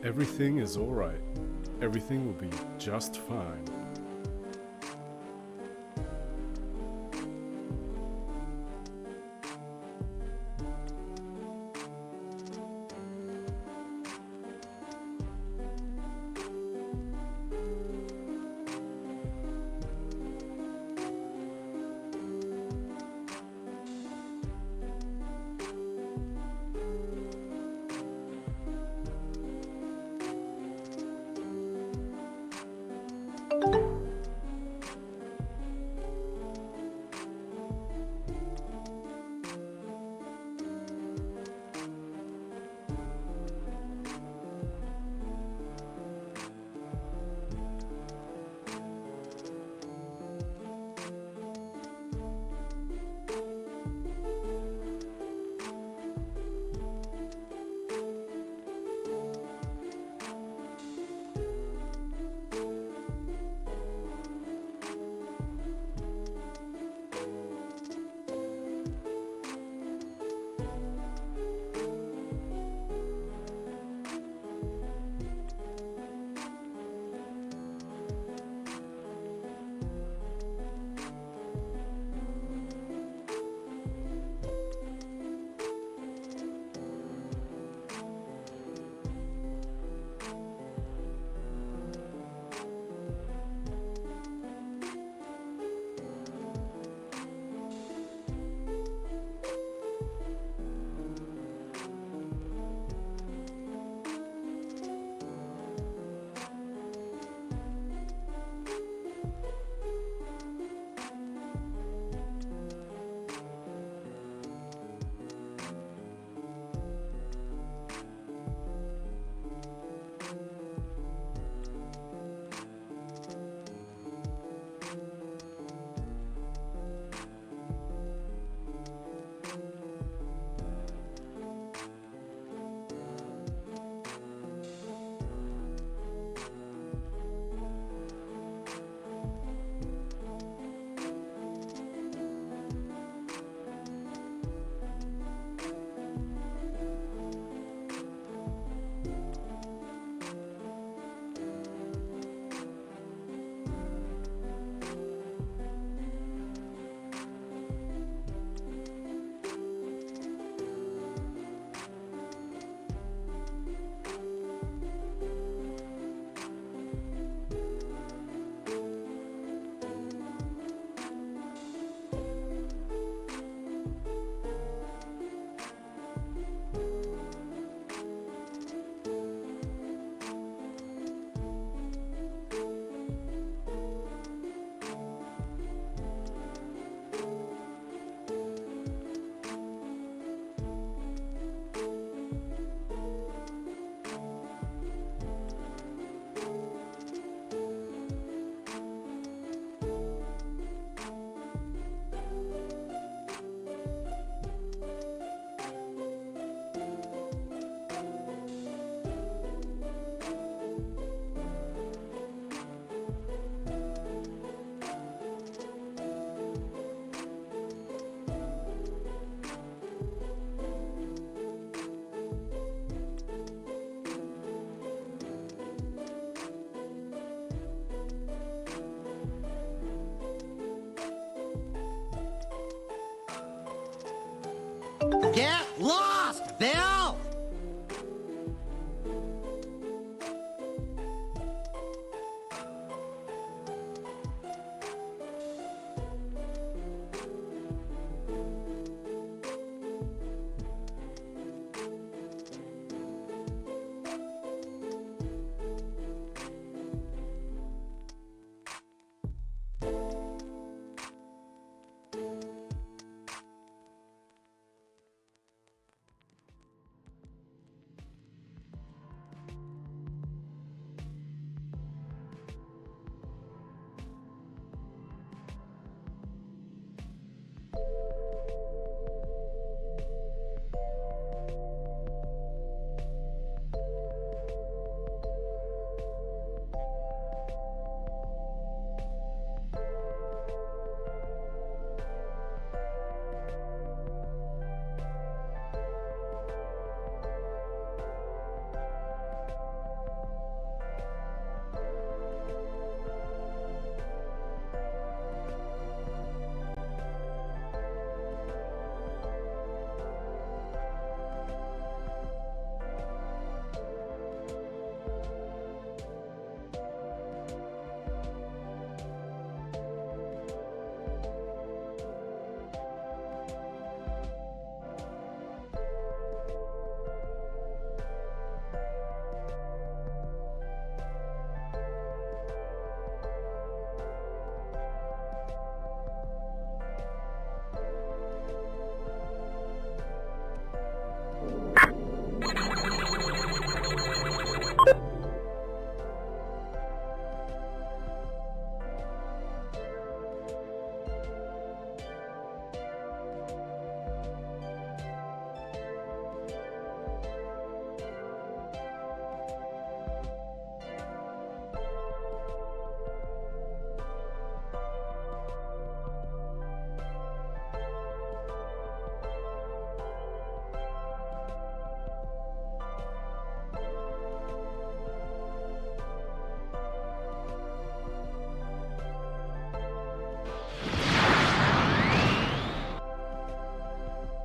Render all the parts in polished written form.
Everything is alright. Everything will be just fine.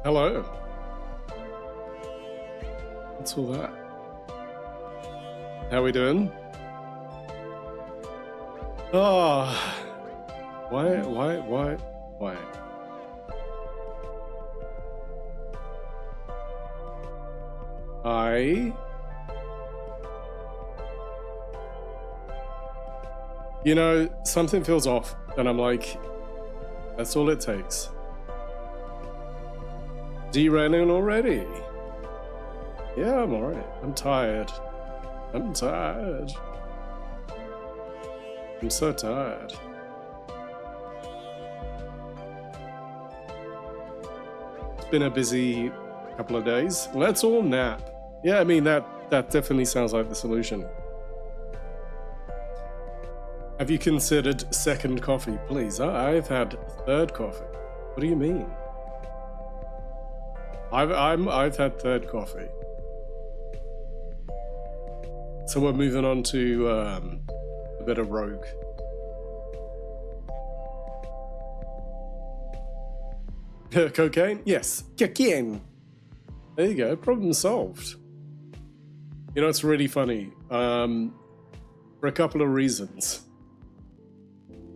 Hello. What's all that? How we doing? Oh, why? You know, something feels off, and I'm like, that's all it takes. Derailing already? Yeah, I'm alright. I'm tired. I'm so tired. It's been a busy couple of days. Let's all nap. Yeah, I mean, that definitely sounds like the solution. Have you considered second coffee? Please, I've had third coffee. What do you mean? I've had third coffee. So we're moving on to a bit of Rogue. Cocaine? Yes, cocaine. There you go. Problem solved. You know, it's really funny. For a couple of reasons.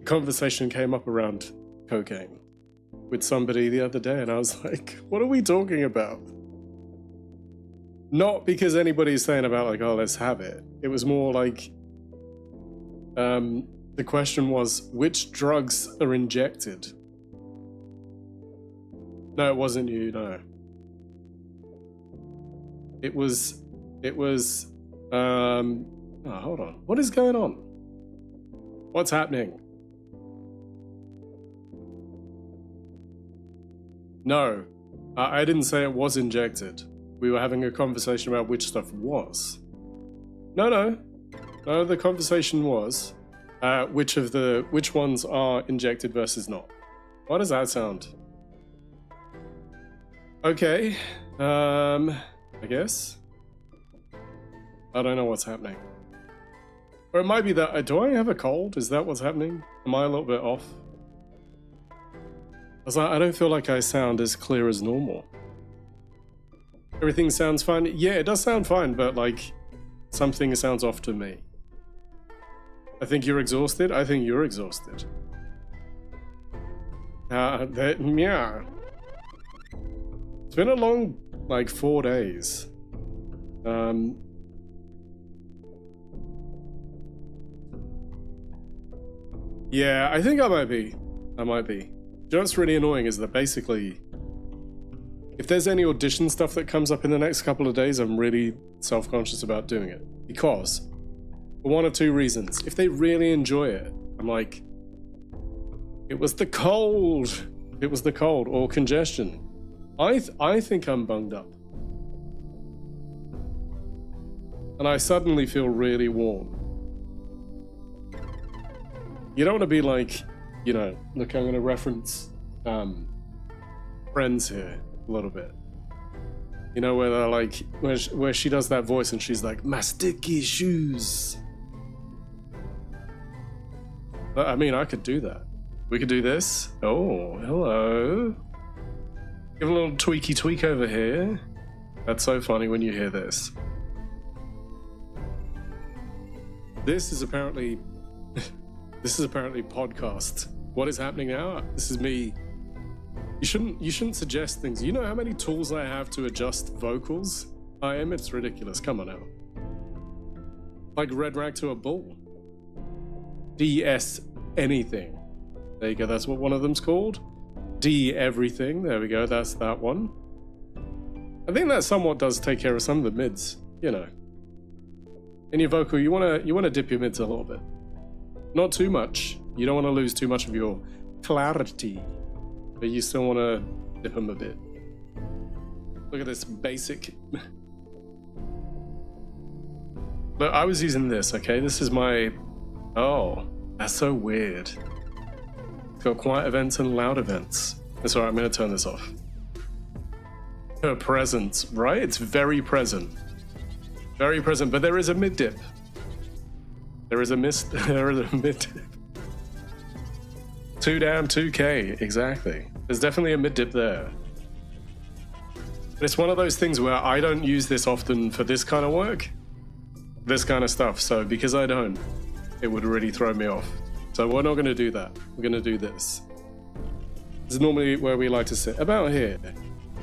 Conversation came up around cocaine with somebody the other day, and I was like, what are we talking about? Not because anybody's saying about like, oh, let's have it. It was more like the question was, which drugs are injected? No, it wasn't you, no. It was oh, hold on. What is going on? What's happening? No, I didn't say it was injected. We were having a conversation about which stuff was. No, the conversation was which ones are injected versus not. What does that sound? Okay, I guess. I don't know what's happening. Or it might be that, do I have a cold? Is that what's happening? Am I a little bit off? I was like, I don't feel like I sound as clear as normal. Everything sounds fine. Yeah, it does sound fine, but like something sounds off to me. I think you're exhausted. I think you're exhausted. Yeah. It's been a long, like 4 days. Yeah, I think I might be. You know what's really annoying is that basically, if there's any audition stuff that comes up in the next couple of days, I'm really self-conscious about doing it. Because, for one of two reasons. If they really enjoy it, I'm like, it was the cold. It was the cold or congestion. I think I'm bunged up. And I suddenly feel really warm. You don't want to be like, you know, look, I'm going to reference Friends here a little bit. You know, where they're like, where she does that voice and she's like, my sticky shoes. I mean, I could do that. We could do this. Oh, hello. Give a little tweak over here. That's so funny when you hear this. This is apparently podcast. What is happening now? This is me. You shouldn't suggest things. You know how many tools I have to adjust vocals? It's ridiculous. Come on now. Like red rag to a bull. DS anything. There you go, that's what one of them's called. D everything. There we go, that's that one. I think that somewhat does take care of some of the mids, you know. In your vocal, you wanna dip your mids a little bit. Not too much. You don't want to lose too much of your clarity, but you still want to dip them a bit. Look at this basic. But I was using this, okay? This is my... Oh, that's so weird. It's got quiet events and loud events. That's alright, I'm going to turn this off. Her presence, right? It's very present. Very present, but there is a mid-dip. There is a mid-dip. 2 down, 2K, exactly. There's definitely a mid-dip there. But it's one of those things where I don't use this often for this kind of work, this kind of stuff. So because I don't, it would really throw me off. So we're not going to do that. We're going to do this. This is normally where we like to sit. About here.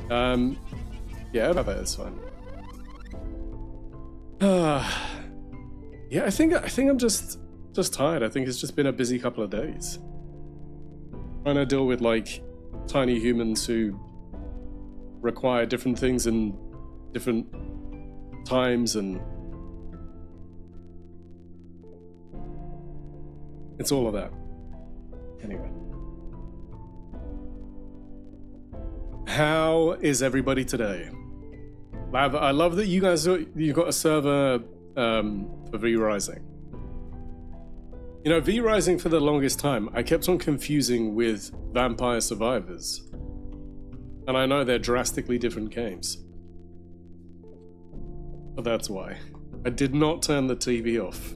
Yeah, about that is fine. Yeah, I think I'm just tired. I think it's just been a busy couple of days. Trying to deal with like tiny humans who require different things in different times, and it's all of that. Anyway. How is everybody today? I love that you guys you've got a server for V-Rising. You know, V-Rising for the longest time, I kept on confusing with Vampire Survivors. And I know they're drastically different games. But that's why. I did not turn the TV off.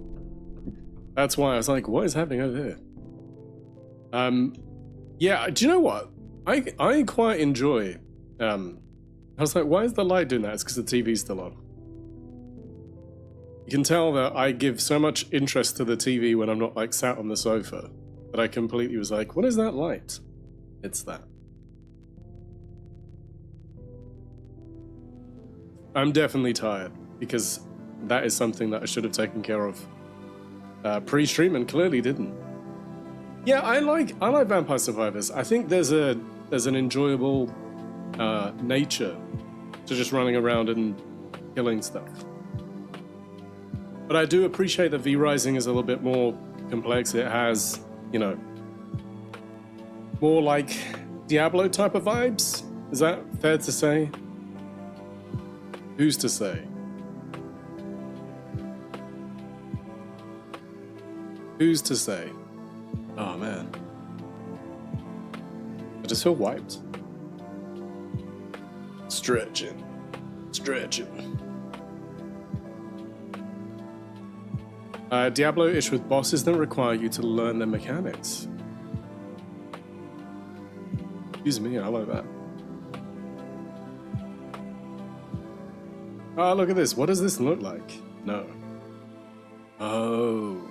That's why I was like, what is happening over here? Yeah, do you know what? I quite enjoy, I was like, why is the light doing that? It's because the TV's still on. You can tell that I give so much interest to the TV when I'm not like sat on the sofa that I completely was like, what is that light? It's that. I'm definitely tired because that is something that I should have taken care of pre-stream and clearly didn't. Yeah, I like Vampire Survivors. I think there's an enjoyable nature to just running around and killing stuff. But I do appreciate that V-Rising is a little bit more complex. It has, you know, more like Diablo type of vibes. Is that fair to say? Who's to say? Who's to say? Oh man. I just feel wiped. Stretching. Diablo-ish with bosses don't require you to learn their mechanics. Excuse me, I like that. Oh, look at this. What does this look like? No. Oh.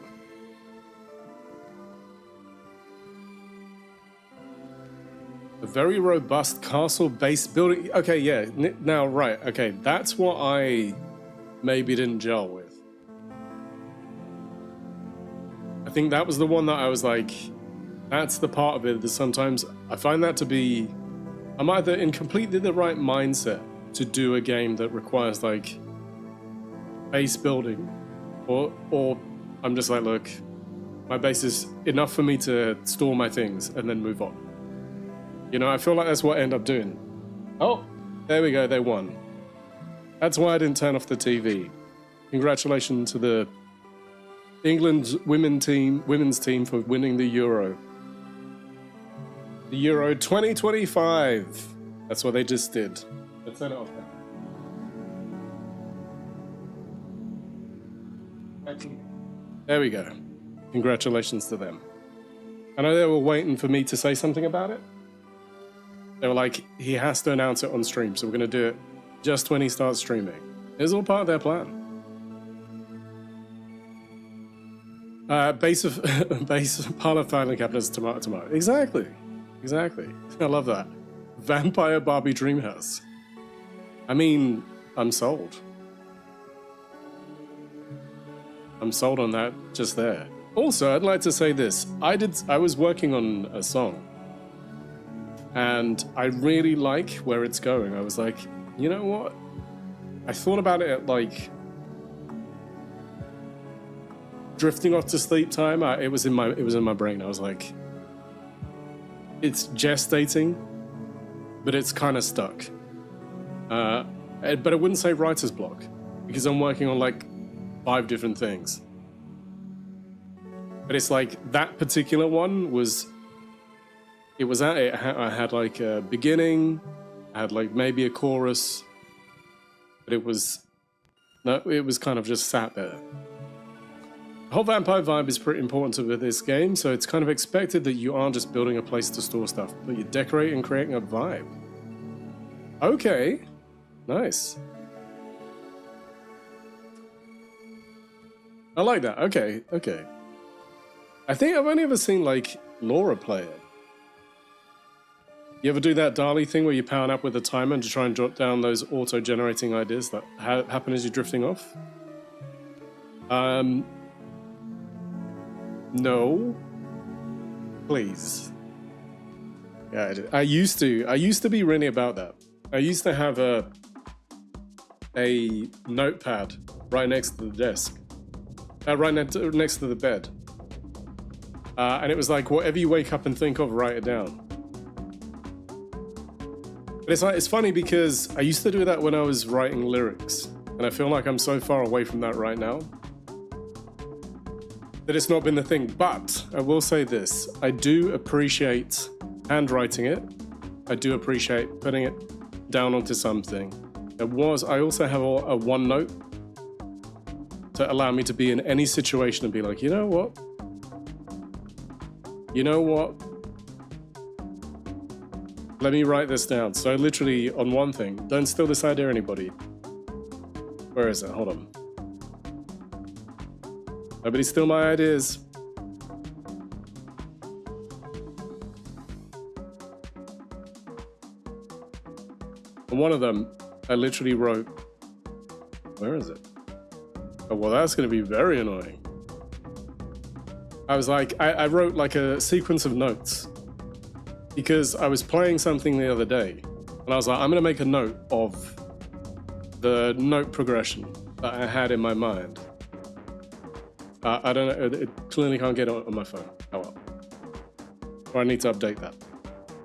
A very robust castle-based building. Okay, yeah. Now, right. Okay, that's what I maybe didn't gel with. I think that was the one that I was like, that's the part of it that sometimes I find that to be, I'm either in completely the right mindset to do a game that requires like base building, or I'm just like, look, my base is enough for me to store my things and then move on. You know, I feel like that's what I end up doing. Oh, there we go, they won. That's why I didn't turn off the TV. Congratulations to the England's women's team for winning the Euro. The Euro 2025. That's what they just did. Let's turn it off now. There we go. Congratulations to them. I know they were waiting for me to say something about it. They were like, he has to announce it on stream, so we're going to do it just when he starts streaming. It's all part of their plan. Base pile of filing cabinets, tomato. Exactly. I love that. Vampire Barbie Dreamhouse. I mean, I'm sold. I'm sold on that just there. Also, I'd like to say this. I was working on a song, and I really like where it's going. I was like, you know what? I thought about it at like drifting off to sleep time. It was in my brain. I was like, it's gestating, but it's kind of stuck. But I wouldn't say writer's block because I'm working on like 5 different things. But it's like that particular one was. I had like a beginning, I had like maybe a chorus, but it was kind of just sat there. The whole vampire vibe is pretty important to this game, so it's kind of expected that you aren't just building a place to store stuff, but you're decorating and creating a vibe. Okay. Nice. I like that. Okay, okay. I think I've only ever seen, like, Laura play it. You ever do that Dali thing where you power an app with a timer to try and jot down those auto-generating ideas that happen as you're drifting off? No. Please. Yeah, I used to be really about that. I used to have a notepad right next to the desk. Right next to the bed. And it was like, whatever you wake up and think of, write it down. But it's funny because I used to do that when I was writing lyrics, and I feel like I'm so far away from that right now that it's not been the thing. But I will say this, I do appreciate handwriting it. I do appreciate putting it down onto something. I also have a OneNote to allow me to be in any situation and be like, you know what? You know what? Let me write this down. So literally on one thing, don't steal this idea, anybody. Where is it? Hold on. Nobody steal my ideas. And one of them, I literally wrote, where is it? Oh, well, that's going to be very annoying. I was like, I wrote like a sequence of notes because I was playing something the other day and I was like, I'm going to make a note of the note progression that I had in my mind. I don't know, it clearly can't get on my phone. Oh well. Or I need to update that.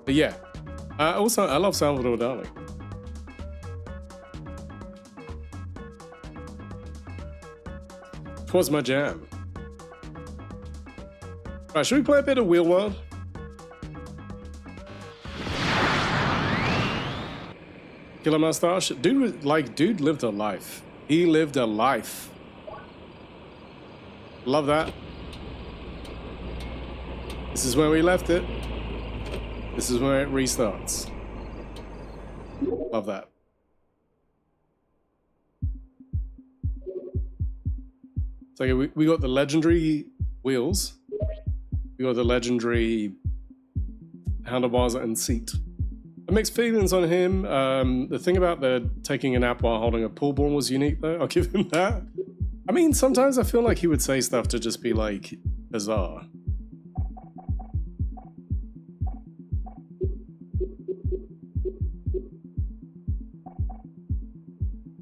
But yeah, I love Salvador Dali. Was my jam. Right, should we play a bit of Wheel World? Killer Mustache? Dude lived a life. He lived a life. Love that. This is where we left it. This is where it restarts. Love that. So we got the legendary wheels. We got the legendary handlebars and seat. Mixed feelings on him. The thing about the taking a nap while holding a pool ball was unique, though. I'll give him that. I mean, sometimes I feel like he would say stuff to just be, like, bizarre.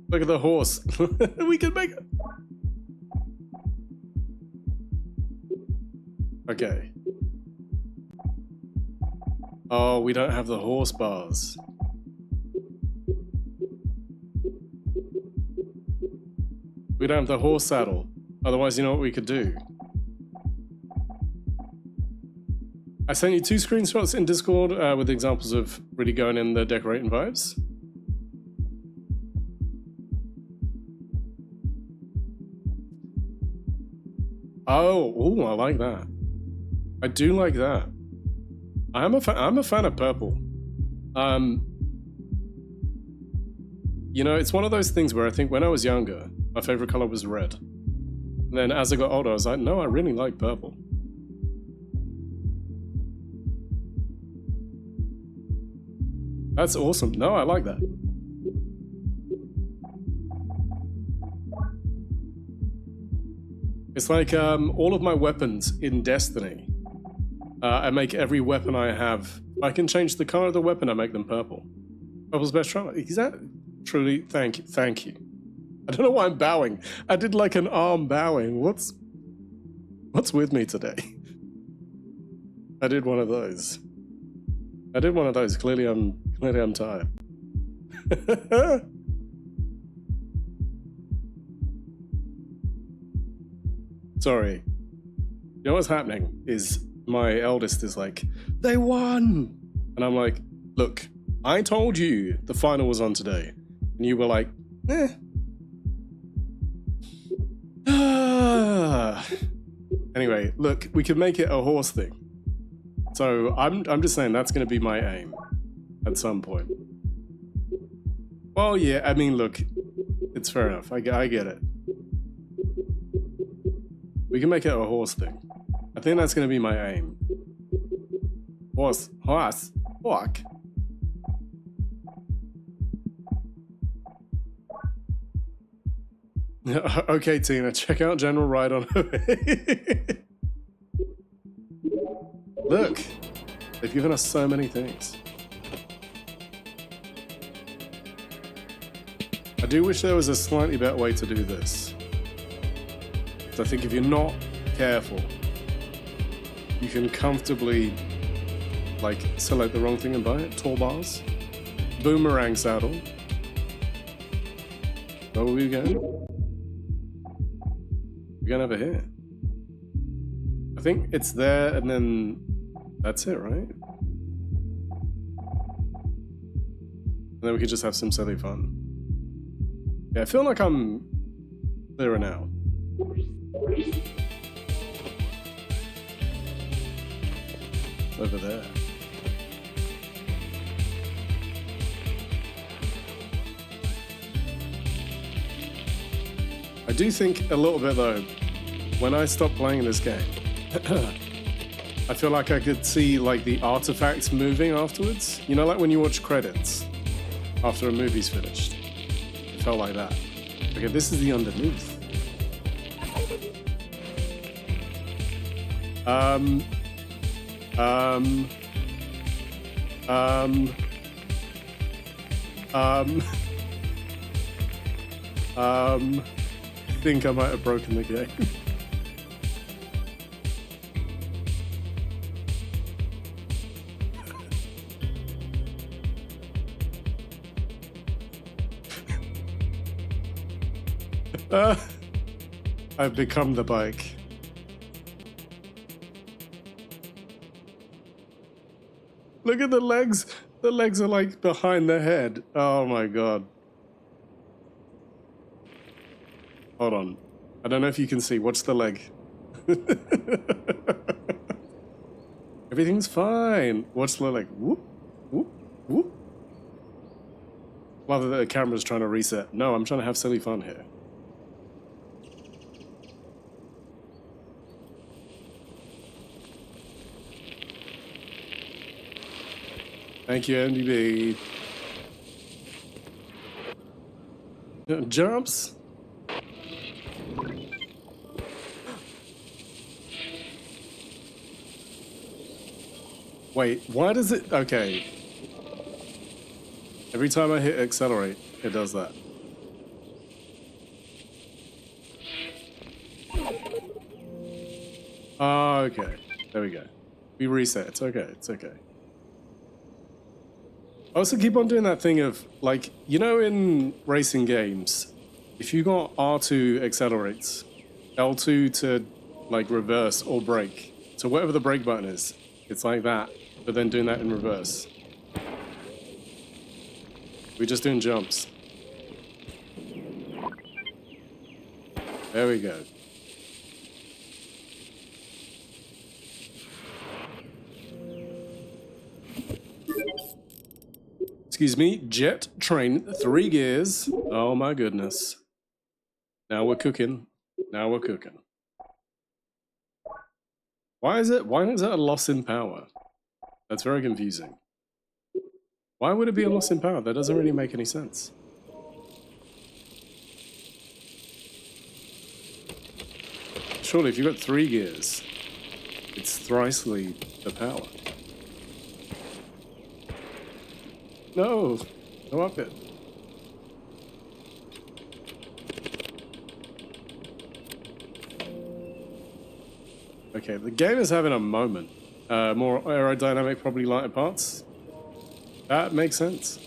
Look at the horse. We can make it. Okay. Oh, we don't have the horse bars. We don't have the horse saddle. Otherwise, you know what we could do? I sent you 2 screenshots in Discord with examples of really going in the decorating vibes. Oh, I like that. I do like that. I'm a fan of purple. You know, it's one of those things where I think when I was younger, my favorite color was red. And then as I got older, I was like, no, I really like purple. That's awesome. No, I like that. It's like all of my weapons in Destiny. I make every weapon I have. I can change the color of the weapon, I make them purple. Purple's best trauma. Is that truly? Thank you. Thank you. I don't know why I'm bowing. I did like an arm bowing. What's with me today? I did one of those. Clearly I'm tired. Sorry. You know what's happening is my eldest is like, they won! And I'm like, look, I told you the final was on today. And you were like, eh. Anyway, look, we could make it a horse thing. So I'm just saying that's going to be my aim at some point. Well, yeah, I mean, look, it's fair enough. I get it. We can make it a horse thing. I think that's going to be my aim. Horse, walk. Okay, Tina, check out General Ride on her way. Look, they've given us so many things. I do wish there was a slightly better way to do this. So I think if you're not careful, you can comfortably, like, select the wrong thing and buy it. Tall bars. Boomerang saddle. Where were we going? We're going over here. I think it's there and then that's it, right? And then we could just have some silly fun. Yeah, I feel like I'm clearer now. Over there. I do think a little bit though, when I stopped playing this game, I feel like I could see like the artifacts moving afterwards. You know, like when you watch credits after a movie's finished. It felt like that. Okay, this is the underneath. I think I might have broken the game. I've become the bike. Look at the legs. The legs are like behind the head. Oh my god. Hold on. I don't know if you can see. Watch the leg. Everything's fine. Watch the leg. Whoop, whoop, whoop. Love that the camera's trying to reset. No, I'm trying to have silly fun here. Thank you, MDB. Jumps. Wait, why does it... Okay. Every time I hit accelerate, it does that. Oh, okay. There we go. We reset. It's okay. It's okay. I also keep on doing that thing of, like, you know in racing games, if you got R2 accelerates, L2 to, like, reverse or brake. So whatever the brake button is, it's like that, but then doing that in reverse. We're just doing jumps. There we go. Excuse me, jet train, 3 gears. Oh my goodness. Now we're cooking. Now we're cooking. Why is it a loss in power? That's very confusing. Why would it be a loss in power? That doesn't really make any sense. Surely if you've got 3 gears, it's thricely the power. No, go up it. Okay, the game is having a moment. More aerodynamic, probably lighter parts. That makes sense.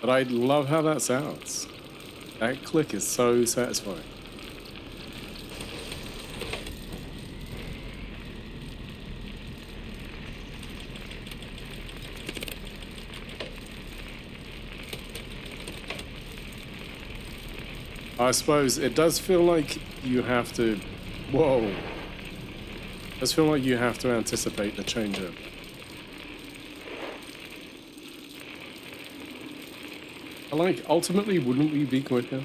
But I love how that sounds. That click is so satisfying. I suppose it does feel like you have to... Whoa. I just feel like you have to anticipate the changeover. Like, ultimately, wouldn't we be quicker?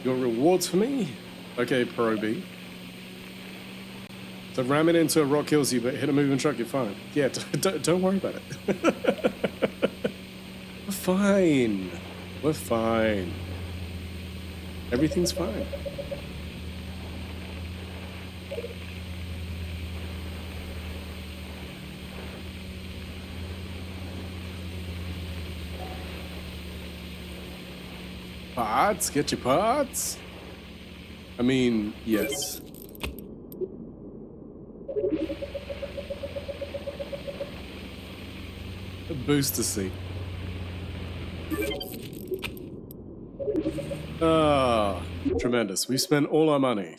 Your rewards for me? Okay, Pro B. So ram it into a rock kills you, but hit a moving truck, you're fine. Yeah, don't worry about it. We're fine. We're fine. Everything's fine. Parts? Get your parts? I mean, yes. A booster seat. Ah, tremendous. We spent all our money.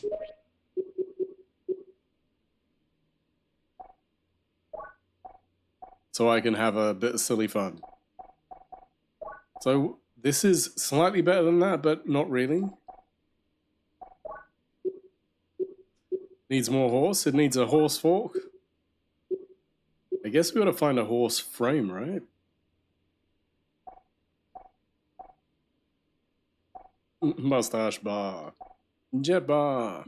So I can have a bit of silly fun. So this is slightly better than that, but not really. Needs more horse. It needs a horse fork. I guess we ought to find a horse frame, right? Mustache bar. Jet bar.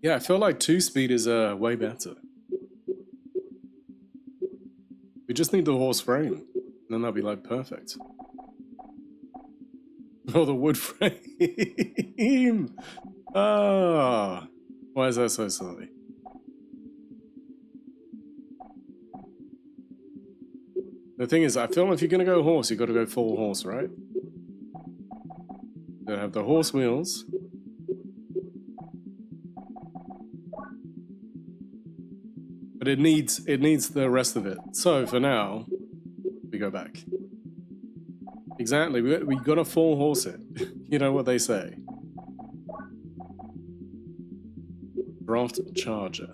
Yeah, I feel like 2-speed is way better. We just need the horse frame, and then that'll be like perfect. Oh, the wood frame! Ah, why is that so silly? The thing is, I feel if you're gonna go horse, you gotta go full horse, right? You have the horse wheels. But it needs the rest of it. So for now, we go back. Exactly, we gotta full horse it. You know what they say. Draft charger.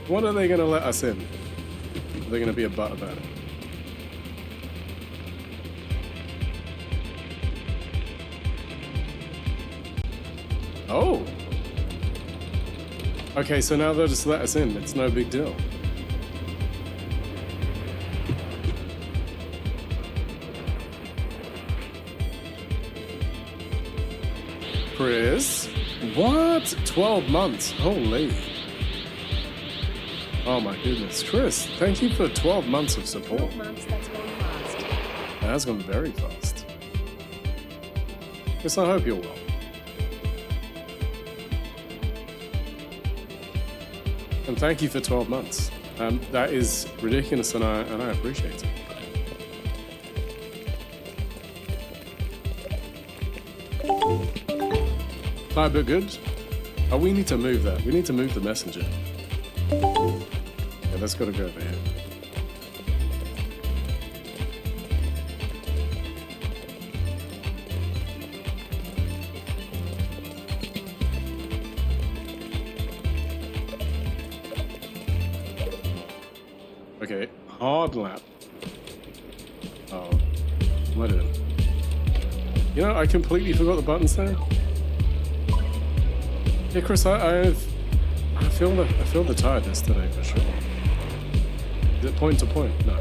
What are they gonna let us in? Are they gonna be a butt about it? Oh! Okay, so now they'll just let us in. It's no big deal. Chris? What? 12 months? Holy. Oh my goodness. Chris, thank you for 12 months of support. 12 months, that's gone fast. That has gone very fast. Chris, I hope you're well. And thank you for 12 months. That is ridiculous, and I appreciate it. Hi, but good. Oh, we need to move that. We need to move the messenger. Yeah, that's got to go over here. Okay, hard lap. Oh, what am I doing? You know, I completely forgot the buttons there. Yeah, Chris, I feel the tiredness today for sure. Is it point to point? No.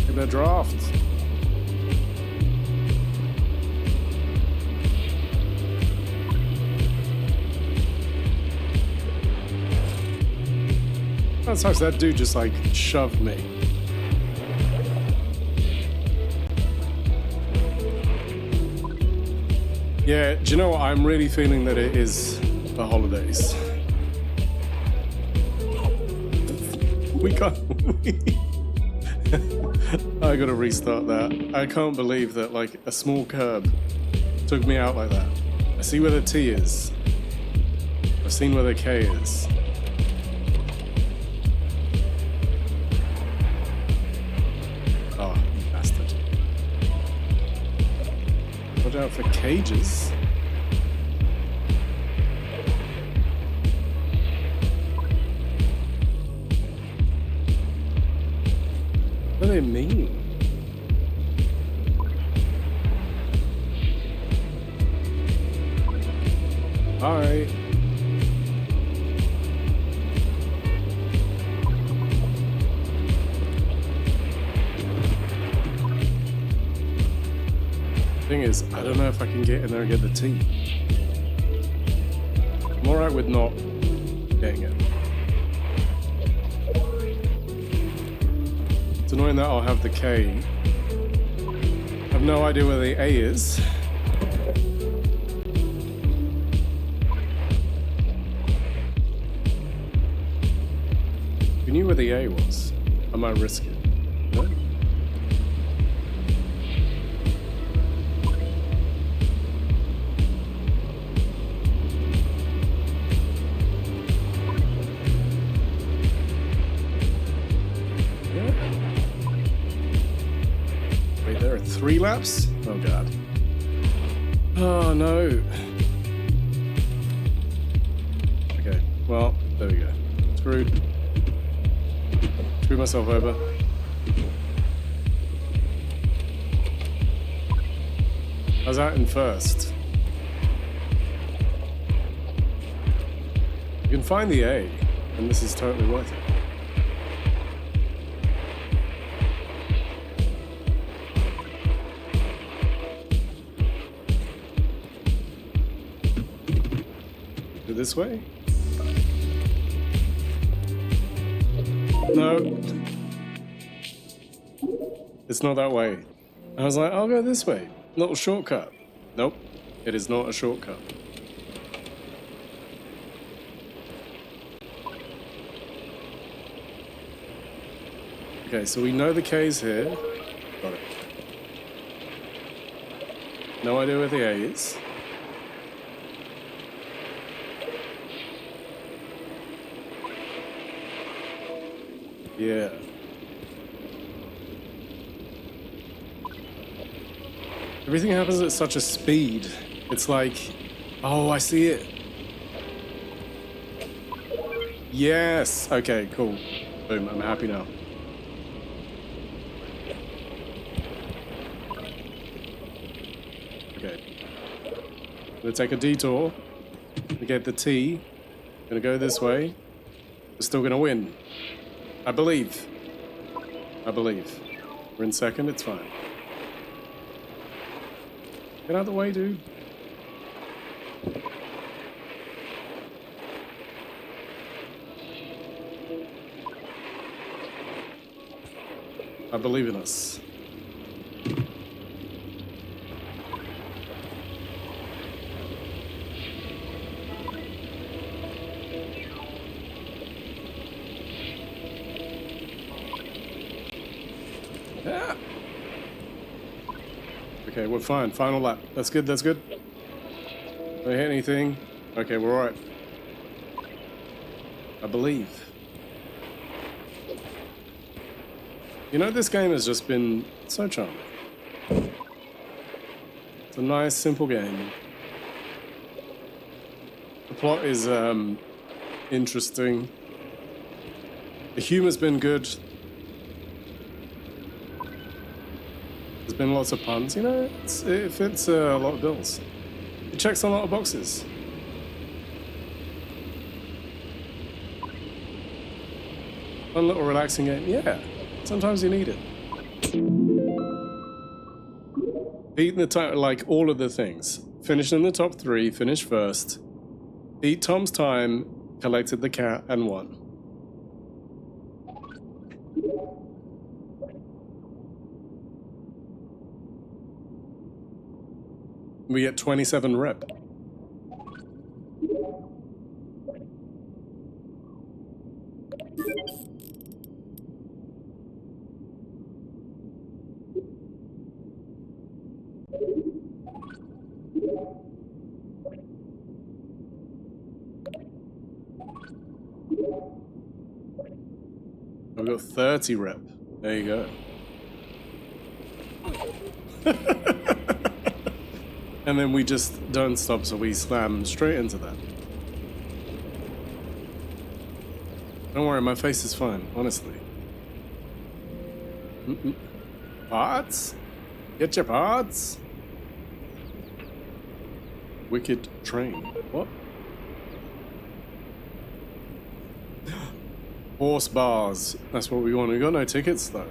In the draft. That sucks. That dude just like shoved me. Yeah, do you know what? I'm really feeling that it is the holidays. We can't. I gotta restart that. I can't believe that, like, a small curb took me out like that. I see where the T is. I've seen where the K is. Oh, you bastard. Watch out for cages. What do they mean? Alright. Thing is, I don't know if I can get in there and get the T. I'm alright with not getting it. It's annoying that I'll have the K. I have no idea where the A is. If you knew where the A was, I might risk it. No? Wait, there are 3 laps? Oh god. Oh no. Okay, well, there we go. Screwed. Screwed myself over. I was out in first. You can find the A, and this is totally worth it. This way? No. It's not that way. I was like, I'll go this way. Little shortcut. Nope. It is not a shortcut. Okay, so we know the K's here. Got it. No idea where the A is. Yeah. Everything happens at such a speed. It's like, oh, I see it. Yes. Okay, cool. Boom, I'm happy now. Okay. I'm gonna take a detour to get the T. Gonna go this way. We're still gonna win. I believe. I believe. We're in second, it's fine. Get out of the way, dude. I believe in us. Yeah. Okay, we're fine. Final lap. That's good, that's good. Don't hit anything. Okay, we're alright. I believe. You know, this game has just been so charming. It's a nice, simple game. The plot is interesting. The humor's been good. There's been lots of puns, you know, it fits a lot of bills. It checks a lot of boxes. Fun little relaxing game, yeah. Sometimes you need it. Beating the time, like all of the things. Finished in the top 3, finished first. Beat Tom's time, collected the cat, and won. We get 27 rep. I've got 30 rep. There you go. And then we just don't stop, so we slam straight into that. Don't worry, my face is fine, honestly. Parts? Get your parts? Wicked train. What? Horse bars. That's what we want. We got no tickets though.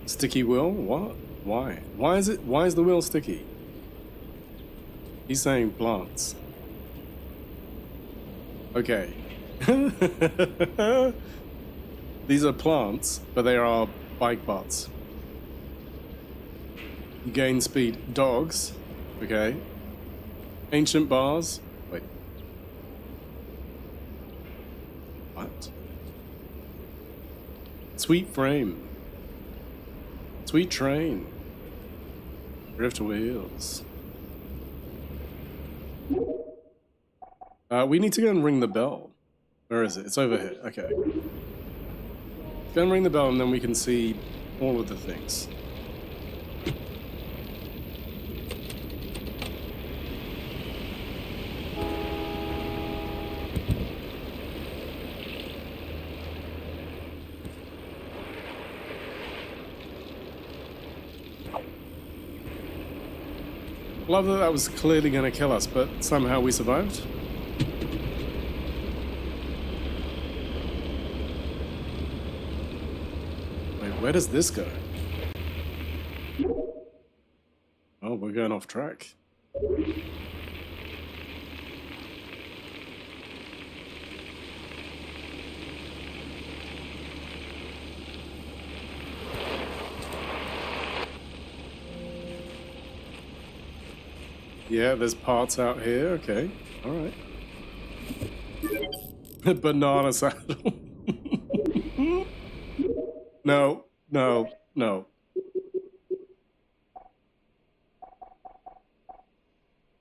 Sticky wheel? What? Why? Why is the wheel sticky? He's saying plants. Okay. These are plants, but they are bike parts. You gain speed. Dogs. Okay. Ancient bars. Wait. What? Sweet frame. Sweet train. Drift wheels. We need to go and ring the bell. Where is it? It's over here. Okay. Go and ring the bell and then we can see all of the things. Love that was clearly going to kill us, but somehow we survived. Wait, where does this go? Oh, we're going off track. Yeah, there's parts out here. Okay, all right. Banana saddle. No, no, no.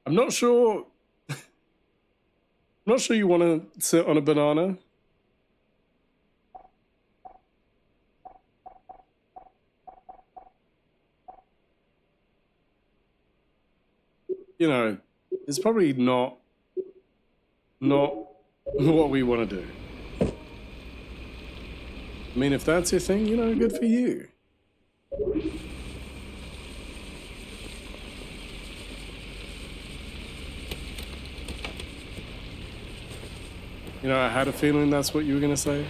I'm not sure. I'm not sure you want to sit on a banana. You know, it's probably not what we want to do. I mean, if that's your thing, you know, good for you. You know, I had a feeling that's what you were going to say.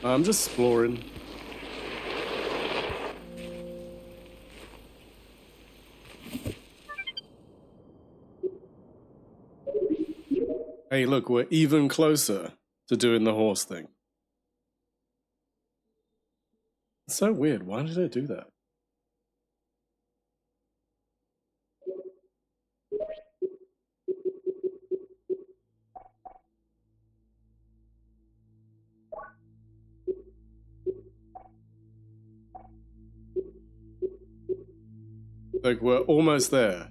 I'm just exploring. Hey, look, we're even closer to doing the horse thing. It's so weird. Why did it do that? Like, we're almost there.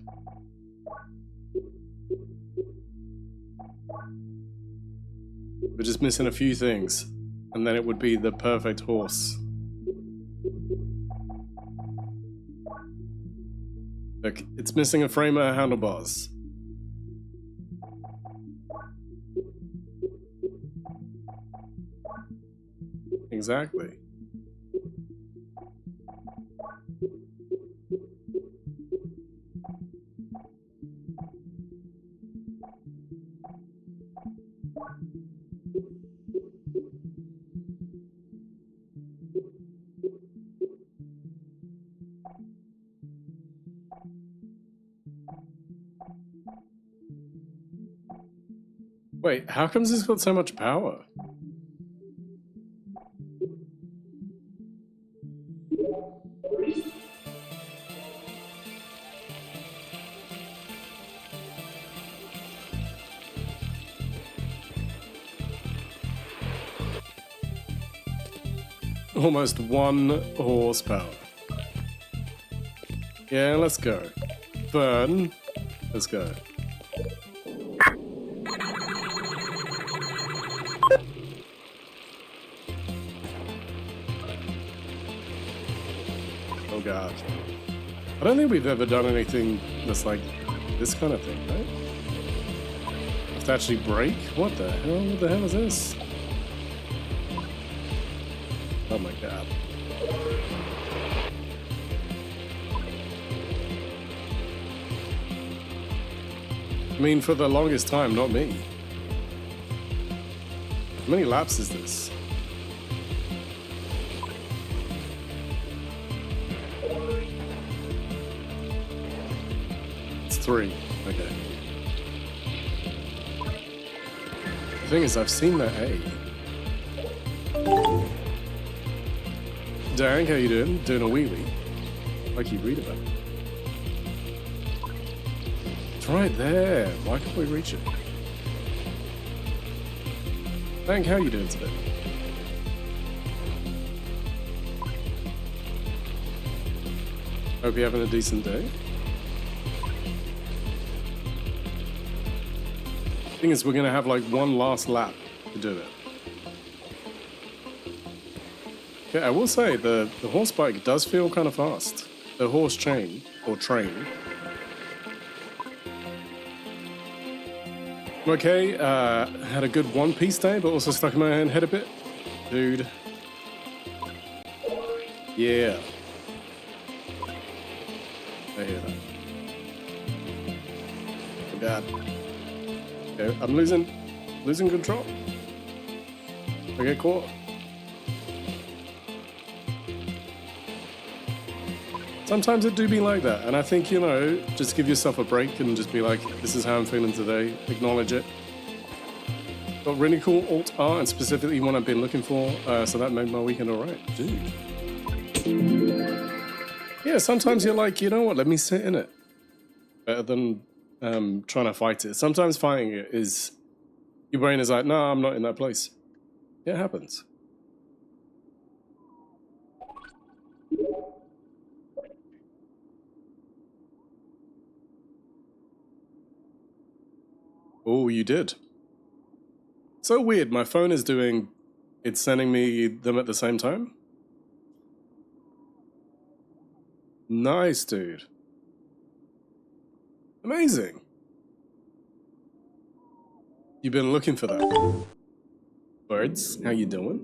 We're just missing a few things, and then it would be the perfect horse. Look, it's missing a frame and handlebars. Exactly. Wait, how comes it's got so much power? Almost 1 horsepower. Yeah, let's go. Burn. Let's go. Oh god. I don't think we've ever done anything that's like this kind of thing, right? Have to actually brake? What the hell? What the hell is this? Oh my god. I mean, for the longest time, not me. How many laps is this? It's 3. Okay. The thing is, I've seen that A. Darren, how you doing? Doing a wheelie? Like you read about it. It's right there. Why can't we reach it? Hank, how you doing today? Hope you're having a decent day. Thing is, we're gonna have like one last lap to do it. Okay, I will say the horse bike does feel kind of fast. The horse chain or train. Okay, had a good One Piece day, but also stuck in my own head a bit, dude. Yeah, I hear that. Oh god. Okay, I'm losing control. I get caught. Sometimes it do be like that, and I think, you know, just give yourself a break and just be like, this is how I'm feeling today, acknowledge it. Got really cool alt art, and specifically one I've been looking for, so that made my weekend alright. Dude. Yeah, sometimes you're like, you know what, let me sit in it. Better than trying to fight it. Sometimes fighting it is, your brain is like, no, I'm not in that place. It happens. Oh, you did. So weird, my phone is doing... It's sending me them at the same time? Nice, dude. Amazing. You've been looking for that. Birds, how you doing?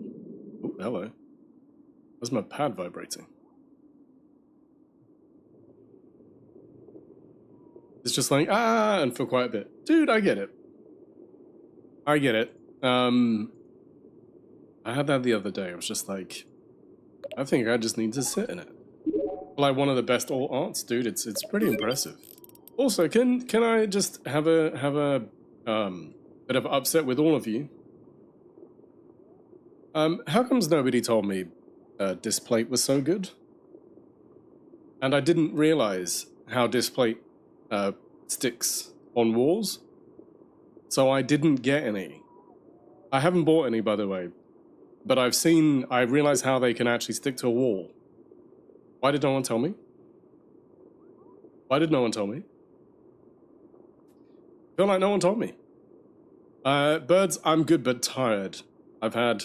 Oh, hello. Where's my pad vibrating? It's just like, and for quite a bit. Dude, I get it. I get it. I had that the other day. I was just like, I think I just need to sit in it. Like one of the best alt arts, dude. It's pretty impressive. Also, can I just have a bit of upset with all of you? How comes nobody told me Displate was so good? And I didn't realize how Displate sticks on walls, so I didn't get any. I haven't bought any, by the way, but I realized how they can actually stick to a wall. Why did no one tell me? Why did no one tell me? I feel like no one told me. Birds, I'm good but tired. I've had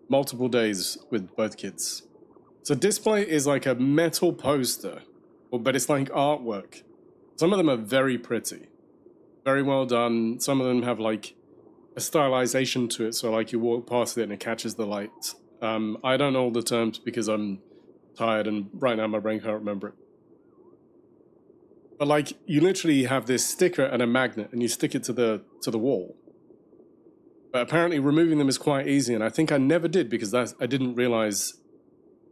multiple days with both kids. So Displate is like a metal poster, but it's like artwork. Some of them are very pretty. Very well done. Some of them have like a stylization to it, so like you walk past it and it catches the light. I don't know all the terms because I'm tired and right now my brain can't remember it. But like you literally have this sticker and a magnet and you stick it to the wall. But apparently removing them is quite easy, and I think I never did because I didn't realize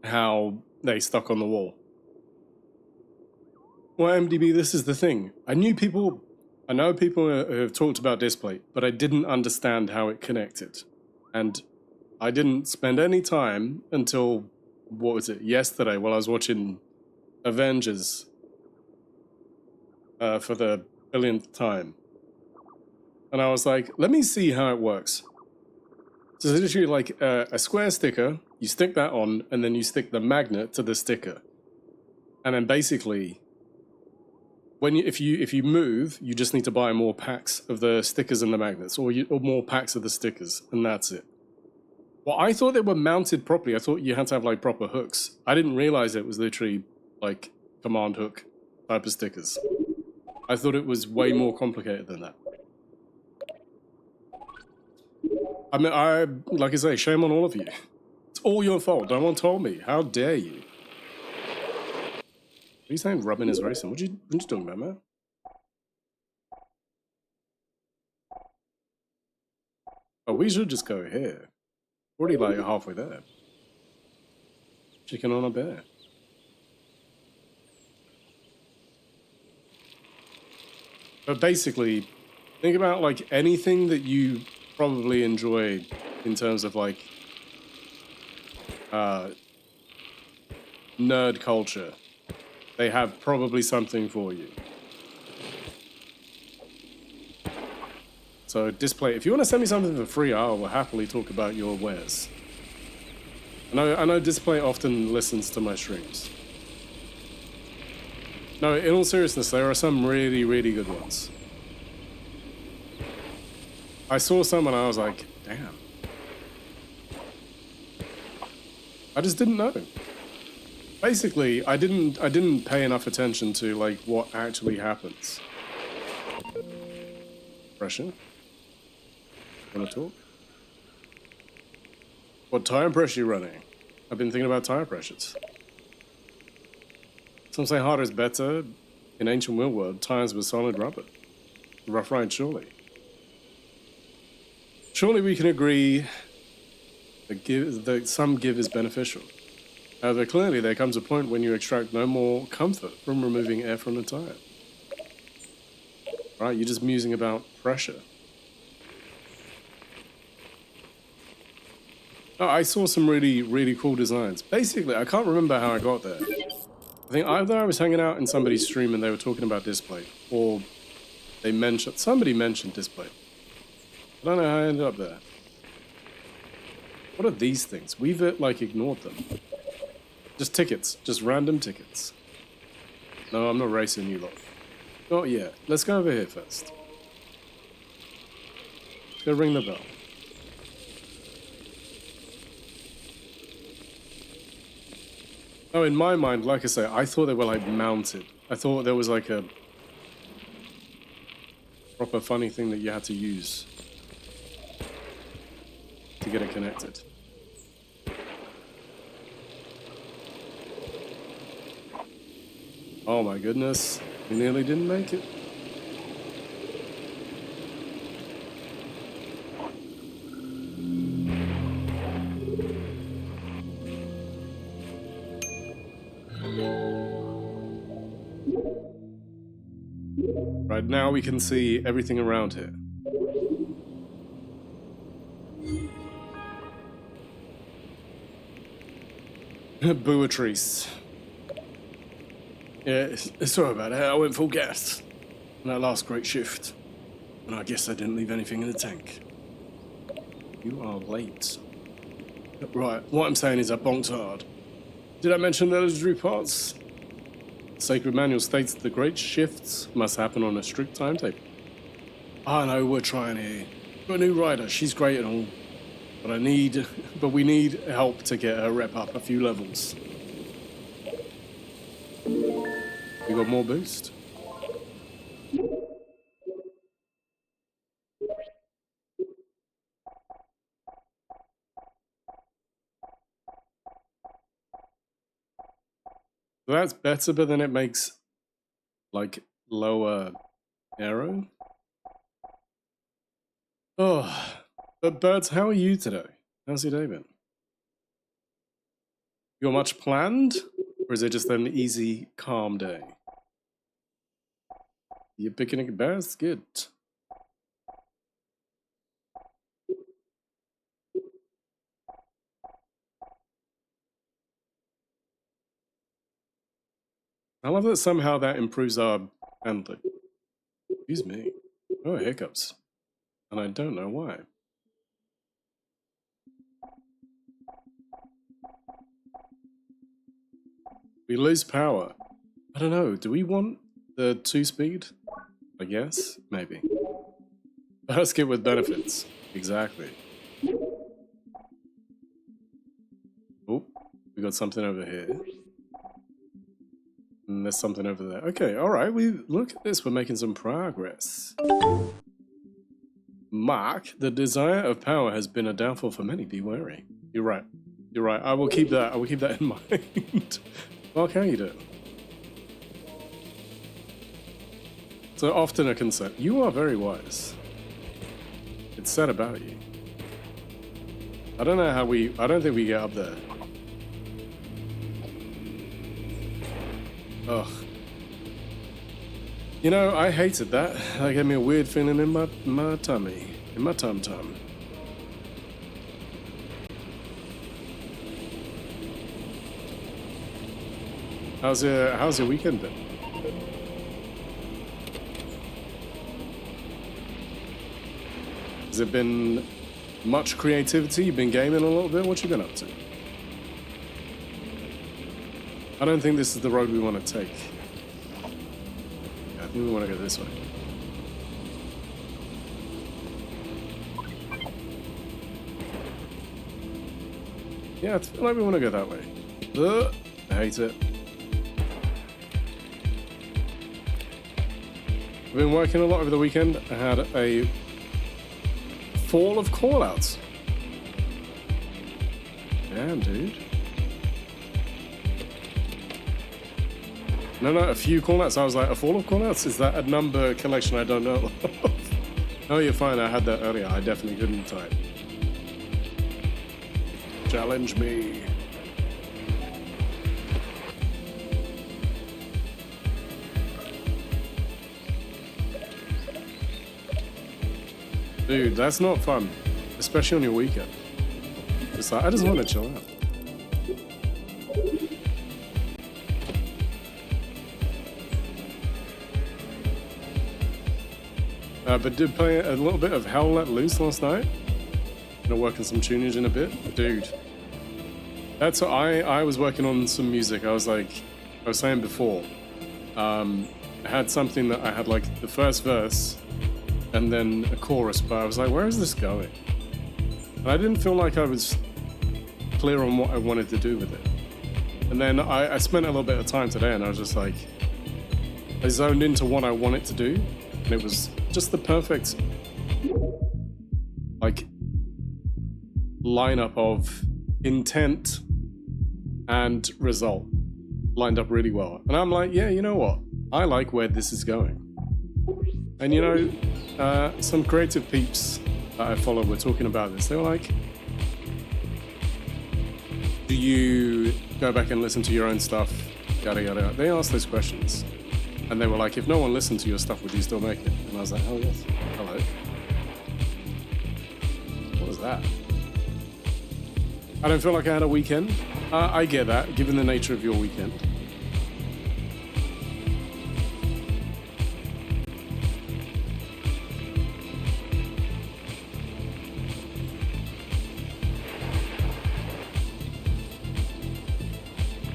how they stuck on the wall. Well, MDB, this is the thing. I knew people I know people have talked about display, but I didn't understand how it connected. And I didn't spend any time until, what was it, yesterday, while I was watching Avengers for the billionth time. And I was like, let me see how it works. So it's literally like a square sticker, you stick that on, and then you stick the magnet to the sticker. And then basically, if you move, you just need to buy more packs of the stickers and the magnets, or more packs of the stickers, and that's it. Well, I thought they were mounted properly. I thought you had to have like proper hooks. I didn't realize it was literally like command hook type of stickers. I thought it was way more complicated than that. I mean, like I say, shame on all of you. It's all your fault. No one told me. How dare you? What are you saying? Rubbing is racing. What you talking about, man? Oh, we should just go here. Already like halfway there. Chicken on a bear. But basically, think about like anything that you probably enjoy in terms of like nerd culture. They have probably something for you. So display. If you want to send me something for free, I will happily talk about your wares. I know Display often listens to my streams. No, in all seriousness, there are some really, really good ones. I saw some and I was like, damn. I just didn't know. Basically, I didn't pay enough attention to like what actually happens. Pressure? Wanna talk? What tire pressure are you running? I've been thinking about tire pressures. Some say harder is better. In ancient wheel world, tires were solid rubber. Rough ride, surely. Surely we can agree that some give is beneficial. However, clearly there comes a point when you extract no more comfort from removing air from the tire. Right, you're just musing about pressure. Oh, I saw some really, really cool designs. Basically, I can't remember how I got there. I think either I was hanging out in somebody's stream and they were talking about display, or somebody mentioned display. I don't know how I ended up there. What are these things? We've like ignored them. Just tickets, just random tickets. No, I'm not racing you lot. Not yet. Let's go over here first. Let's go ring the bell. Oh, in my mind, like I say, I thought they were like mounted. I thought there was like a proper funny thing that you had to use to get it connected. Oh my goodness, we nearly didn't make it. Right, now we can see everything around here. Beatrice. Yeah, sorry about that. I went full gas on that last great shift. And I guess I didn't leave anything in the tank. You are late. Right, what I'm saying is I bonked hard. Did I mention the legendary parts? The Sacred Manual states that the great shifts must happen on a strict timetable. I know we're trying here. Got a new rider, she's great and all. But we need help to get her rep up a few levels. We got more boost. So that's better, but then it makes like lower arrow. Oh, but Birds, how are you today? How's your day been? You got much planned? Or is it just an easy, calm day? You picking a bears? Good. I love that somehow that improves our handling. Excuse me. Oh, hiccups. And I don't know why. We lose power. I don't know. Do we want the 2-speed? I guess. Maybe. Let's get with benefits. Exactly. Oh, we got something over here. And there's something over there. Okay, alright. Look at this. We're making some progress. Mark, the desire of power has been a downfall for many. Be wary. You're right. You're right. I will keep that. I will keep that in mind. Mark, how you doing? So often a concern. You are very wise. It's said about you. I don't know how I don't think we get up there. Ugh. You know, I hated that. That gave me a weird feeling in my tummy. In my tum-tum. How's your weekend been? Has it been much creativity? You've been gaming a little bit? What you been up to? I don't think this is the road we want to take. Yeah, I think we want to go this way. Yeah, I feel like we want to go that way. I hate it. I've been working a lot over the weekend. I had a fall of callouts. Damn, dude. No, a few callouts. I was like, a fall of callouts? Is that a number collection I don't know? Oh, you're fine. I had that earlier. I definitely couldn't type. Challenge me. Dude, that's not fun. Especially on your weekend. It's like, I just want to chill out. But did play a little bit of Hell Let Loose last night. Working some tunage in a bit. Dude. That's what I was working on some music. I was saying before. I had something that I had like the first verse and then a chorus, but I was like, where is this going? And I didn't feel like I was clear on what I wanted to do with it. And then I spent a little bit of time today and I was just like, I zoned into what I wanted to do. And it was just the perfect like lineup of intent and result lined up really well. And I'm like, yeah, you know what? I like where this is going. And you know, some creative peeps that I follow were talking about this. They were like, do you go back and listen to your own stuff? Yada, yada, yada. They asked those questions. And they were like, if no one listened to your stuff, would you still make it? And I was like, oh yes. Hello. What was that? I don't feel like I had a weekend. I get that, given the nature of your weekend.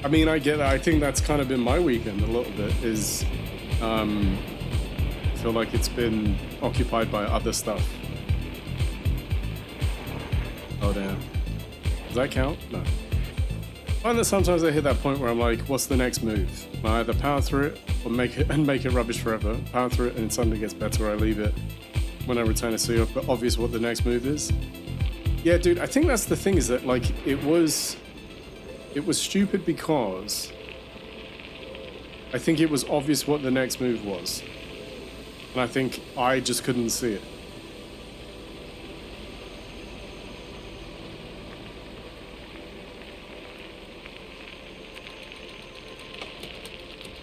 I mean, I get that. I think that's kind of been my weekend a little bit, is I feel like it's been occupied by other stuff. Oh, damn. Does that count? No. I find that sometimes I hit that point where I'm like, what's the next move? I either power through it or make it rubbish forever. Power through it and it suddenly gets better, or I leave it. When I return, it's so obvious what the next move is. Yeah, dude, I think that's the thing, is that like it was stupid because I think it was obvious what the next move was. And I think I just couldn't see it.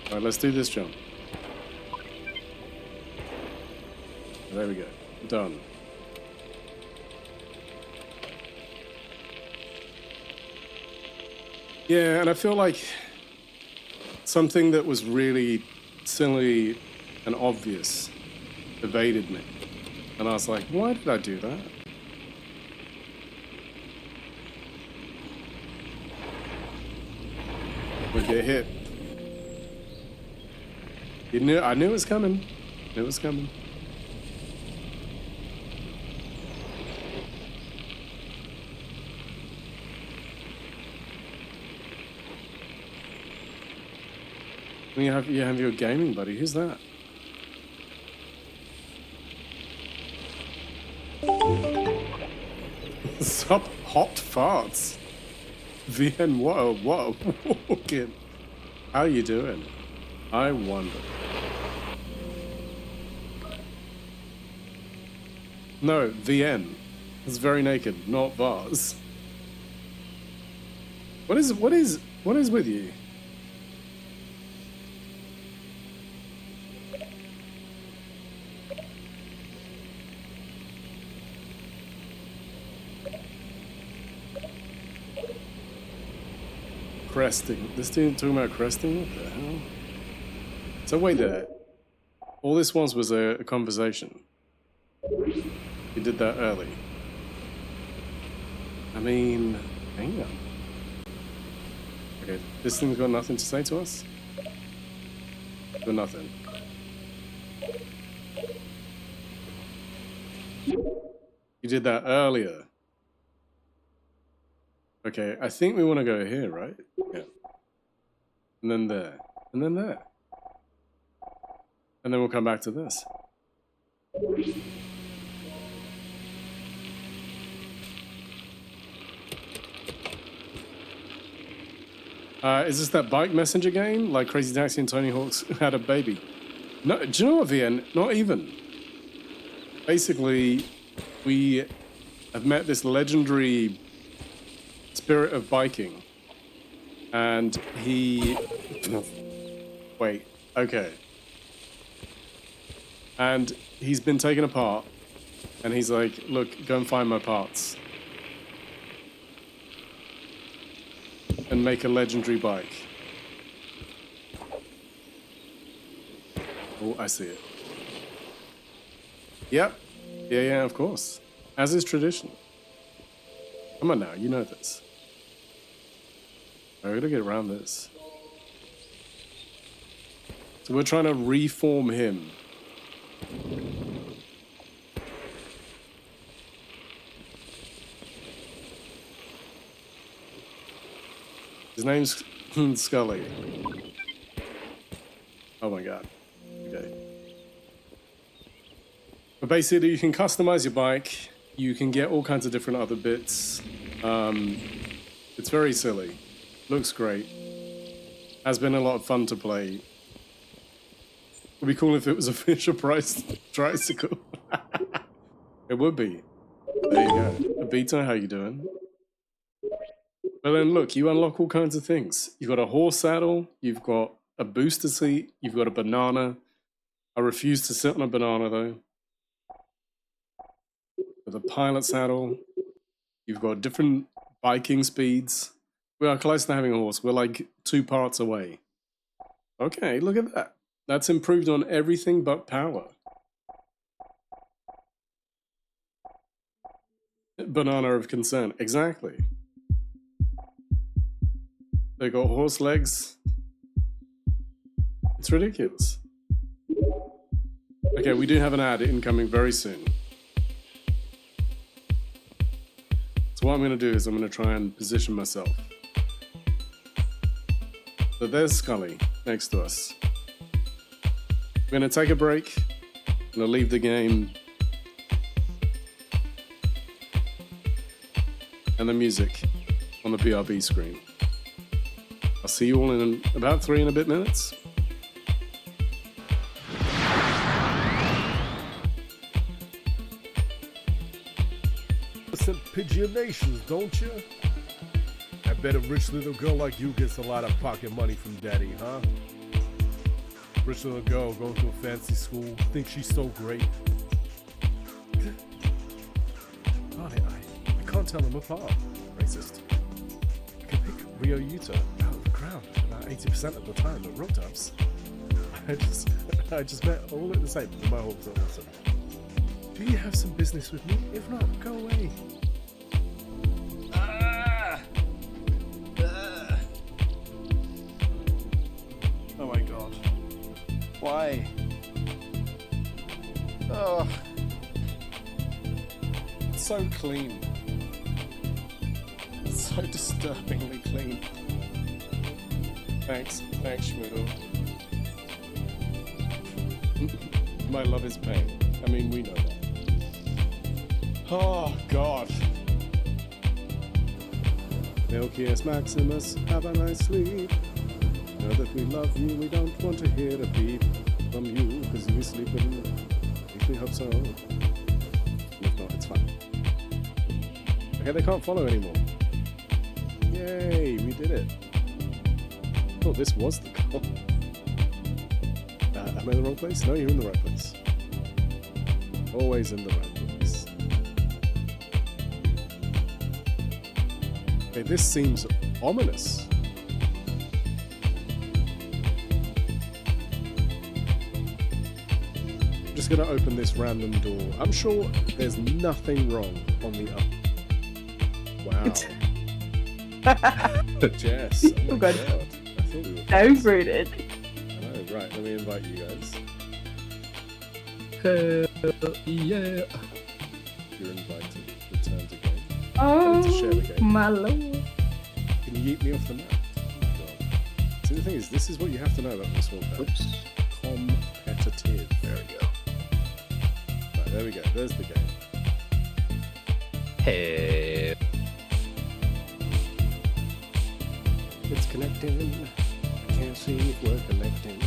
Alright, let's do this jump. There we go. Done. Yeah, and I feel like something that was really silly and obvious evaded me. And I was like, why did I do that? We get hit. I knew it was coming. It was coming. You have your gaming buddy. Who's that? Sup, hot farts. VN, whoa, kid. How you doing? I wonder. No, VN. It's very naked, not Vars. What is with you? Cresting. This dude talking about cresting? What the hell? So wait there. All this was a conversation. You did that early. I mean, hang on. Okay, this thing's got nothing to say to us? Got nothing. You did that earlier. Okay, I think we want to go here, right? Yeah. And then there. And then there. And then we'll come back to this. Is this that bike messenger game? Like Crazy Taxi and Tony Hawk's had a baby? No, do you know what, VN? Not even. Basically, we have met this legendary spirit of biking. And he... Wait, okay. And he's been taken apart. And he's like, look, go and find my parts. And make a legendary bike. Oh, I see it. Yep. Yeah, of course. As is tradition. Come on now, you know this. I gotta get around this. So we're trying to reform him. His name's Scully. Oh my god. Okay. But basically, you can customize your bike. You can get all kinds of different other bits. It's very silly. Looks great. Has been a lot of fun to play. Would be cool if it was a Fisher-Price tricycle. It would be. There you go. Abita, how you doing? But then look, you unlock all kinds of things. You've got a horse saddle, you've got a booster seat, you've got a banana. I refuse to sit on a banana though. With a pilot saddle, you've got different biking speeds. We are close to having a horse. We're like 2 parts away. Okay, look at that. That's improved on everything but power. Banana of concern, exactly. They got horse legs. It's ridiculous. Okay, we do have an ad incoming very soon. So what I'm going to do is I'm going to try and position myself. So there's Scully next to us. We're going to take a break. I'm going to leave the game. And the music on the BRB screen. I'll see you all in about 3 and a bit minutes. Some pigeonations, don't you? I bet a rich little girl like you gets a lot of pocket money from daddy, huh? Rich little girl going to a fancy school, thinks she's so great. can't tell them apart. Racist. I can pick Rio Yuta out of the ground about 80% of the time at rock dubs. I just met all at the same. The Mohawks are awesome. Do you have some business with me? If not, go away. Oh my god. Why? Oh. It's so clean. It's so disturbingly clean. Thanks, Schmoodle. My love is pain. I mean, we know that. Oh, God. Milkius Maximus, have a nice sleep. Know that we love you, we don't want to hear a beep from you, because you sleep and we hope so. If not, it's fine. Okay, they can't follow anymore. Yay, we did it. I thought this was the goal. Am I in the wrong place? No, you're in the right place. Always in the right place. Okay, this seems ominous. I'm just gonna open this random door. I'm sure there's nothing wrong on the up. Wow. Jess. Oh my God. I thought we were friends. Downgraded. I know, right, let me invite you guys. Yeah. You're invited. Return to game. Oh, to share the game. my lord. Can you yeet me off the map? Oh my god. See, the thing is, this is what you have to know about this one. Oops. Competitive. There we go. Right, there we go. There's the game. Hey. It's connecting. I can't see if we're connecting.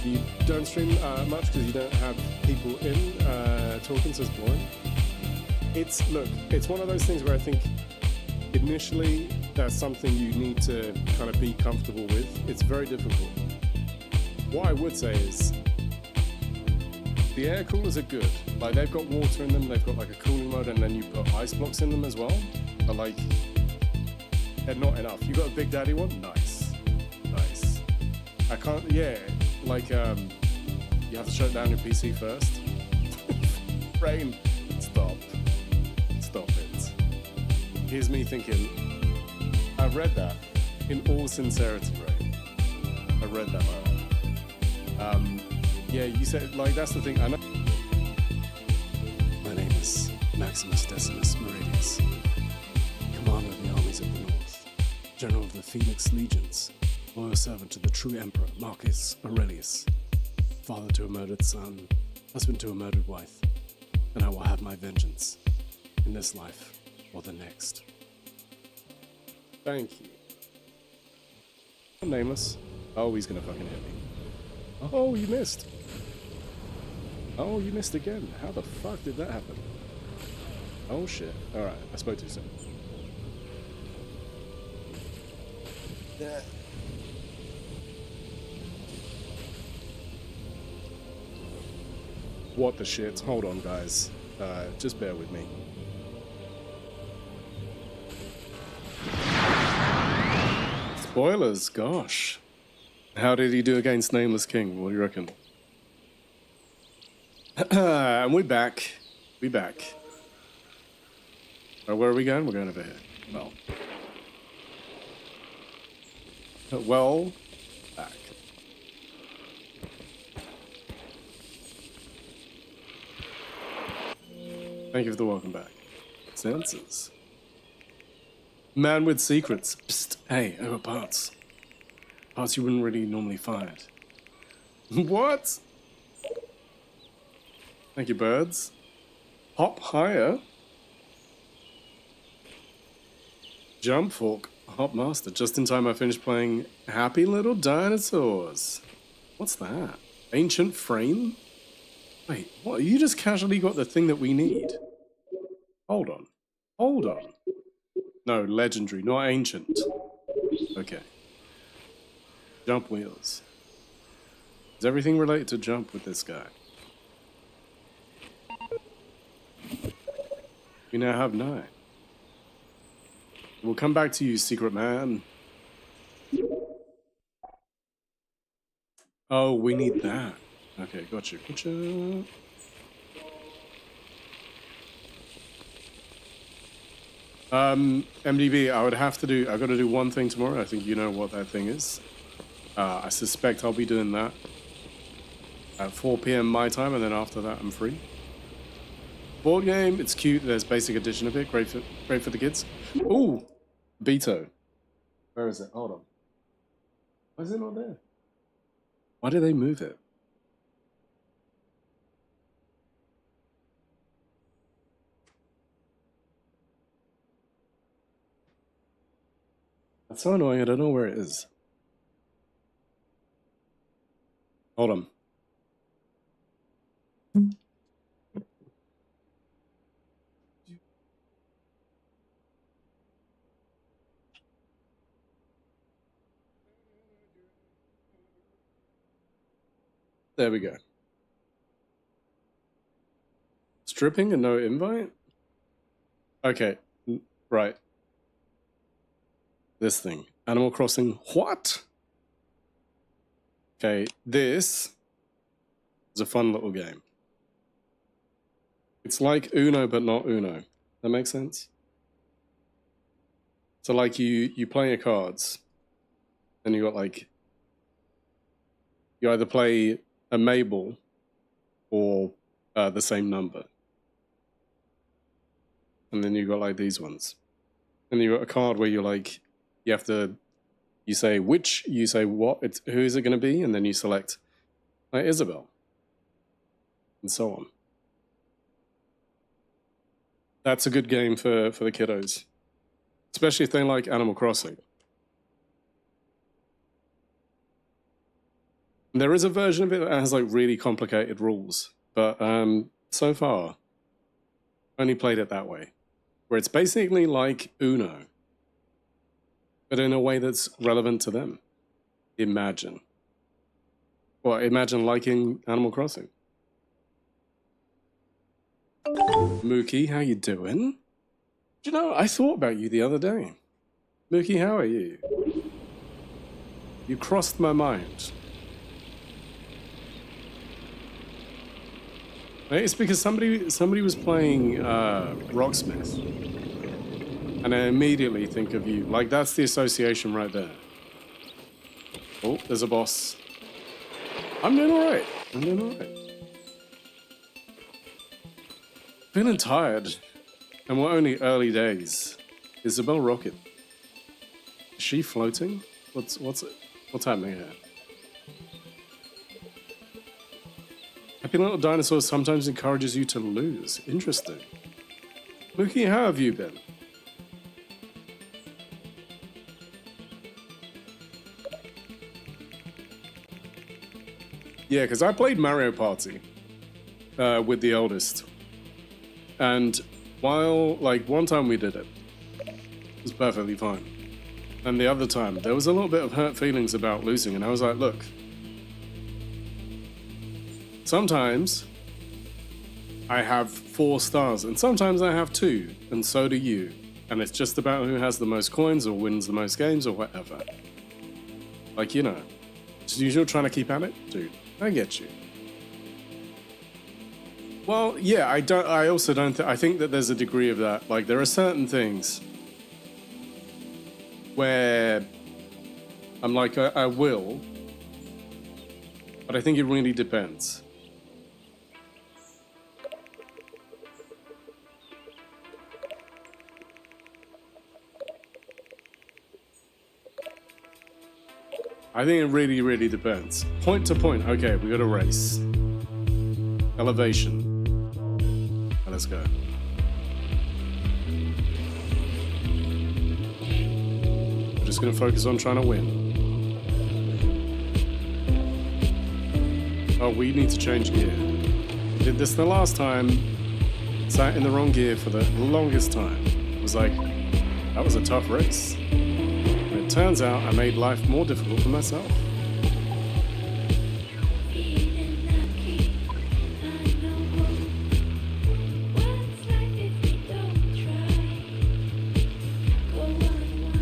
You don't stream much because you don't have people in talking, so it's boring. It's one of those things where I think initially that's something you need to kind of be comfortable with. It's very difficult. What I would say is the air coolers are good. Like, they've got water in them, they've got like a cooling mode, and then you put ice blocks in them as well. But like, they're not enough. You got a Big Daddy one? Nice. I can't, yeah, like, you have to shut down your PC first. Rain, stop it. Here's me thinking, I read that in all sincerity, Rain. I read that out. Yeah, you said, like, that's the thing, I know. My name is Maximus Decimus Meridius, commander of the armies of the North, general of the Phoenix Legions, loyal servant to the true emperor, Marcus Aurelius, father to a murdered son, husband to a murdered wife, and I will have my vengeance in this life or the next. Thank you. I'm nameless. Oh, he's gonna fucking hit me. Oh, you missed. Oh, you missed again. How the fuck did that happen? Oh shit. Alright, I spoke too soon. What the shit? Hold on, guys. Just bear with me. Spoilers, gosh. How did he do against Nameless King? What do you reckon? And we're back. We back. Where are we going? We're going over here. Well, back. Thank you for the welcome back. Senses. Man with secrets. Psst. Hey, I got parts. Parts you wouldn't really normally find. What? Thank you, birds. Hop higher. Jump fork. Hop master. Just in time I finished playing Happy Little Dinosaurs. What's that? Ancient frame? Wait, what? You just casually got the thing that we need. Hold on. Hold on. No, legendary, not ancient. Okay. Jump wheels. Is everything related to jump with this guy? We now have 9. We'll come back to you, secret man. Oh, we need that. Okay, gotcha, gotcha. MDB, I gotta do one thing tomorrow. I think you know what that thing is. I suspect I'll be doing that at 4 p.m. my time, and then after that I'm free. Board game, it's cute. There's basic edition of it. Great for the kids. Ooh, Beto. Where is it? Hold on. Why is it not there? Why did they move it? That's so annoying. I don't know where it is. Hold on. There we go. Stripping and no invite? Okay, right. This thing. Animal Crossing. What? Okay, this is a fun little game. It's like Uno, but not Uno. That makes sense? So like you play your cards, and you got like, you either play a Mabel or the same number. And then you got like these ones. And you got a card where you're like, you have to, you say which, you say what, who is it going to be? And then you select like Isabel. And so on. That's a good game for the kiddos. Especially if they like Animal Crossing. And there is a version of it that has like really complicated rules. But so far, only played it that way. Where it's basically like Uno. But in a way that's relevant to them. Imagine. Well, imagine liking Animal Crossing. Mookie, how you doing? Do you know, I thought about you the other day. Mookie, how are you? You crossed my mind. It's because somebody was playing Rocksmith. And I immediately think of you. Like, that's the association right there. Oh, there's a boss. I'm doing alright. I'm doing alright. Feeling tired. And we're only early days. Isabel Rocket. Is she floating? What's happening here? Happy Little Dinosaur sometimes encourages you to lose. Interesting. Mookie, how have you been? Yeah, because I played Mario Party with the eldest. And while, like, one time we did it, it was perfectly fine. And the other time, there was a little bit of hurt feelings about losing, and I was like, look, sometimes I have 4 stars, and sometimes I have 2, and so do you. And it's just about who has the most coins or wins the most games or whatever. Like, you know, just usual trying to keep at it, dude. I get you. Well, yeah, I also don't I think that there's a degree of that. Like, there are certain things where I'm like, I will, but I think it really depends. I think it really, really depends. Point to point. Okay, we got a race. Elevation. Let's go. We're just gonna focus on trying to win. Oh, we need to change gear. Did this the last time. Sat in the wrong gear for the longest time. It was like, that was a tough race. And it turns out I made life more difficult for myself.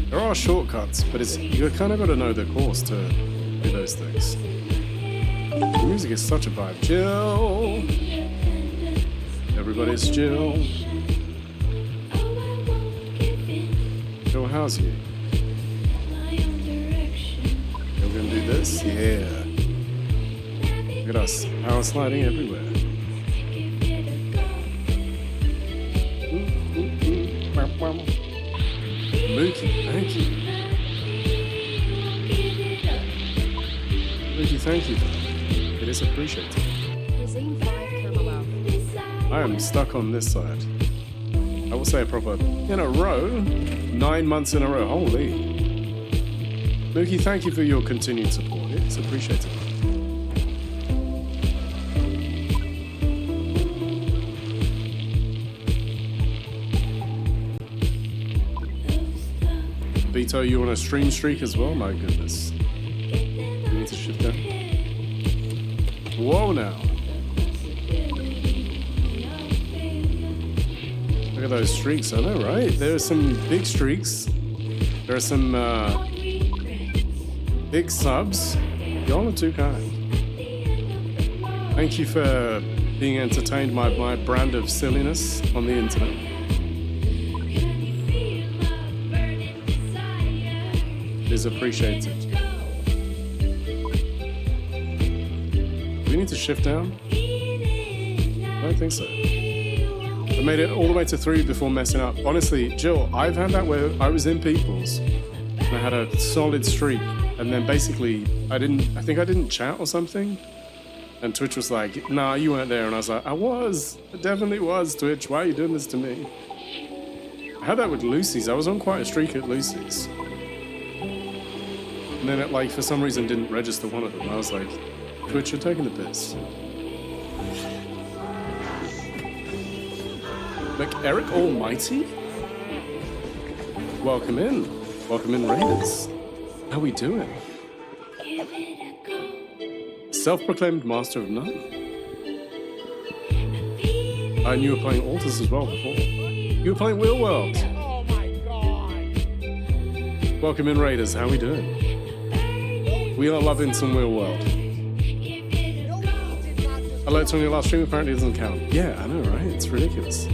There are shortcuts, but you kind of got to know the course to do those things. The music is such a vibe. Jill! Everybody's Jill. Jill, how's you? We're gonna do this? Yeah. Look at us, power sliding everywhere. Mookie, thank you. Mookie, thank you for that. It is appreciated. Cuisine 5 Camelot. I am stuck on this side. I will say a proper in a row. 9 months in a row. Holy. Mookie, thank you for your continued support. It's appreciated. Vito, you on a stream streak as well? My goodness. We need to shift down. Whoa now. Look at those streaks, I know, right? There are some big streaks. There are some big subs. Y'all are too kind. Thank you for being entertained by my brand of silliness on the internet. It is appreciated. Do we need to shift down? I don't think so. I made it all the way to 3 before messing up. Honestly, Jill, I've had that where I was in People's and I had a solid streak, and then basically I think I didn't chat or something, and Twitch was like, nah, you weren't there, and I was like, I definitely was, Twitch, why are you doing this to me? I had that with Lucy's. I was on quite a streak at Lucy's. And then it, like, for some reason didn't register one of them. I was like, Twitch, you're taking the piss. Like, Eric Almighty? Welcome in. Welcome in, Raiders. How we doing? Self-proclaimed master of none. And you were playing Altars as well before. You were playing Wheel World. Oh my god! Welcome in, Raiders. How we doing? We are loving some Wheel World. Alerts on your last stream apparently doesn't count. Yeah, I know, right? It's ridiculous.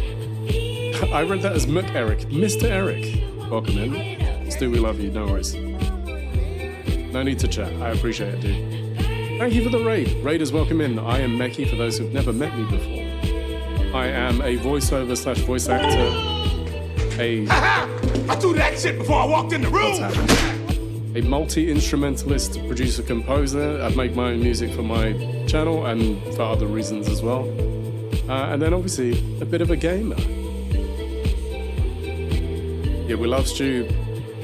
I read that as Mick Eric. Mr. Eric. Welcome in. Stu, we love you. No worries. No need to chat. I appreciate it, dude. Thank you for the raid. Raiders, welcome in. I am Meki, for those who've never met me before. I am a voiceover / voice actor. I do that shit before I walked in the room. What's happening? A multi-instrumentalist, producer, composer. I make my own music for my channel and for other reasons as well. And then obviously a bit of a gamer. Yeah, we love Stu.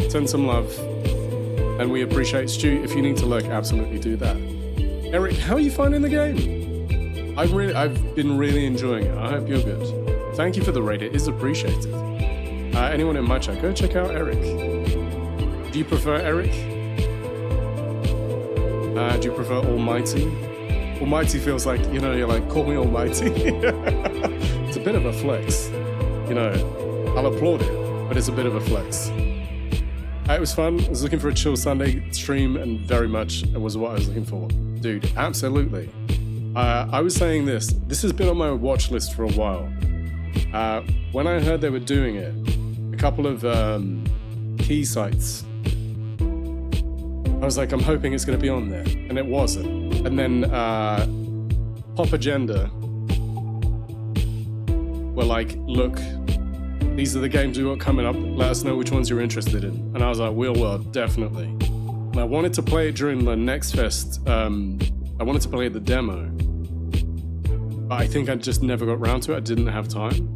Send some love. And we appreciate Stu. If you need to lurk, absolutely do that. Eric, how are you finding the game? I've been really enjoying it. I hope you're good. Thank you for the raid. It is appreciated. Anyone in my chat, go check out Eric. Do you prefer Eric? Do you prefer Almighty? Almighty feels like, you know, you're like, call me Almighty. It's a bit of a flex. You know, I'll applaud it, but it's a bit of a flex. It was fun. I was looking for a chill Sunday stream, and very much it was what I was looking for. Dude, absolutely. I was saying this has been on my watch list for a while. When I heard they were doing it, a couple of key sites, I was like, I'm hoping it's going to be on there, and it wasn't. And then Pop Agenda were like, look, these are the games we got coming up, let us know which ones you're interested in. And I was like, Wheel World, definitely. And I wanted to play it during the Next Fest. I wanted to play the demo, but I think I just never got around to it. I didn't have time.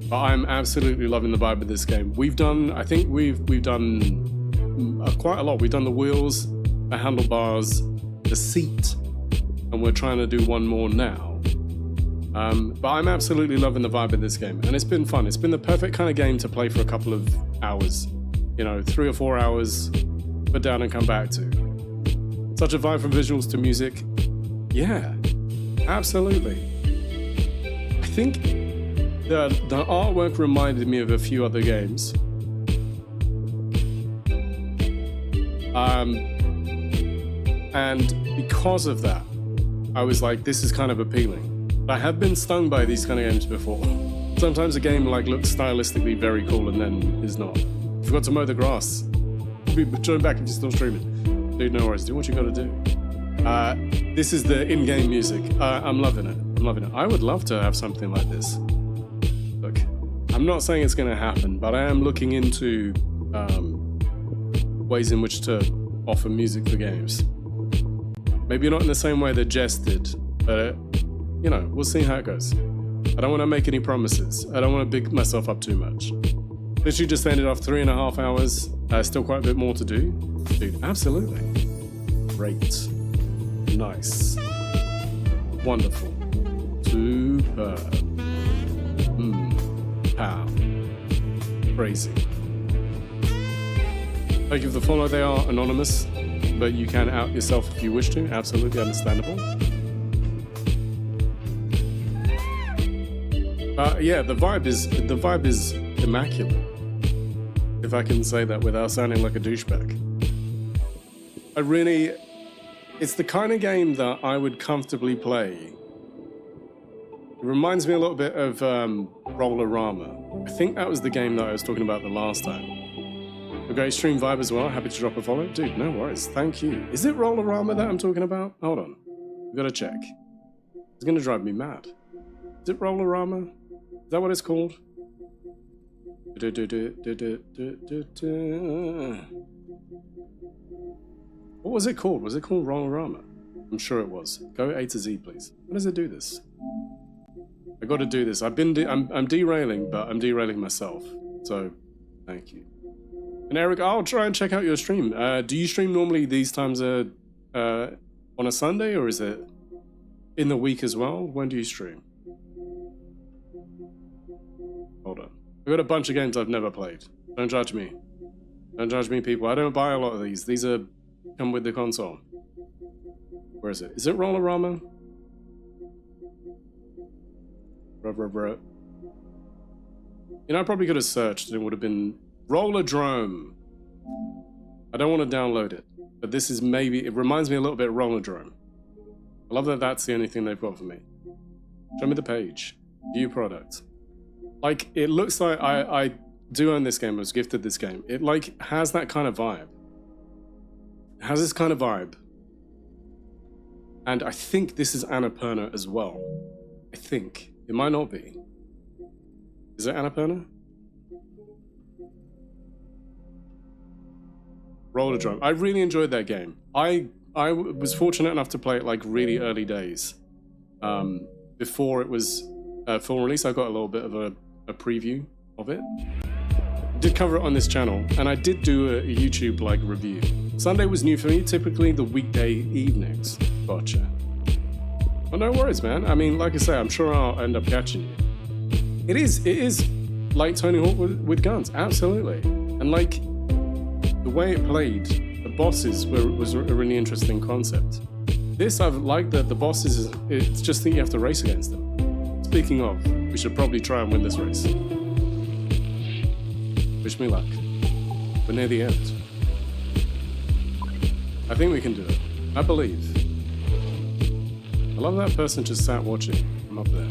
But I'm absolutely loving the vibe of this game. I think we've done quite a lot. We've done the wheels, the handlebars, the seat, and we're trying to do one more now. But I'm absolutely loving the vibe of this game, and it's been fun. It's been the perfect kind of game to play for a couple of hours, you know, 3 or 4 hours, put down and come back to. Such a vibe from visuals to music. Yeah, absolutely. I think the artwork reminded me of a few other games. And because of that, I was like, this is kind of appealing. I have been stung by these kind of games before. Sometimes a game like looks stylistically very cool and then is not. Forgot to mow the grass. Join back if you're still streaming. Dude, no worries. Do what you gotta do. This is the in-game music. I'm loving it. I'm loving it. I would love to have something like this. Look, I'm not saying it's gonna happen, but I am looking into ways in which to offer music for games. Maybe not in the same way that Jess did, but you know, we'll see how it goes. I don't want to make any promises. I don't want to big myself up too much. Literally just ended off 3.5 hours. Still quite a bit more to do. Dude, absolutely. Great. Nice. Wonderful. Superb. Pow. Crazy. Thank you for the follow. They are anonymous, but you can out yourself if you wish to. Absolutely understandable. Yeah, the vibe is immaculate. If I can say that without sounding like a douchebag. It's the kind of game that I would comfortably play. It reminds me a little bit of Roller-Rama. I think that was the game that I was talking about the last time. A great stream vibe as well. Happy to drop a follow. Dude, no worries. Thank you. Is it Roller-Rama that I'm talking about? Hold on. We've got to check. It's going to drive me mad. Is it Roller-Rama? Is that what it's called? What was it called? Was it called Roller-Rama? I'm sure it was. Go A to Z, please. How does it do this? I got to do this. I'm derailing, but I'm derailing myself. So, thank you. And Eric, I'll try and check out your stream. Do you stream normally these times on a Sunday, or is it in the week as well? When do you stream? Hold on. I've got a bunch of games I've never played. Don't judge me. Don't judge me, people. I don't buy a lot of these. These come with the console. Where is it? Is it Roller-Rama? You know, I probably could have searched and it would have been Roller-Drome. I don't want to download it, but this is maybe, it reminds me a little bit of Roller-Drome. I love that that's the only thing they've got for me. Show me the page. View product. Like, it looks like I do own this game, I was gifted this game. It, like, has that kind of vibe. It has this kind of vibe. And I think this is Annapurna as well. I think. It might not be. Is it Annapurna? Roller-Drome. I really enjoyed that game. I was fortunate enough to play it, like, really early days. Before it was full release, I got a little bit of a preview of it. I did cover it on this channel, and I did do a YouTube like review. Sunday was new for me, typically the weekday evenings. Gotcha. Well, no worries, man. I mean, like I say, I'm sure I'll end up catching you. It is like Tony Hawk with guns, absolutely. And like the way it played, the bosses was a really interesting concept. This, I've liked that the bosses, it's just that you have to race against them. Speaking of, we should probably try and win this race. Wish me luck. We're near the end. I think we can do it. I believe. I love that person just sat watching from up there.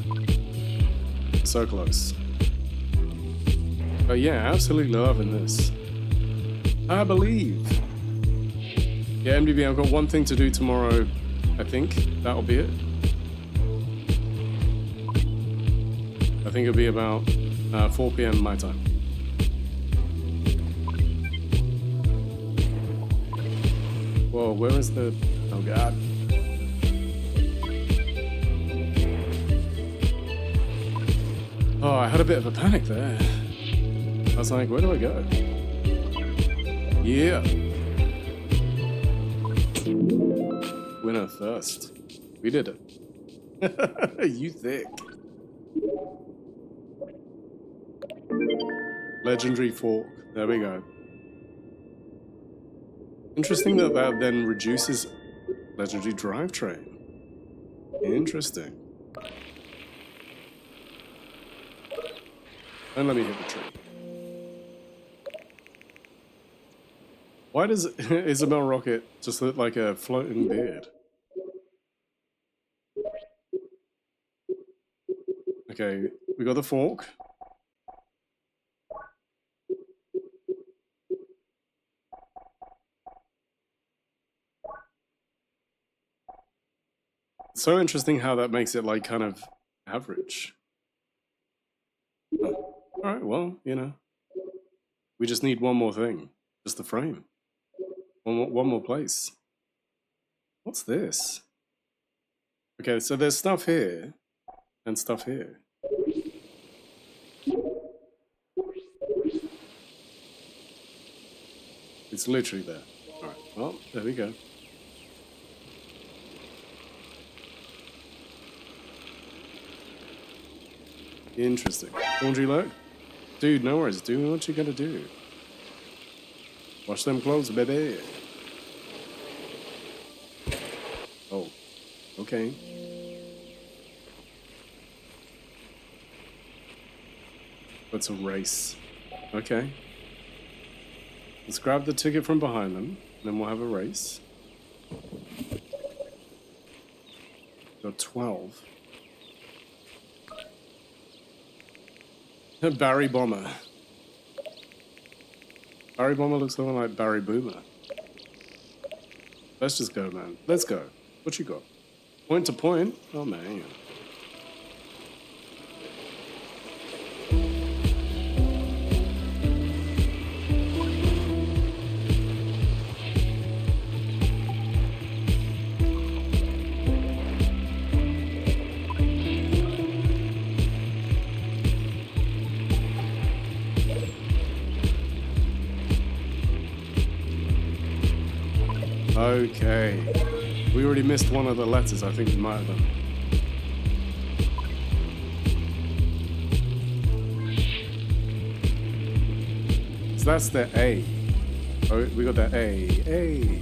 So close. But yeah, absolutely loving this. I believe. Yeah, MDB, I've got one thing to do tomorrow. I think that'll be it. I think it'll be about 4 p.m. my time. Whoa, where is the... Oh, God. Oh, I had a bit of a panic there. I was like, where do I go? Yeah. Winner first. We did it. You thick. Legendary fork. There we go. Interesting that then reduces legendary drivetrain. Interesting. And let me hit the tree. Why does Isabel Rocket just look like a floating beard? Okay, we got the fork. So interesting how that makes it like kind of average. Oh. Alright, well, you know. We just need one more thing. Just the frame. One more place. What's this? Okay, so there's stuff here and stuff here. It's literally there. Alright, well, there we go. Interesting. Laundry look? Dude, no worries. Do what you gotta do. Wash them clothes, baby. Oh, okay. Let's erase. Okay. Let's grab the ticket from behind them, then we'll have a race. Got 12. Barry Bomber. Barry Bomber looks a lot like Barry Boomer. Let's just go, man. Let's go. What you got? Point to point? Oh, man. Okay. We already missed one of the letters. I think we might have done. So that's the A. Oh, we got that A. A.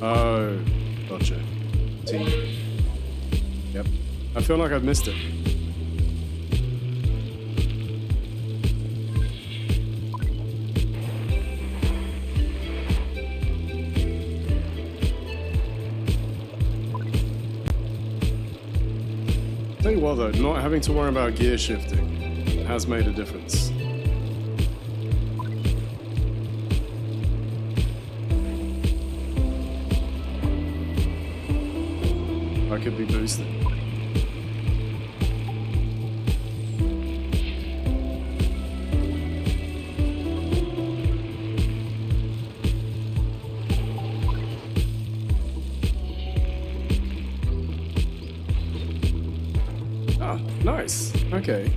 Oh, gotcha. T. Yep. I feel like I've missed it. Tell you what though, not having to worry about gear shifting has made a difference. I could be boosting. Nice. Okay.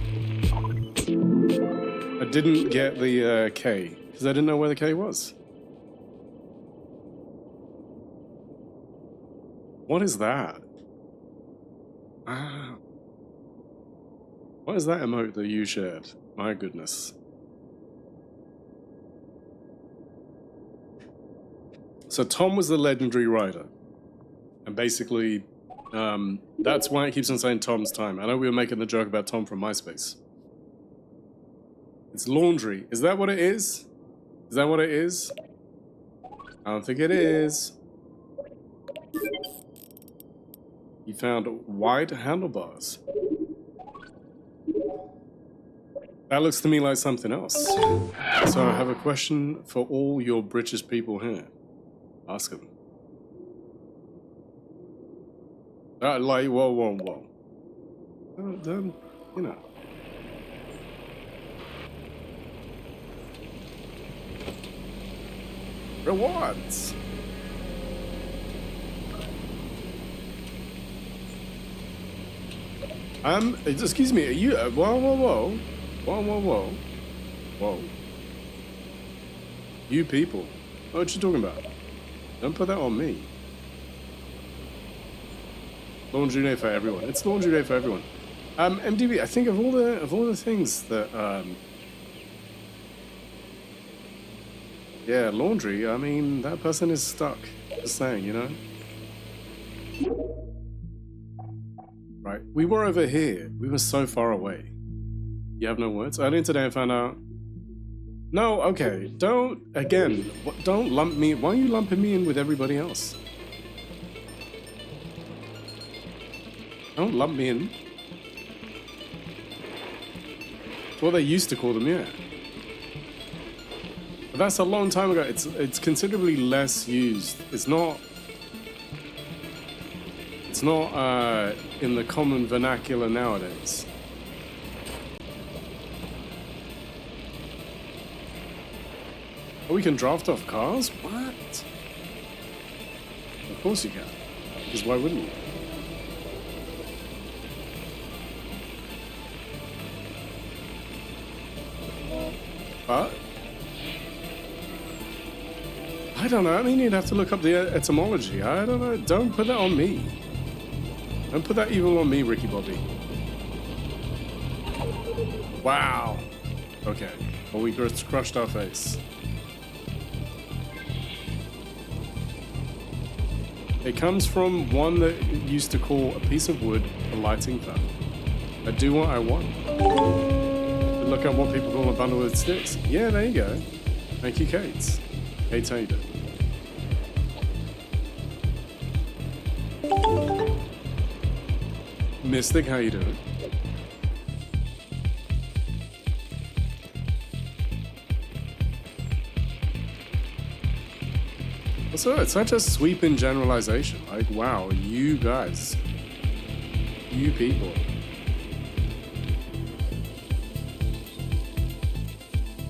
I didn't get the K because I didn't know where the K was. What is that? Ah. What is that emote that you shared? My goodness. So Tom was the legendary rider. And basically, that's why it keeps on saying Tom's time. I know we were making the joke about Tom from MySpace. It's laundry. Is that what it is? Is that what it is? I don't think it is. You found wide handlebars. That looks to me like something else. So I have a question for all your British people here. Ask them. Like, whoa. Then, you know. Rewards. Excuse me, are you, whoa. You people, what you talking about? Don't put that on me. Laundry day for everyone. It's laundry day for everyone. MDB, I think of all the things that, yeah, laundry, I mean, that person is stuck. Just saying, you know? Right, we were over here. We were so far away. You have no words? Earlier today I found out No, okay. Don't don't lump me. Why are you lumping me in with everybody else? Don't lump me in. That's what they used to call them, yeah. But that's a long time ago. It's considerably less used. It's not in the common vernacular nowadays. Oh, we can draft off cars? What? Of course you can. Because why wouldn't you? But I don't know. I mean, you'd have to look up the etymology. I don't know. Don't put that on me. Don't put that evil on me, Ricky Bobby. Wow. Okay. Well, we just crushed our face. It comes from one that used to call a piece of wood a lighting fan. I do what I want. But look at what people call a bundle of sticks. Yeah, there you go. Thank you, Kate. Kate, how you doing? Mystic, how you doing? So it's such a sweeping generalization. Like, wow, you guys, you people.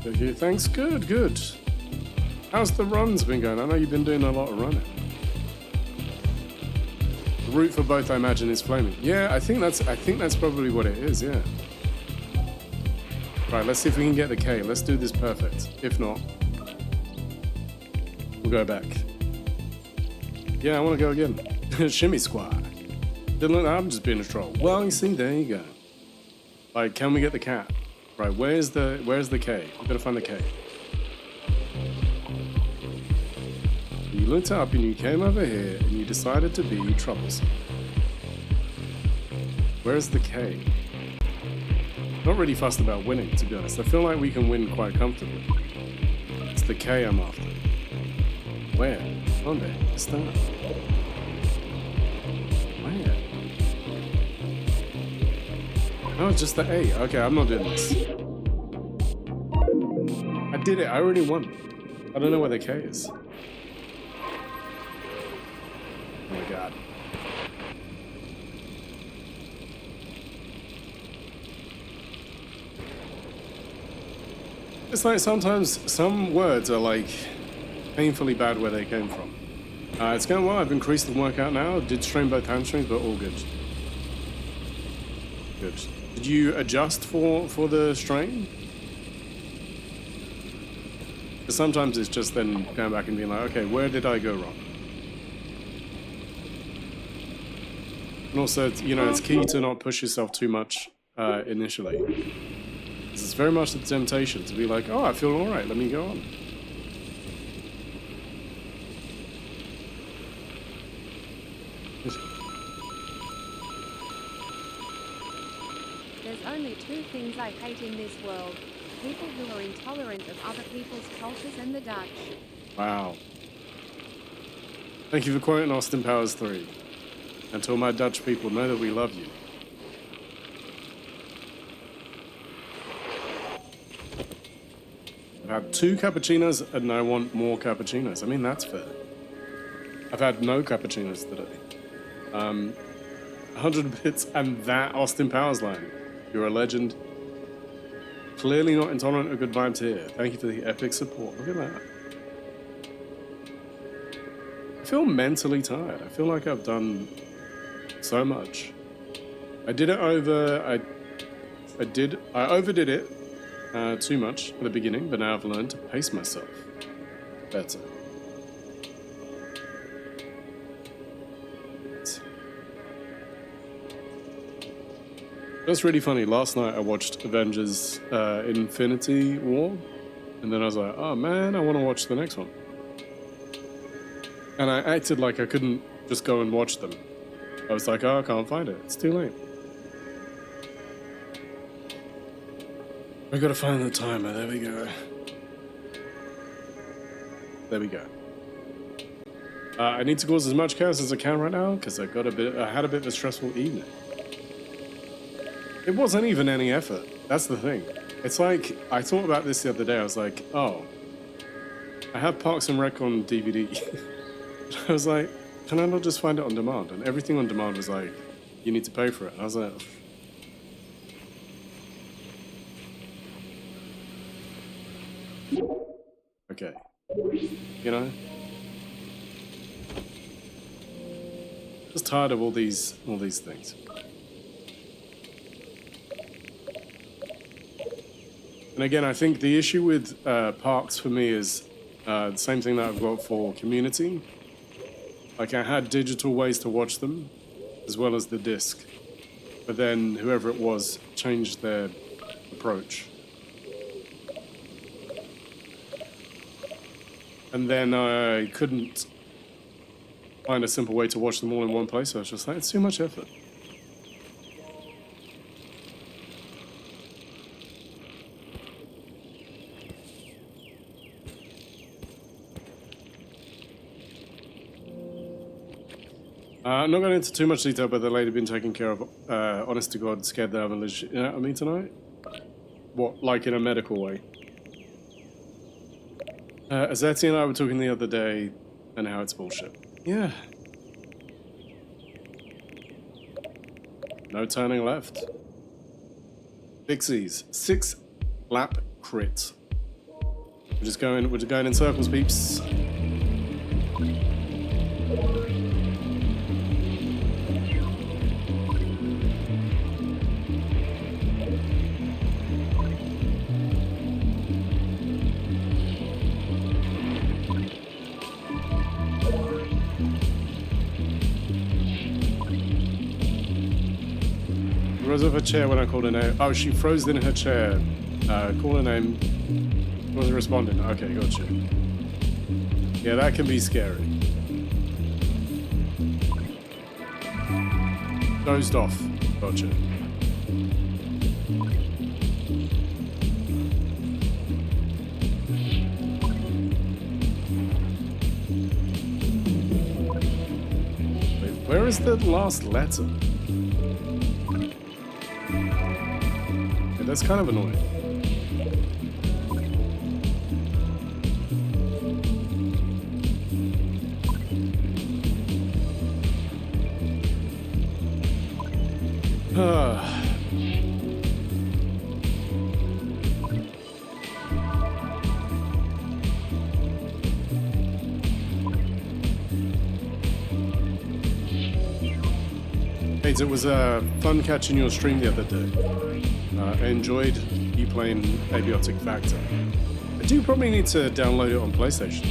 Okay, thanks. Good, good. How's the runs been going? I know you've been doing a lot of running. The route for both, I imagine, is flaming. Yeah, I think that's probably what it is. Yeah. Right, let's see if we can get the K. Let's do this perfect. If not, we'll go back. Yeah, I want to go again. Shimmy Squad. Dylan, I'm just being a troll. Well, you see, there you go. Like, can we get the cat? Right, where's the K? We've got to find the K. You looked up and you came over here and you decided to be troublesome. Where's the K? Not really fussed about winning, to be honest. I feel like we can win quite comfortably. It's the K I'm after. Where? Monday. Start. Where? Oh, it's just the A. Okay, I'm not doing this. I did it. I already won. I don't know where the K is. Oh my god. It's like sometimes some words are like painfully bad where they came from. It's going well. I've increased the workout now. Did strain both hamstrings, but all good. Good. Did you adjust for the strain? Because sometimes it's just then going back and being like, okay, where did I go wrong? And also, you know, it's key to not push yourself too much initially. It's very much the temptation to be like, oh, I feel all right. Let me go on. There's only two things I hate in this world. People who are intolerant of other people's cultures and the Dutch. Wow. Thank you for quoting Austin Powers 3. And to all my Dutch people, know that we love you. I've had 2 cappuccinos and I want more cappuccinos. I mean, that's fair. I've had no cappuccinos today. 100 bits and that Austin Powers line. You're a legend. Clearly not intolerant of good vibes here. Thank you for the epic support. Look at that. I feel mentally tired. I feel like I've done so much. I did it over... I overdid it too much at the beginning, but now I've learned to pace myself better. That's really funny. Last night I watched Avengers Infinity War, and then I was like, oh man, I want to watch the next one. And I acted like I couldn't just go and watch them. I was like, oh, I can't find it. It's too late. I gotta find the timer. There we go. There we go. I need to cause as much chaos as I can right now because I had a bit of a stressful evening. It wasn't even any effort. That's the thing. It's like, I thought about this the other day. I was like, oh, I have Parks and Rec on DVD. I was like, can I not just find it on demand? And everything on demand was like, you need to pay for it. And I was like, okay. You know? Just tired of all these things. And again, I think the issue with parks for me is the same thing that I've got for Community. Like, I had digital ways to watch them, as well as the disc. But then whoever it was changed their approach. And then I couldn't find a simple way to watch them all in one place, so I was just like, it's too much effort. I'm not going into too much detail, but the lady been taken care of, honest to God, scared the hell out of me tonight. What, like in a medical way? Azeti and I were talking the other day, and how it's bullshit. Yeah. No turning left. Pixies. 6 lap crit. We're just going in circles, peeps. Rose off her chair when I called her name. Oh, she froze in her chair. Call her name. Wasn't responding. Okay, gotcha. Yeah, that can be scary. Dozed off. Gotcha. Wait, where is the last letter? That's kind of annoying. Hey, it was fun catching your stream the other day. I enjoyed you playing Abiotic Factor. I do probably need to download it on PlayStation.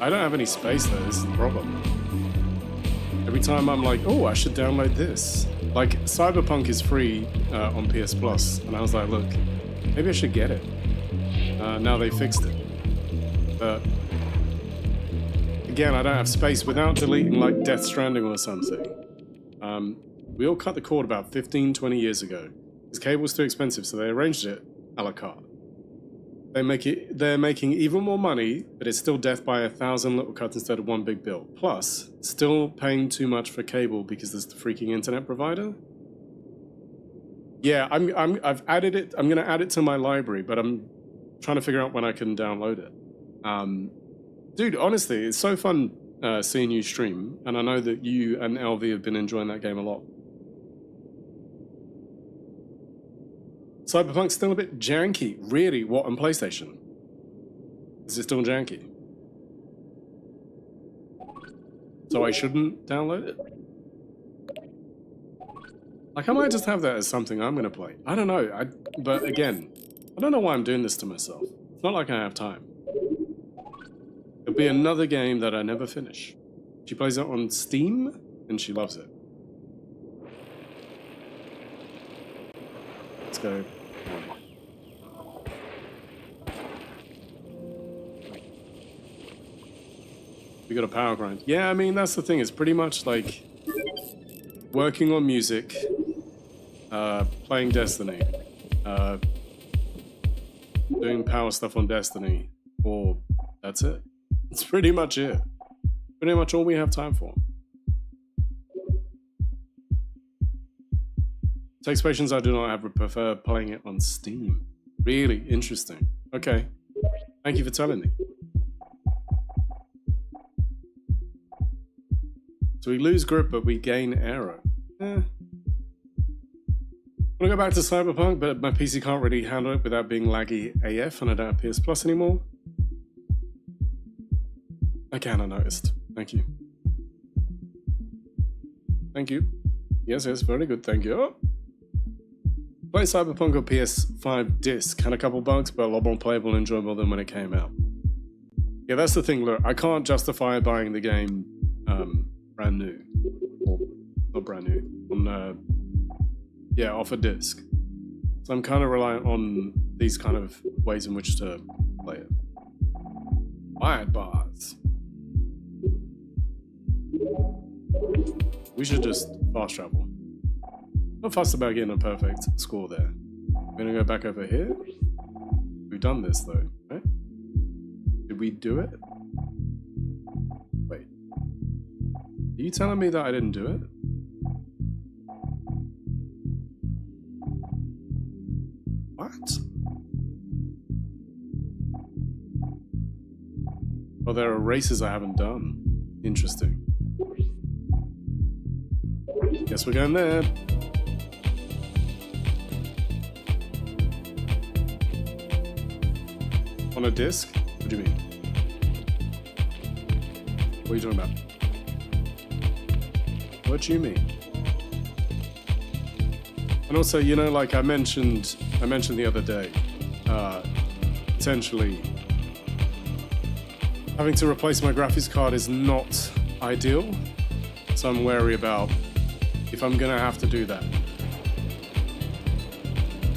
I don't have any space though, this is the problem. Every time I'm like, oh, I should download this. Like, Cyberpunk is free on PS Plus, and I was like, look, maybe I should get it. Now they fixed it. But again, I don't have space without deleting like Death Stranding or something. We all cut the cord about 15, 20 years ago. This cable's too expensive, so they arranged it a la carte. They're making even more money, but it's still death by 1,000 little cuts instead of one big bill. Plus, still paying too much for cable because there's the freaking internet provider. Yeah, I've added it. I'm gonna add it to my library, but I'm trying to figure out when I can download it. Dude, honestly, it's so fun seeing you stream, and I know that you and LV have been enjoying that game a lot. Cyberpunk's still a bit janky. Really? What, on PlayStation? Is it still janky? So I shouldn't download it? Like, I might just have that as something I'm gonna play. I don't know. But again, I don't know why I'm doing this to myself. It's not like I have time. It'll be another game that I never finish. She plays it on Steam, and she loves it. Let's go. We got a power grind. Yeah, I mean, that's the thing. It's pretty much like working on music, playing Destiny, doing power stuff on Destiny, or that's it. That's pretty much it. Pretty much all we have time for. Text patience I do not have, would prefer playing it on Steam. Really interesting. Okay. Thank you for telling me. So we lose grip, but we gain aero. I'm gonna go back to Cyberpunk, but my PC can't really handle it without being laggy AF, and I don't have PS Plus anymore. I noticed. Thank you. Thank you. Yes, very good, thank you. Oh. Play Cyberpunk on PS5 disc, had a couple bugs, but a lot more playable and enjoyable than when it came out. Yeah, that's the thing, look, I can't justify buying the game brand new. Or, not brand new, on, yeah, off a disc. So I'm kind of reliant on these kind of ways in which to play it. Wide bars. We should just fast travel. Not fussed about getting a perfect score there. We're gonna go back over here. We've done this though, right? Did we do it? Wait. Are you telling me that I didn't do it? What? Oh, there are races I haven't done. Interesting. Guess we're going there. On a disc? What do you mean? What are you talking about? What do you mean? And also, you know, like I mentioned the other day, potentially having to replace my graphics card is not ideal. So I'm wary about if I'm gonna have to do that.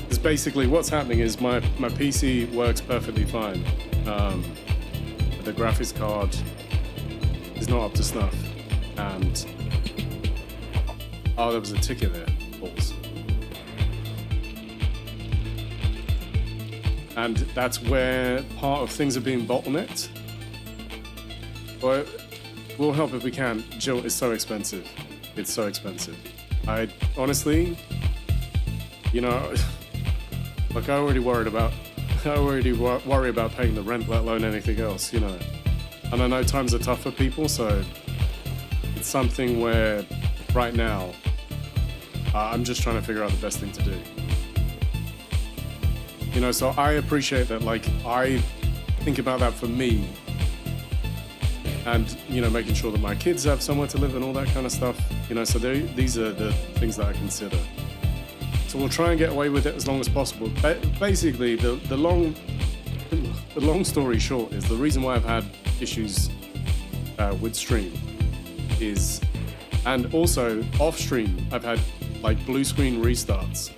Because basically what's happening is my PC works perfectly fine. The graphics card is not up to snuff. And oh, there was a ticket there. Balls. And that's where part of things are being bottlenecked. But we'll help if we can. Jill, it's so expensive. It's so expensive. I honestly, you know, like I already worry about paying the rent, let alone anything else, you know. And I know times are tough for people, so it's something where right now I'm just trying to figure out the best thing to do. You know, so I appreciate that, like, I think about that for me and, you know, making sure that my kids have somewhere to live and all that kind of stuff, you know, so these are the things that I consider. So we'll try and get away with it as long as possible. Basically, the long story short is the reason why I've had issues with stream is, and also off stream, I've had like blue screen restarts.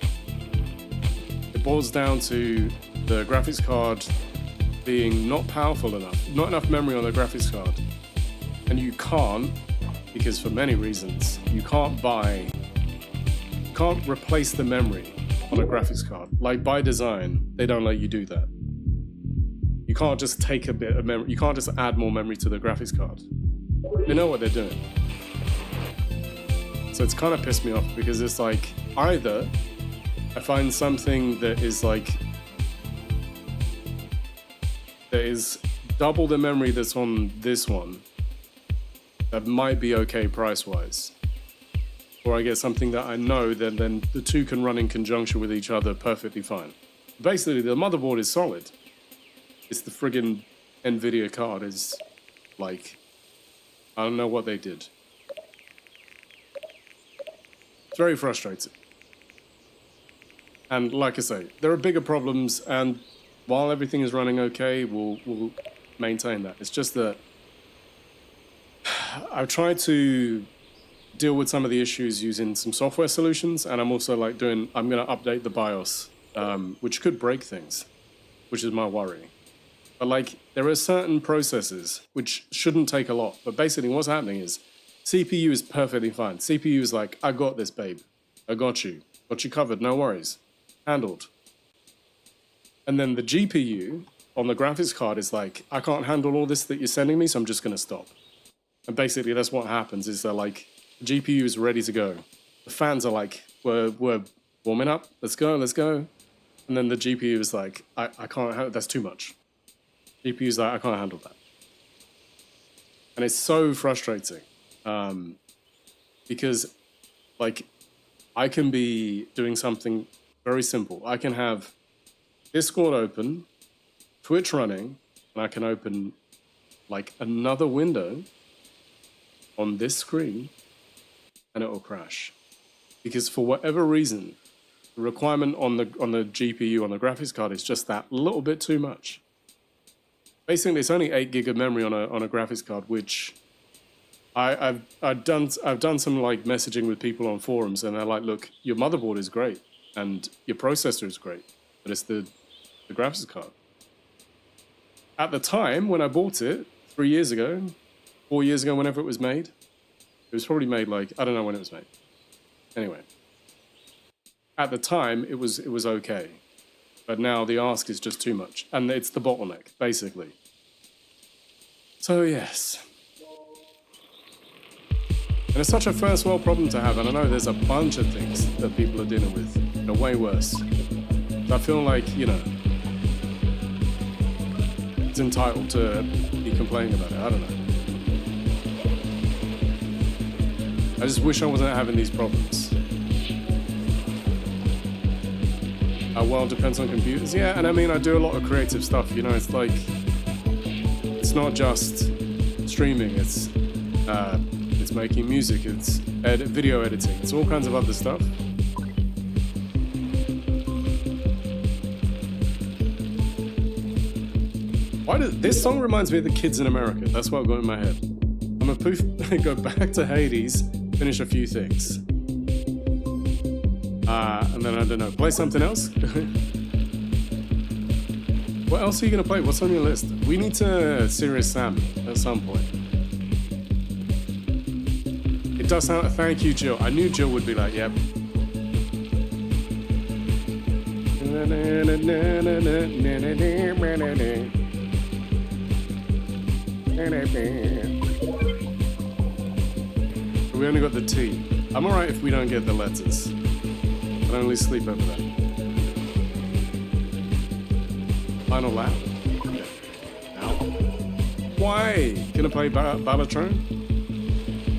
It boils down to the graphics card being not powerful enough, not enough memory on the graphics card. And you can't, because for many reasons, you can't replace the memory on a graphics card. Like by design, they don't let you do that. You can't just take a bit of memory, you can't just add more memory to the graphics card. They know what they're doing. So it's kind of pissed me off because it's like, either I find something that is like, that is double the memory that's on this one, that might be okay price-wise. Or I get something that I know that then the two can run in conjunction with each other perfectly fine. Basically, the motherboard is solid. It's the friggin' NVIDIA card is like, I don't know what they did. It's very frustrating. And like I say, there are bigger problems, and while everything is running okay, we'll maintain that. It's just that I've tried to deal with some of the issues using some software solutions, and I'm also like I'm gonna update the BIOS, which could break things, which is my worry. But like, there are certain processes which shouldn't take a lot, but basically what's happening is CPU is perfectly fine. CPU is like, I got this, babe. I got you covered, no worries. Handled. And then the GPU on the graphics card is like, I can't handle all this that you're sending me, so I'm just going to stop. And basically that's what happens is they're like, the GPU is ready to go. The fans are like, we're warming up, let's go. And then the GPU is like, I can't handle, that's too much. GPU is like, I can't handle that. And it's so frustrating because like I can be doing something very simple. I can have Discord open, Twitch running, and I can open like another window on this screen and it will crash. Because for whatever reason, the requirement on the GPU, on the graphics card, is just that little bit too much. Basically, it's only 8 gig of memory on a graphics card, which I've done some like messaging with people on forums, and they're like, look, your motherboard is great and your processor is great, but it's the graphics card. At the time when I bought it 3 years ago, 4 years ago, whenever it was made, it was probably made like, I don't know when it was made. Anyway, at the time it was okay, but now the ask is just too much, and it's the bottleneck basically. So yes, and it's such a first world problem to have, and I know there's a bunch of things that people are dealing with that are way worse. I feel like, you know, it's entitled to be complaining about it. I don't know. I just wish I wasn't having these problems. Well, it depends on computers. Yeah, and I mean, I do a lot of creative stuff, you know, it's like, it's not just streaming, it's making music, it's video editing, it's all kinds of other stuff. This song reminds me of The Kids in America. That's what I've got in my head. I'm gonna go back to Hades, finish a few things. And then, I don't know, play something else? What else are you gonna play? What's on your list? We need to Serious Sam at some point. It does sound, thank you, Jill. I knew Jill would be like, yep. We only got the T. I'm alright if we don't get the letters. I only sleep over that. Final lap? Okay. Now. Why? Gonna play Balatron?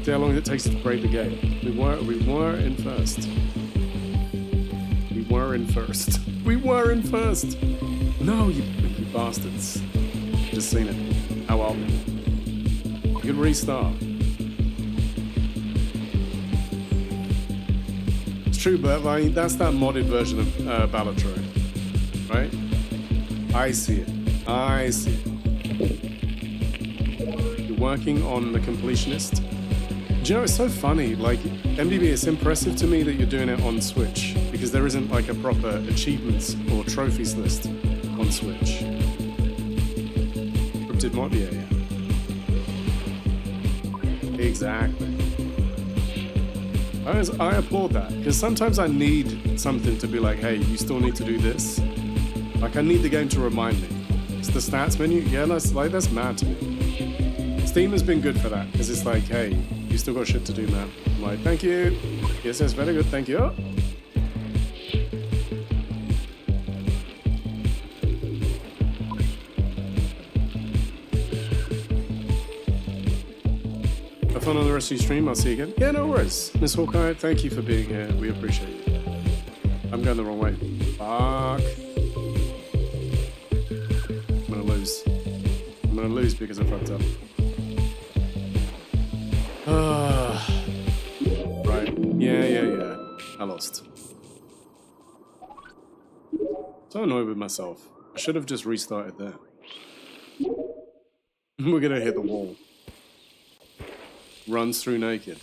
See how long it takes to break the game. We were in first. We were in first. No, you bastards. Just seen it. Oh well. You can restart. True, but like, that's that modded version of Balatron, right? I see it. You're working on the completionist. Do you know, it's so funny, like, MDB, it's impressive to me that you're doing it on Switch, because there isn't like a proper achievements or trophies list on Switch. Scripted mod, yeah. Exactly. I applaud that, because sometimes I need something to be like, hey, you still need to do this. Like, I need the game to remind me. It's the stats menu, yeah, that's mad to me. Steam has been good for that, because it's like, hey, you still got shit to do, man. I'm like, thank you. Yes, very good, thank you. Have fun on the rest of your stream. I'll see you again. Yeah, no worries. Miss Hawkeye, thank you for being here. We appreciate you. I'm going the wrong way. Fuck. I'm gonna lose. I'm gonna lose because I fucked up. Right. Yeah. I lost. So annoyed with myself. I should have just restarted there. We're gonna hit the wall. Runs through naked.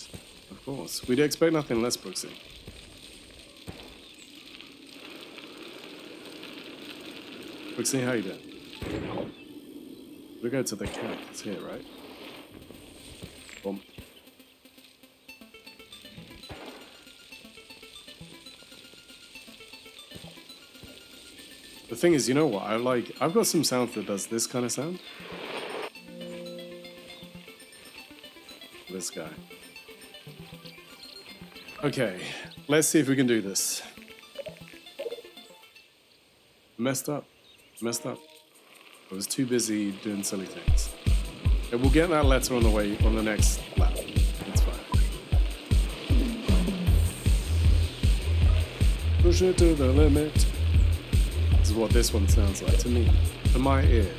Of course. We'd expect nothing less, Brooksy. Brooksy, how you doing? We go to the cat. It's here, right? Boom. The thing is, you know what? I've got some sound that does this kind of sound. This guy. Okay, let's see if we can do this. Messed up. I was too busy doing silly things. Okay, we'll get that letter on the way on the next lap. It's fine. Push it to the limit. This is what this one sounds like to me, to my ear.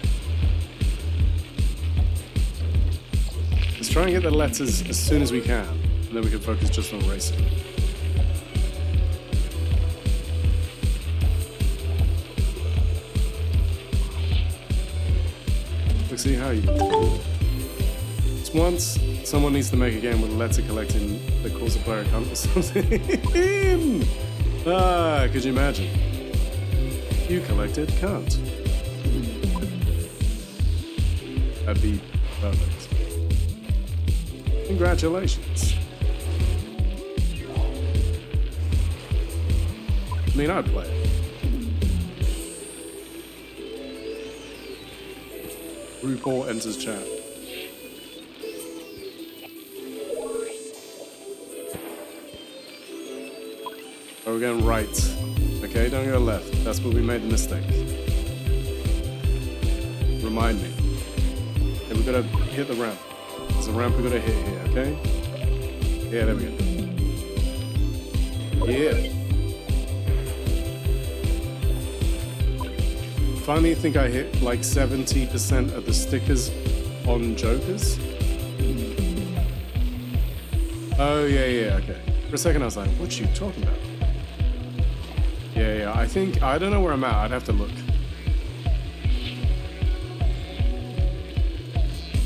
Let's try and get the letters as soon as we can, and then we can focus just on racing. Let's see how you do. Just once, someone needs to make a game with a letter collecting that calls a player a cunt or something. Could you imagine? You collected cunt. That'd be perfect. Congratulations. I mean, I'd play it. RuPaul enters chat. Oh, we're going right. Okay, don't go left. That's where we made the mistake. Remind me. Okay, we gotta hit the ramp. There's a ramp we gotta hit here, okay? Yeah, there we go. Yeah. Finally think I hit like 70% of the stickers on Jokers. Oh, yeah, okay. For a second I was like, what you talking about? Yeah, I don't know where I'm at. I'd have to look.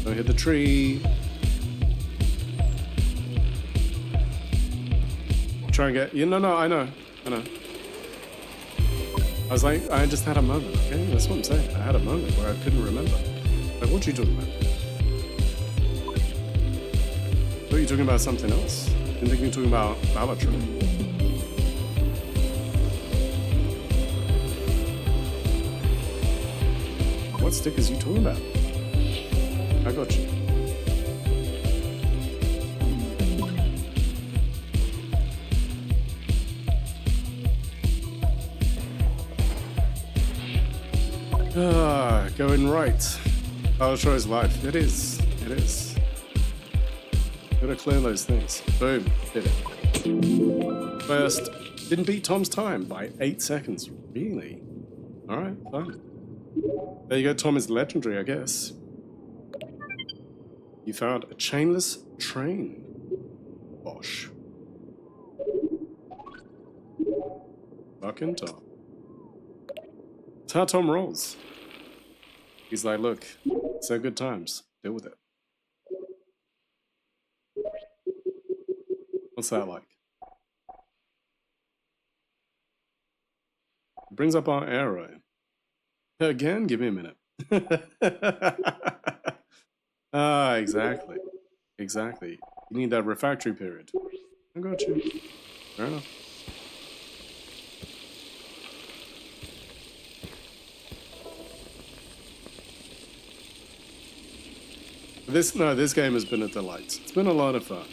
Don't hit the tree. Try and get, no, I know. I was like, I just had a moment, okay? That's what I'm saying. I had a moment where I couldn't remember. Like, what are you talking about? I thought you were talking about something else. I didn't think you were talking about Balatron. What stickers are you talking about? I got you. Going right. Balatron's life. It is. Gotta clear those things. Boom. Did it. First, didn't beat Tom's time by 8 seconds. Really? Alright, fine. There you go, Tom is legendary, I guess. You found a chainless train. Bosh. Fucking Tom. That's how Tom rolls. He's like, look, so good times. Deal with it. What's that like? Brings up our arrow. Again? Give me a minute. Exactly. You need that refractory period. I got you. Fair enough. This game has been a delight. It's been a lot of fun.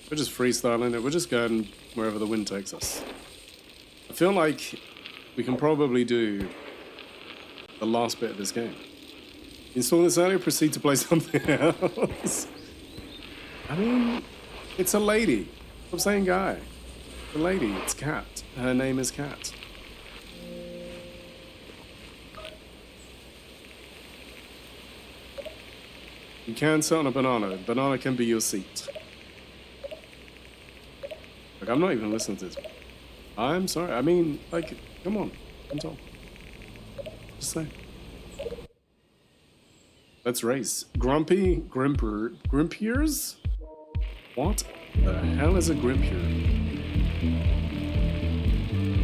We're just freestyling it. We're just going wherever the wind takes us. I feel like we can probably do the last bit of this game. Install this earlier, proceed to play something else. I mean, it's a lady. I'm saying guy. The lady, it's Cat. Her name is Cat. You can sit on a banana. Banana can be your seat. Like, I'm not even listening to this. I'm sorry. I mean, like, come on. I'm told. Just say. Let's race. Grimpiers? What the hell is a Grimpier?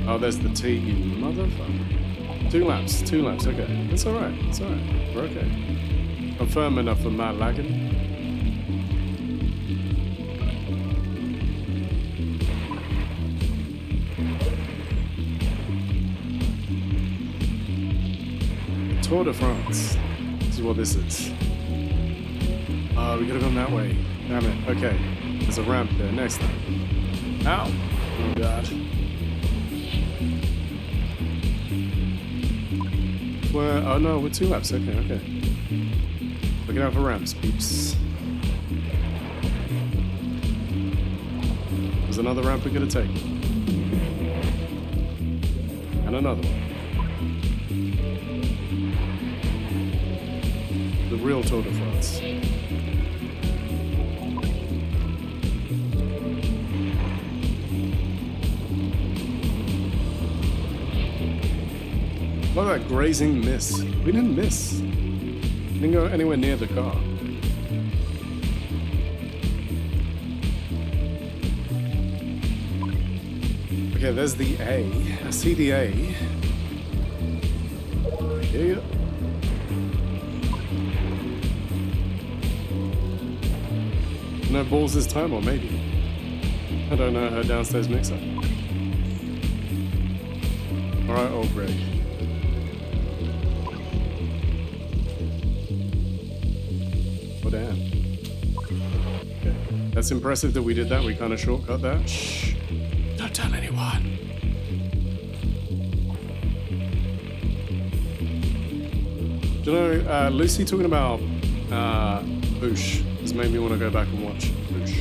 Oh, there's the T, you motherfucker. 2 laps, 2 laps, okay. It's alright, it's alright. We're okay. I'm firm enough for Matt lagging. Tour de France. This is what this is. We could have gone that way. Damn it. Okay. There's a ramp there next time. Ow! Oh god. Oh no, we're 2 laps. Okay, okay. Looking out for ramps, peeps. There's another ramp we could have taken. And another one. The real Tour de France. Look at that grazing miss. We didn't miss. We didn't go anywhere near the car. Okay, there's the A. I see the A. Yeah. No balls this time, or maybe. I don't know her downstairs mixer. Alright, old Greg. Oh, damn. Okay. That's impressive that we did that. We kind of shortcut that. Shh. Don't tell anyone. Do you know, Lucy talking about Boosh has made me want to go back and watch Boosh.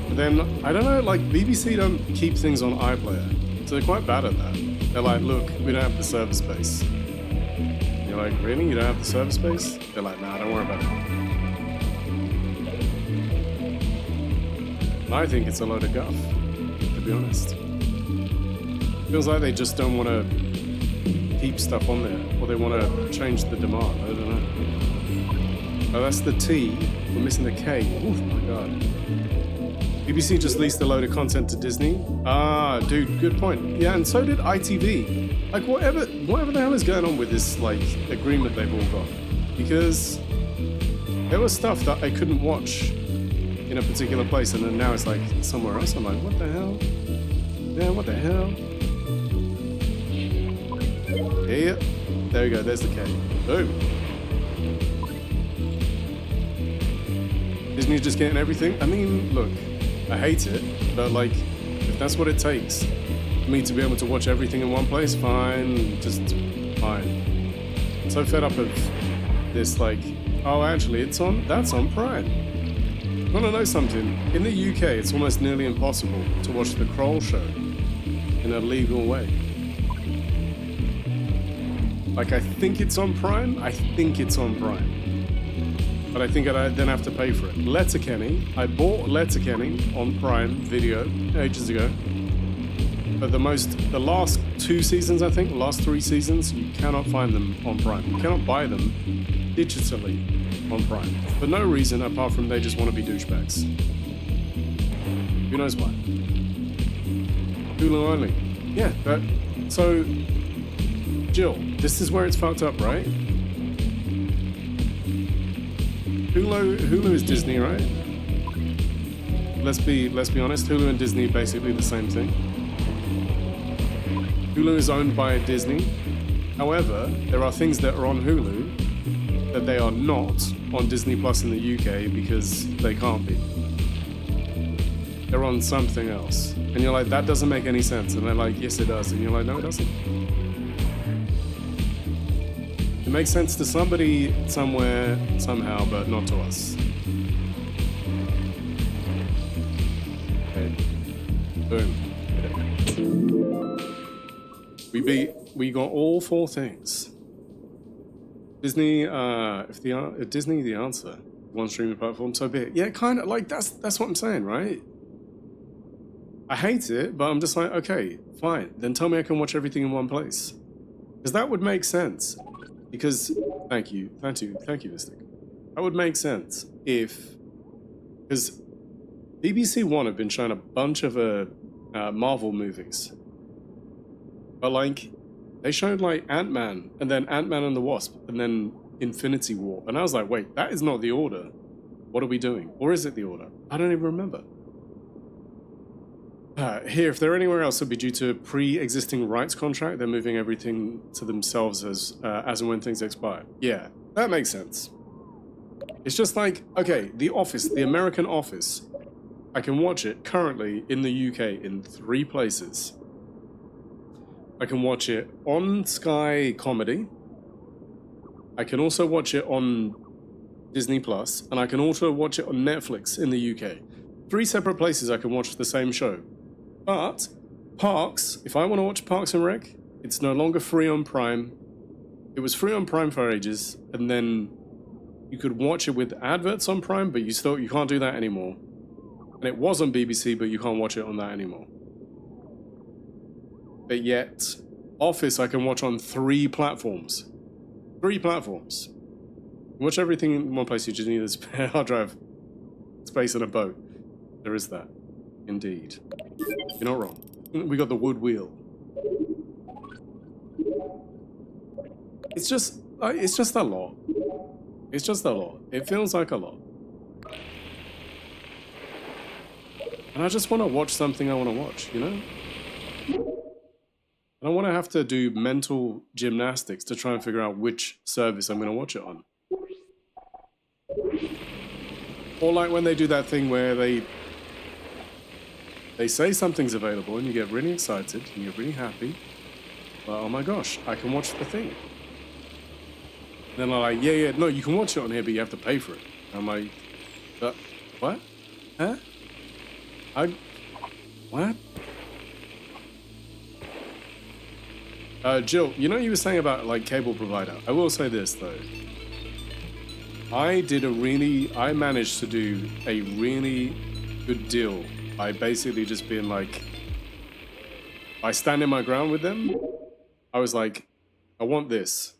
But then, I don't know, like, BBC don't keep things on iPlayer, so they're quite bad at that. They're like, look, we don't have the server space. And you're like, really? You don't have the server space? They're like, nah, don't worry about it. And I think it's a load of guff, to be honest. Feels like they just don't want to keep stuff on there, or they want to change the demand. I don't know. Oh, that's the T. We're missing the K. Oh my god. BBC just leased a load of content to Disney. Ah, dude, good point. Yeah, and so did ITV. Like, whatever the hell is going on with this, like, agreement they've all got? Because there was stuff that I couldn't watch in a particular place, and then now it's like somewhere else. I'm like, what the hell? Yeah, what the hell? Yeah, there we go. There's the K. Boom. Disney's just getting everything. I mean, look, I hate it, but like, if that's what it takes for me to be able to watch everything in one place, fine, just fine. I'm so fed up of this, like, oh, actually, that's on Prime. Want to know something? In the UK, it's almost nearly impossible to watch the Kroll Show in a legal way. Like, I think it's on Prime. But I think I then have to pay for it. Letterkenny. I bought Letterkenny on Prime Video ages ago. But the last 2 seasons, I think, the last 3 seasons, you cannot find them on Prime. You cannot buy them digitally on Prime. For no reason apart from they just want to be douchebags. Who knows why? Hulu only. Yeah, so, Jill, this is where it's fucked up, right? Hulu is Disney, right? Let's be honest. Hulu and Disney are basically the same thing. Hulu is owned by Disney. However, there are things that are on Hulu that they are not on Disney Plus in the UK because they can't be. They're on something else. And you're like, that doesn't make any sense. And they're like, yes, it does. And you're like, no, it doesn't. It makes sense to somebody, somewhere, somehow, but not to us. Okay. Boom. We got all 4 things. Disney, if Disney the answer, one streaming platform, so be it. Yeah, kind of, like, that's what I'm saying, right? I hate it, but I'm just like, okay, fine. Then tell me I can watch everything in one place. Because that would make sense. Because, thank you, Mystic. That would make sense because BBC One have been showing a bunch of Marvel movies But like, they showed like Ant-Man, and then Ant-Man and the Wasp, and then Infinity War. And I was like, wait, that is not the order. What are we doing? Or is it the order? I don't even remember. Here, if they're anywhere else, it'll be due to pre-existing rights contract. They're moving everything to themselves as and when things expire. Yeah, that makes sense. It's just like, okay, The Office, the American Office, I can watch it currently in the UK in 3 places. I can watch it on Sky Comedy. I can also watch it on Disney Plus, and I can also watch it on Netflix in the UK. 3 separate places I can watch the same show. But Parks, if I want to watch Parks and Rec, it's no longer free on Prime. It was free on Prime for ages, and then you could watch it with adverts on Prime, but you can't do that anymore. And it was on BBC, but you can't watch it on that anymore. But yet, Office I can watch on 3 platforms. 3 platforms. Watch everything in one place. You just need a spare hard drive space and a boat. There is that. Indeed. You're not wrong. We got the wood wheel. It's just a lot. It's just a lot. It feels like a lot. And I just want to watch something I want to watch, you know? I don't want to have to do mental gymnastics to try and figure out which service I'm going to watch it on. Or like when they do that thing where they say something's available and you get really excited and you're really happy. But oh my gosh, I can watch the thing. And then I'm like, yeah, no, you can watch it on here, but you have to pay for it. I'm like, what? Huh? What? Jill, you know you were saying about like cable provider. I will say this though. I managed to do a really good deal by basically just being like, by standing my ground with them. I was like, I want this.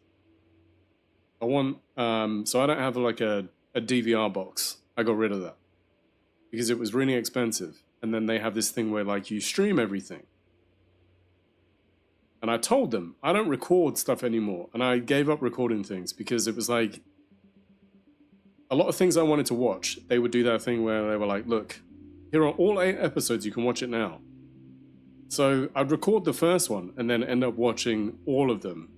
I want, so I don't have like a DVR box. I got rid of that because it was really expensive. And then they have this thing where like you stream everything. And I told them, I don't record stuff anymore. And I gave up recording things because it was like, a lot of things I wanted to watch, they would do that thing where they were like, look, here are all 8 episodes, you can watch it now. So I'd record the first one and then end up watching all of them.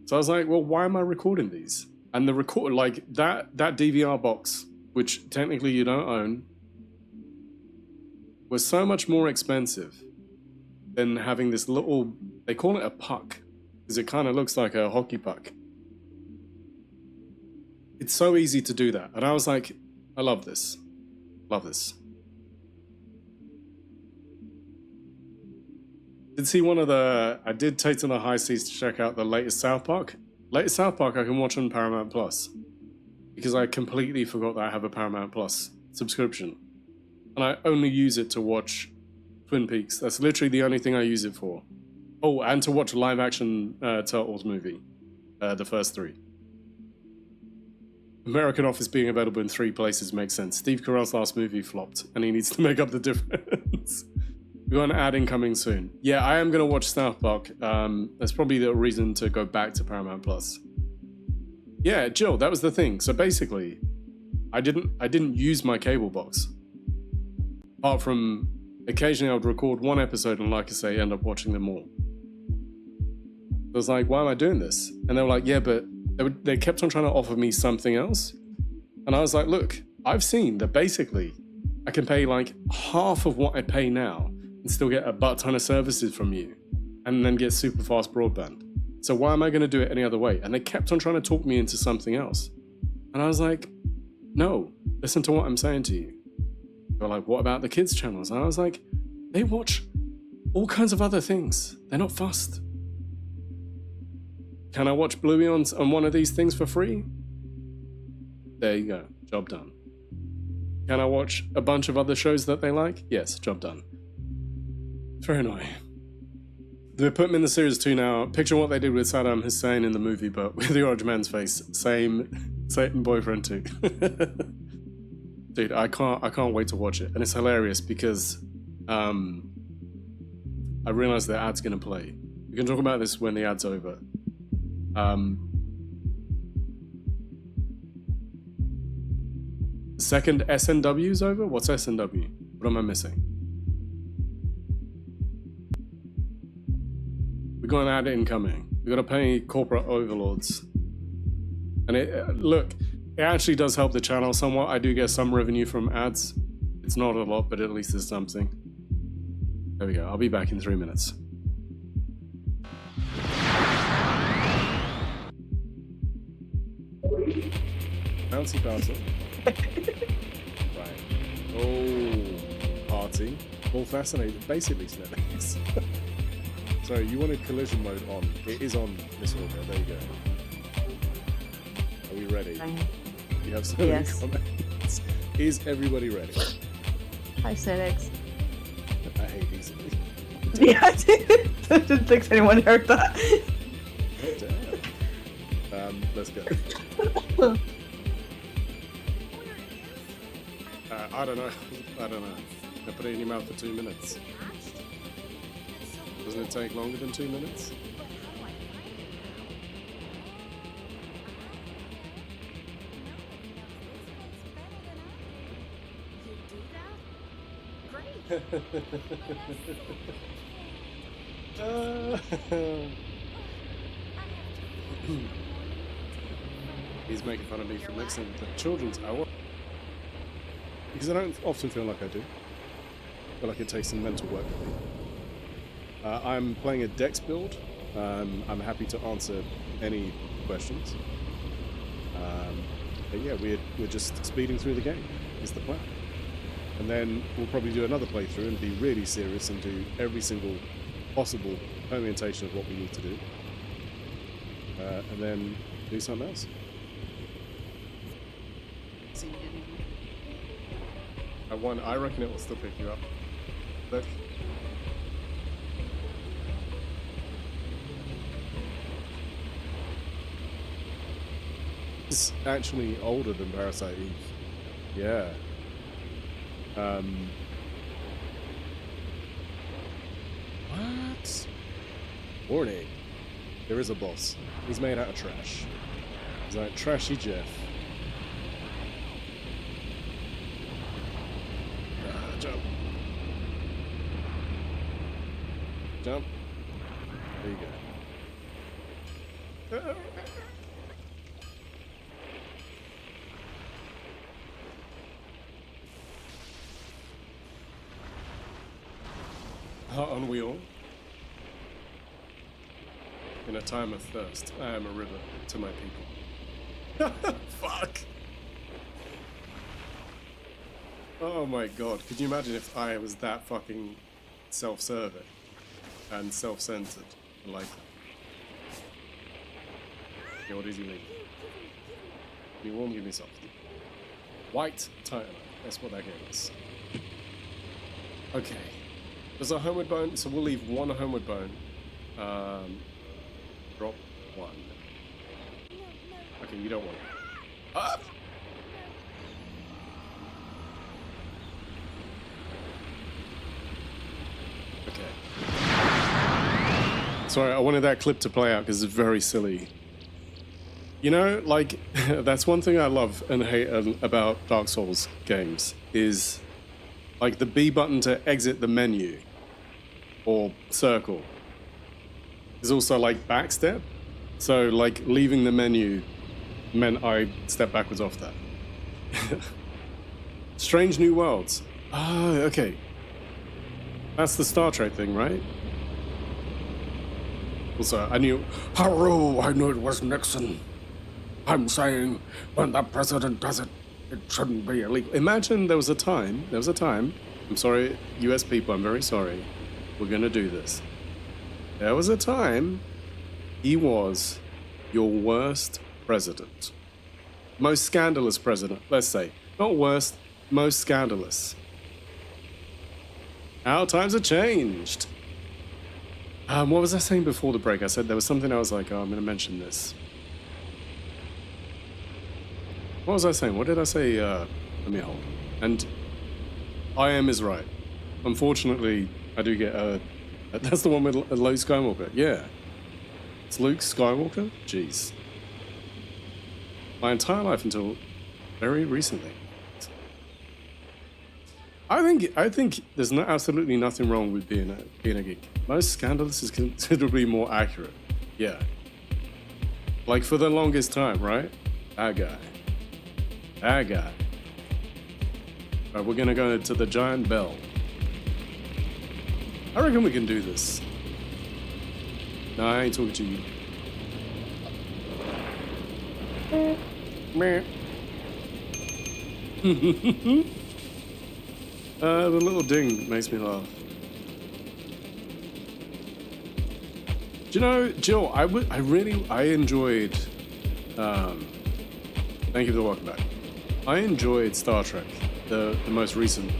So I was like, well, why am I recording these? And the record, like that DVR box, which technically you don't own, was so much more expensive than having this little, they call it a puck, because it kind of looks like a hockey puck. It's so easy to do that. And I was like, I love this. Love this. I did take to the high seas to check out the latest South Park. Latest South Park I can watch on Paramount Plus. Because I completely forgot that I have a Paramount Plus subscription. And I only use it to watch Twin Peaks. That's literally the only thing I use it for. Oh, and to watch a live action Turtles movie. The first 3. American Office being available in 3 places makes sense. Steve Carell's last movie flopped, and he needs to make up the difference. We got an ad incoming soon. Yeah, I am going to watch South Park. That's probably the reason to go back to Paramount Plus. Yeah, Jill, that was the thing. So basically, I didn't use my cable box. Apart from occasionally I would record 1 episode and, like I say, end up watching them all. I was like, why am I doing this? And they were like, yeah, but they kept on trying to offer me something else. And I was like, look, I've seen that basically I can pay like half of what I pay now and still get a butt ton of services from you and then get super fast broadband. So why am I going to do it any other way? And they kept on trying to talk me into something else. And I was like, no, listen to what I'm saying to you. They were like, what about the kids' channels? And I was like, they watch all kinds of other things. They're not fussed. Can I watch Bluey on one of these things for free? There you go. Job done. Can I watch a bunch of other shows that they like? Yes, job done. It's very annoying. They put him in the series 2 now. Picture what they did with Saddam Hussein in the movie, but with the orange man's face. Same boyfriend too. Dude, I can't wait to watch it. And it's hilarious because I realize the ad's going to play. We can talk about this when the ad's over. Second SNW's over? What's SNW? What am I missing? We got an ad incoming. We got to pay corporate overlords. And look, it actually does help the channel somewhat. I do get some revenue from ads. It's not a lot, but at least there's something. There we go. I'll be back in 3 minutes. Bouncy bouncer. Right. Oh, party. All fascinated. Basically, Snellix. Sorry, you wanted collision mode on. It is on, Miss Orca. There you go. Are we ready? You have so many comments. Is everybody ready? Hi, Senex. I hate easily. Yeah, I didn't think anyone heard that. Oh, damn. Let's go. I don't know. I put it in your mouth for 2 minutes. Doesn't it take longer than 2 minutes? He's making fun of me for mixing the children's hour. Because I don't often feel like I do. I feel like it takes some mental work for me. I'm playing a Dex build. I'm happy to answer any questions. But yeah, we're just speeding through the game, is the plan. And then we'll probably do another playthrough and be really serious and do every single possible permutation of what we need to do. And then do something else. I reckon it will still pick you up. Look. It's actually older than Parasite Eve. Yeah. What? Warning. There is a boss. He's made out of trash. He's like Trashy Jeff. Jump. Jump. There you go. On wheel. In a time of thirst, I am a river to my people. Fuck. Oh my god, could you imagine if I was that fucking self-serving and self-centered like that? Okay, what did you mean? Give me warm, give me soft. White Titanite, that's what that gave us. Okay. There's a homeward bone, so we'll leave one homeward bone. Drop one. Okay, you don't want it. Ah! Okay. Sorry, I wanted that clip to play out because it's very silly. You know, like, that's one thing I love and hate about Dark Souls games is, like, the B button to exit the menu or circle is also like backstep. So, like, leaving the menu meant I stepped backwards off that. Strange New Worlds. Ah, okay. That's the Star Trek thing, right? Also, I knew... Hello, I knew it was Nixon. I'm saying, when the president does it, it shouldn't be illegal. Imagine there was a time, I'm sorry, US people, I'm very sorry. We're gonna do this. There was a time he was your worst president. Most scandalous president, let's say. Not worst, most scandalous. How times have changed. What was I saying before the break? I said there was something I was like, oh, I'm gonna mention this. What was I saying? What did I say? Let me hold. And I am is right. Unfortunately, I do get That's the one with Luke Skywalker. Yeah. It's Luke Skywalker? Jeez. My entire life until very recently. I think there's absolutely nothing wrong with being a geek. Most scandalous is considerably more accurate. Yeah. Like for the longest time, right? That guy. Alright, we're gonna go to the giant bell. I reckon we can do this. No, I ain't talking to you. Meh. The little ding makes me laugh. Do you know, Jill, I enjoyed, thank you for the welcome back. I enjoyed Star Trek, the most recent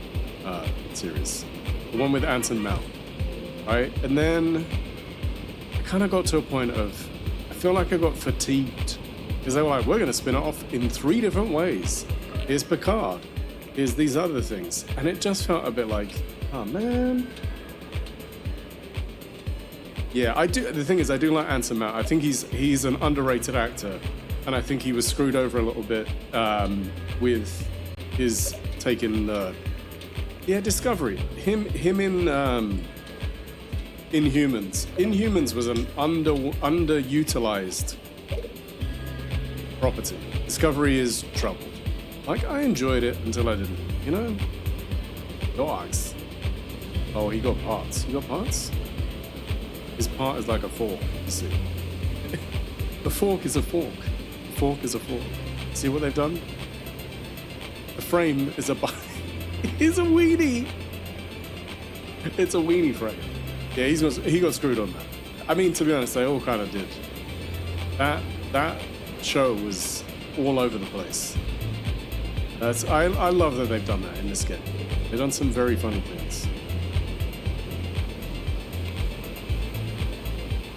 series. The one with Anson Mount, right? And then I kind of got to a point of, I feel like I got fatigued. Because they were like, we're going to spin it off in 3 different ways. Here's Picard. Here's these other things. And it just felt a bit like, oh man. Yeah, I do. The thing is, I do like Anson Mount. I think he's an underrated actor. And I think he was screwed over a little bit with his taking Discovery. Him in Inhumans. Inhumans was an underutilized property. Discovery is troubled. Like, I enjoyed it until I didn't. You know? Dogs. Oh, he got parts. You got parts? His part is like a fork, you see. A fork is a fork. A fork is a fork. See what they've done? The frame is a It's a weenie. It's a weenie frame. Yeah, he got screwed on that. I mean, to be honest, they all kind of did. That show was all over the place. I love that they've done that in this game. They've done some very funny things.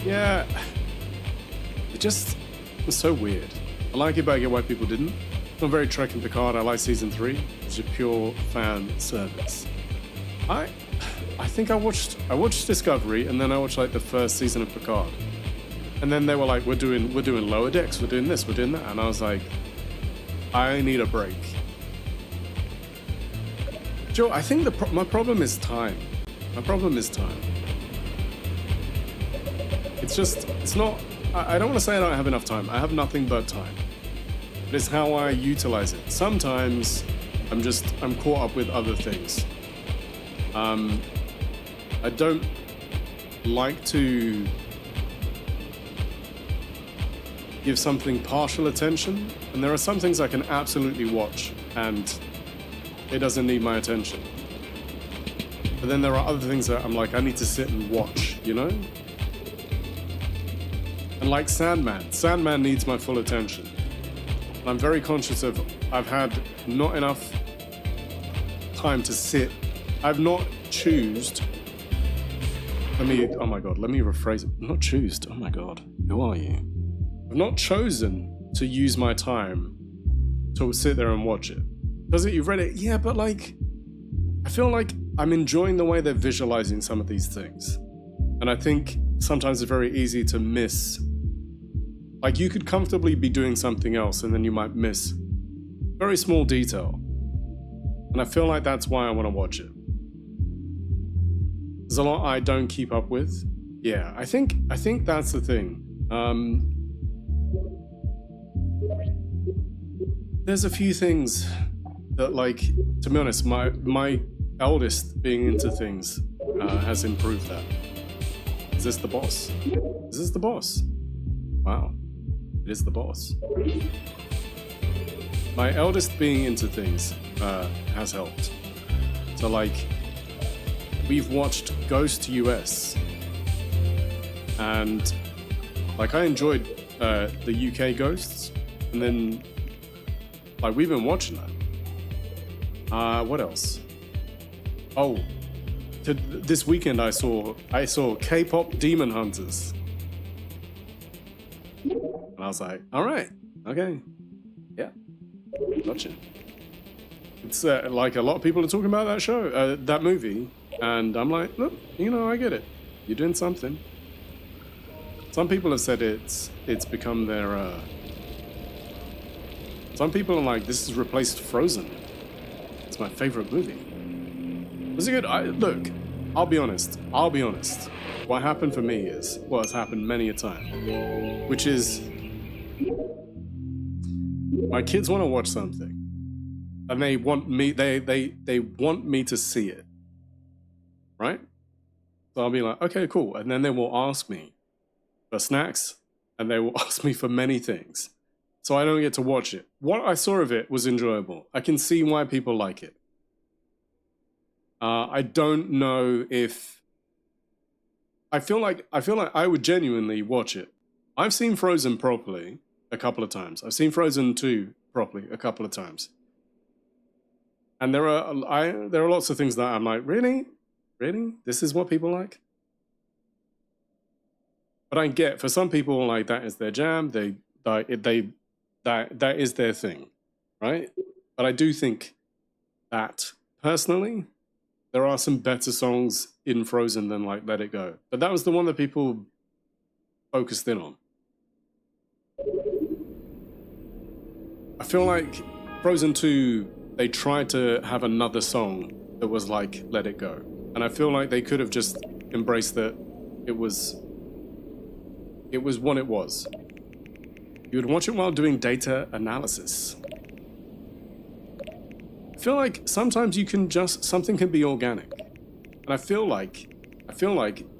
Yeah, it just was so weird. I like it, but I get why people didn't. I'm very Trek and Picard. I like season 3. It's a pure fan service. I think I watched Discovery, and then I watched like the first season of Picard, and then they were like, we're doing Lower Decks, we're doing this, we're doing that, and I was like, I need a break. Joe, I think my problem is time. My problem is time. It's not. I don't want to say I don't have enough time. I have nothing but time. But it's how I utilize it. Sometimes I'm caught up with other things. I don't like to give something partial attention, and there are some things I can absolutely watch and it doesn't need my attention. But then there are other things that I'm like, I need to sit and watch, you know? And like Sandman needs my full attention. And I'm very conscious of, I've had not enough time to sit. I've not choosed. Let me rephrase it. Not choosed. Oh my God. Who are you? I've not chosen to use my time to sit there and watch it. Does it? You've read it? Yeah, but like, I feel like I'm enjoying the way they're visualizing some of these things. And I think sometimes it's very easy to miss. Like, you could comfortably be doing something else and then you might miss very small detail. And I feel like that's why I want to watch it. There's a lot I don't keep up with. Yeah, I think that's the thing. There's a few things that, like, to be honest, my eldest being into things has improved that. Is this the boss? Is this the boss? Wow. It is the boss. My eldest being into things has helped. So, like, we've watched Ghost US, and like, I enjoyed the UK Ghosts, and then like, we've been watching that. What else? Oh, this weekend I saw K-pop Demon Hunters, and I was like, all right, okay, yeah, gotcha. It's like, a lot of people are talking about that show, that movie, and I'm like, look, you know, I get it. You're doing something. Some people have said it's become their. Some people are like, this has replaced Frozen. It's my favorite movie. Was it good? Look, I'll be honest. What happened for me is, well, it's happened many a time, which is, my kids want to watch something, and they want me. They want me to see it, right? So I'll be like, okay, cool, and then they will ask me for snacks, and they will ask me for many things. So I don't get to watch it. What I saw of it was enjoyable. I can see why people like it. I don't know if... I feel like I would genuinely watch it. I've seen Frozen properly a couple of times. I've seen Frozen 2 properly a couple of times. And there are lots of things that I'm like, really? Really? This is what people like? But I get, for some people, like, that is their jam. That is their thing, right? But I do think that, personally, there are some better songs in Frozen than, like, Let It Go. But that was the one that people focused in on. I feel like Frozen 2, they tried to have another song that was like Let It Go. And I feel like they could have just embraced that it was what it was. You would watch it while doing data analysis. I feel like sometimes something can be organic. And I feel like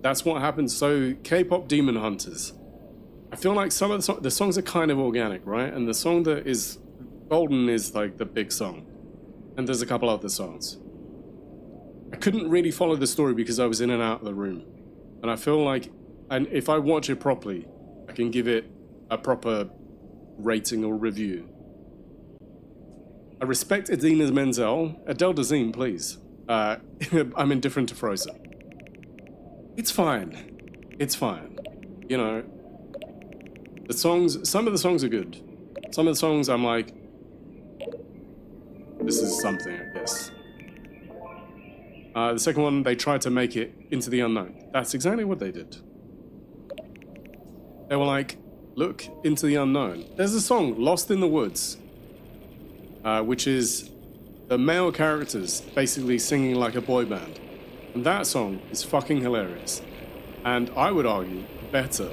that's what happens. So K-pop Demon Hunters. I feel like some of the songs are kind of organic, right? And the song that is Golden is like the big song. And there's a couple other songs. I couldn't really follow the story because I was in and out of the room. And I feel like, and if I watch it properly, I can give it a proper rating or review. I respect Idina Menzel. Adele Dazeem, please. I'm indifferent to Frozen. It's fine. It's fine. You know, the songs, some of the songs are good. Some of the songs I'm like, this is something, I guess. The second one, they tried to make it Into the Unknown. That's exactly what they did. They were like, look, Into the Unknown. There's a song, Lost in the Woods, which is the male characters basically singing like a boy band. And that song is fucking hilarious. And I would argue better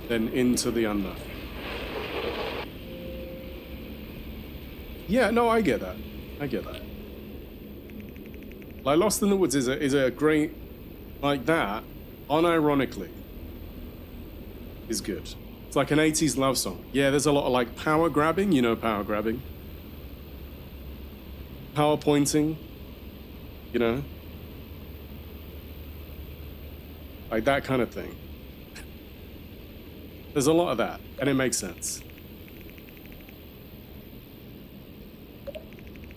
than Into the Unknown. Yeah, no, I get that. Like, Lost in the Woods is a great, like that, unironically, is good. It's like an 80s love song. Yeah, there's a lot of like power grabbing, you know, power grabbing. Power pointing, you know. Like that kind of thing. There's a lot of that, and it makes sense.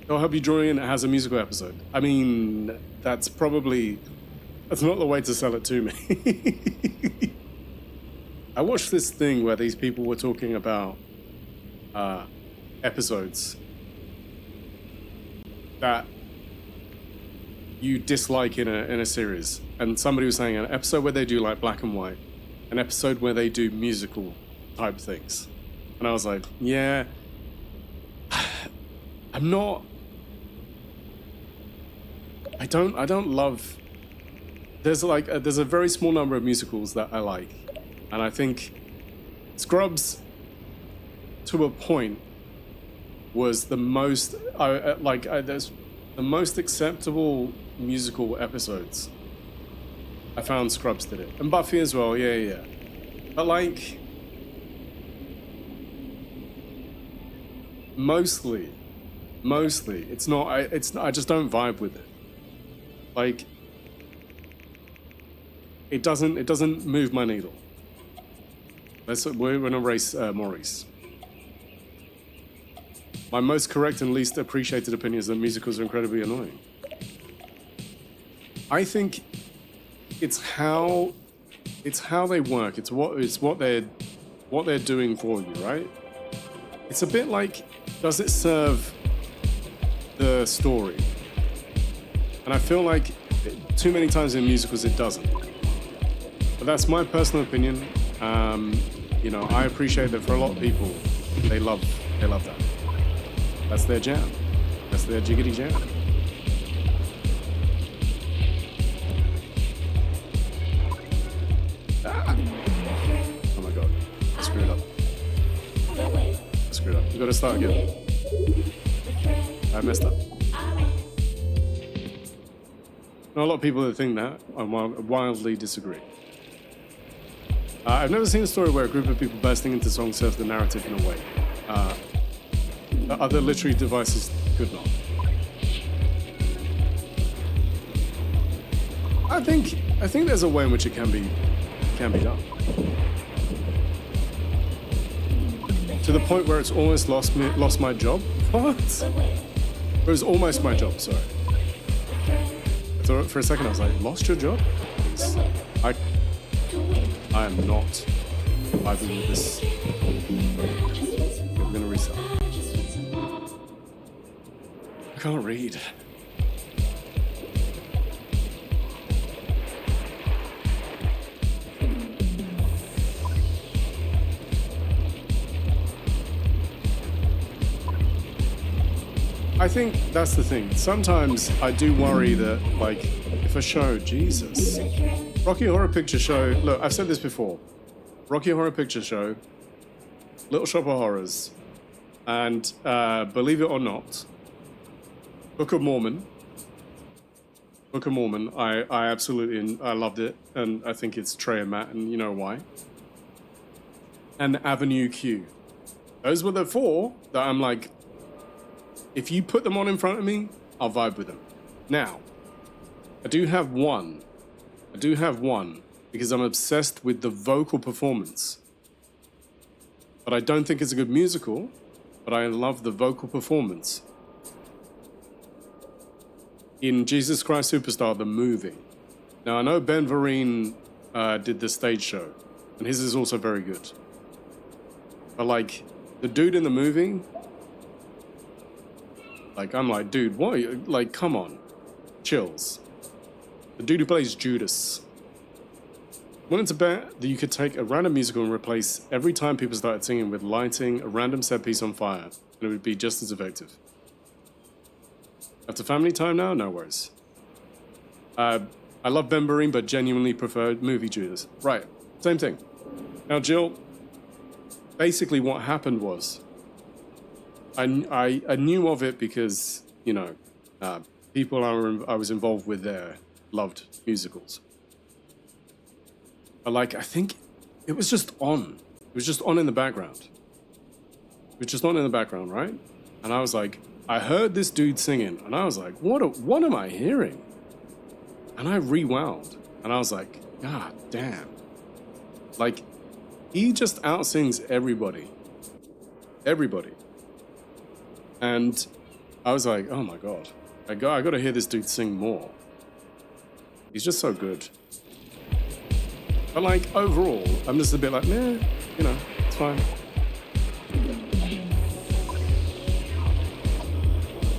I'll help you draw in, it has a musical episode. I mean, that's not the way to sell it to me. I watched this thing where these people were talking about episodes that you dislike in a series. And somebody was saying an episode where they do like black and white, an episode where they do musical type things. And I was like, yeah, I don't love, there's a very small number of musicals that I like. And I think Scrubs, to a point, was the most, there's the most acceptable musical episodes. I found Scrubs did it. And Buffy as well, yeah. But like, mostly, it's not, I just don't vibe with it. Like, it doesn't move my needle. We're gonna race Maurice. My most correct and least appreciated opinion is that musicals are incredibly annoying. I think it's how they work. It's what they're doing for you, right? It's a bit like, does it serve the story? And I feel like too many times in musicals it doesn't. But that's my personal opinion. You know, I appreciate that for a lot of people, they love that. That's their jam. That's their jiggity jam. Ah. Oh my god. I screwed up. I screwed up. We gotta start again. I messed up. Now, a lot of people that think that, I wildly disagree. I've never seen a story where a group of people bursting into song serves the narrative in a way that other literary devices could not. I think there's a way in which it can be done. To the point where it's almost lost my job. What? It was almost my job. Sorry. I thought for a second I was like, lost your job? I am not vibing with this. We're gonna restart. I can't read. I think that's the thing. Sometimes I do worry that, like, if a show, Jesus. Rocky Horror Picture Show, look, I've said this before. Rocky Horror Picture Show, Little Shop of Horrors, and believe it or not, Book of Mormon. Book of Mormon, I absolutely, I loved it, and I think it's Trey and Matt, and you know why. And Avenue Q. Those were the four that I'm like, if you put them on in front of me, I'll vibe with them. Now, I do have one because I'm obsessed with the vocal performance. But I don't think it's a good musical, but I love the vocal performance. In Jesus Christ Superstar, the movie. Now, I know Ben Vereen did the stage show, and his is also very good. But, like, the dude in the movie, like, I'm like, dude, what are you, like, come on. Chills. The dude who plays Judas. Wanted to bet that you could take a random musical and replace every time people started singing with lighting a random set piece on fire, and it would be just as effective. After family time now, no worries. I love Ben Vereen, but genuinely prefer movie Judas. Right, same thing. Now, Jill, basically what happened was, I knew of it because, you know, people I was involved with there loved musicals. But, like, I think it was just on. It was just on in the background. It was just on in the background, right? And I was like, I heard this dude singing, and I was like, what am I hearing? And I rewound, and I was like, God damn. Like, he just outsings everybody. Everybody. And I was like, oh my God, I got to hear this dude sing more. He's just so good. But, like, overall, I'm just a bit like, meh, you know, it's fine.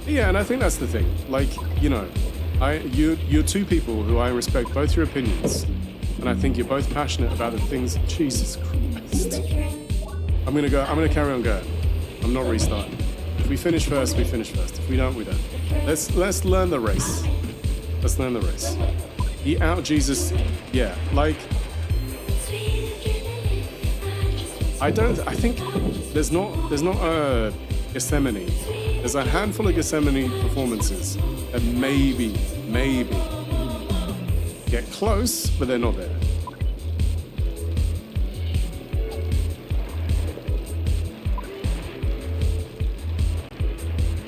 Yeah, and I think that's the thing. Like, you know, you're two people who I respect both your opinions, and I think you're both passionate about the things. Jesus Christ. I'm gonna carry on going. I'm not restarting. If we finish first, we finish first. If we don't, we don't. Let's learn the race. Let's learn the race. He out Jesus, yeah, like, I think there's not a Gethsemane. There's a handful of Gethsemane performances that maybe get close, but they're not there.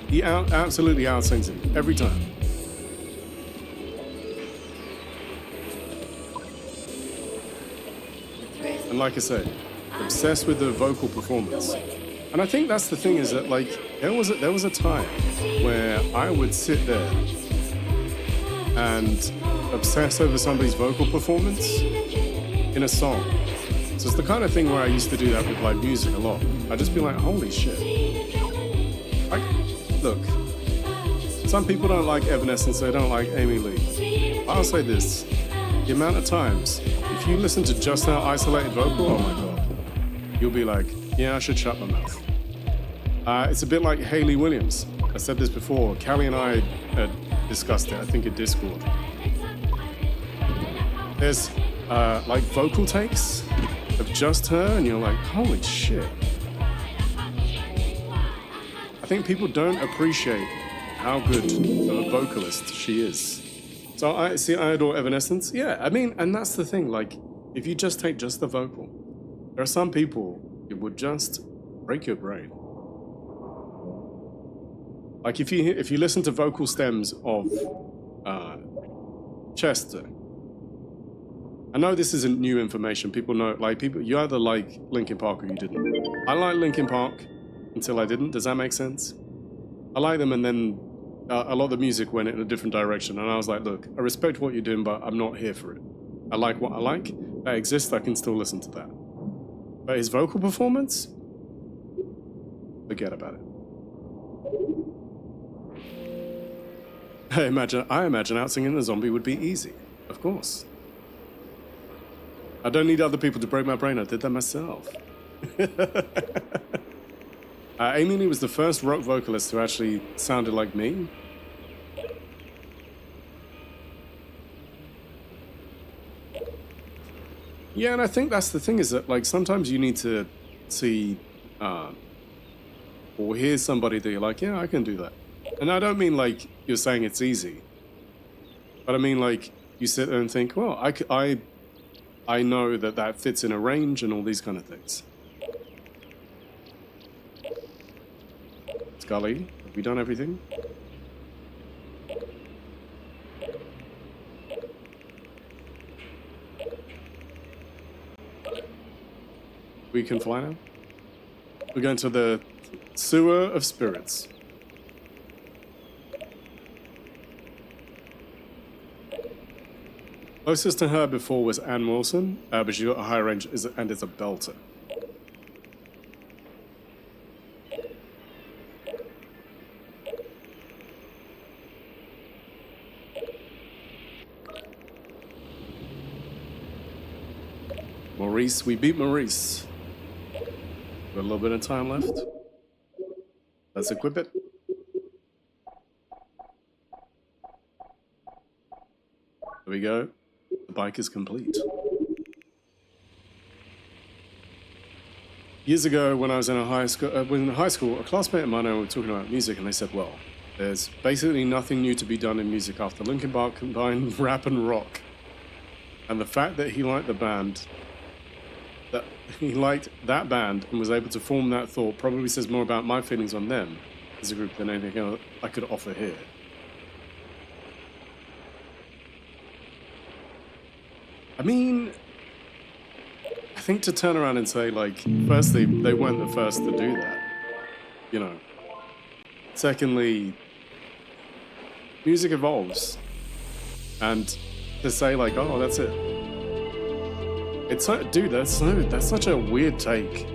He absolutely outsings him every time. And like I said, obsessed with the vocal performance. And I think that's the thing, is that, like, there was a time where I would sit there and obsess over somebody's vocal performance in a song. So it's the kind of thing where I used to do that with live music a lot. I'd just be like, holy shit. Look, some people don't like Evanescence, they don't like Amy Lee. I'll say this, the amount of times, if you listen to just her isolated vocal, oh my god, you'll be like, yeah, I should shut my mouth. It's a bit like Hayley Williams. I said this before. Callie and I discussed it, I think in Discord. There's like vocal takes of just her, and you're like, holy shit. I think people don't appreciate how good of a vocalist she is. So I adore Evanescence. Yeah, I mean, and that's the thing. Like, if you just take just the vocal, there are some people it would just break your brain. Like if you listen to vocal stems of Chester. I know this isn't new information. People know, like, you either like Linkin Park or you didn't. I like Linkin Park until I didn't. Does that make sense? I like them, and then a lot of the music went in a different direction, and I was like, look, I respect what you're doing, but I'm not here for it. I like what I like. That exists. I can still listen to that. But his vocal performance, forget about it. I imagine out-singing the zombie would be easy. Of course. I don't need other people to break my brain. I did that myself. Amy Lee was the first rock vocalist who actually sounded like me. Yeah, and I think that's the thing, is that, like, sometimes you need to see or hear somebody that you're like, yeah, I can do that. And I don't mean like you're saying it's easy, but I mean like you sit there and think, well, I know that fits in a range and all these kind of things. Scully, have we done everything? We can fly now? We're going to the Sewer of Spirits. Closest to her before was Ann Wilson, but she got a higher range and is a belter. Maurice, we beat Maurice. Got a little bit of time left. Let's equip it. There we go. The bike is complete. Years ago, when I was in high school, a classmate of mine and I were talking about music, and they said, well, there's basically nothing new to be done in music after Linkin Park combined rap and rock. And the fact that he liked the band, that he liked that band and was able to form that thought probably says more about my feelings on them as a group than anything else I could offer here. I mean, I think to turn around and say, like, firstly, they weren't the first to do that, you know. Secondly, music evolves. And to say, like, oh, that's it. It's so, dude, that's such a weird take.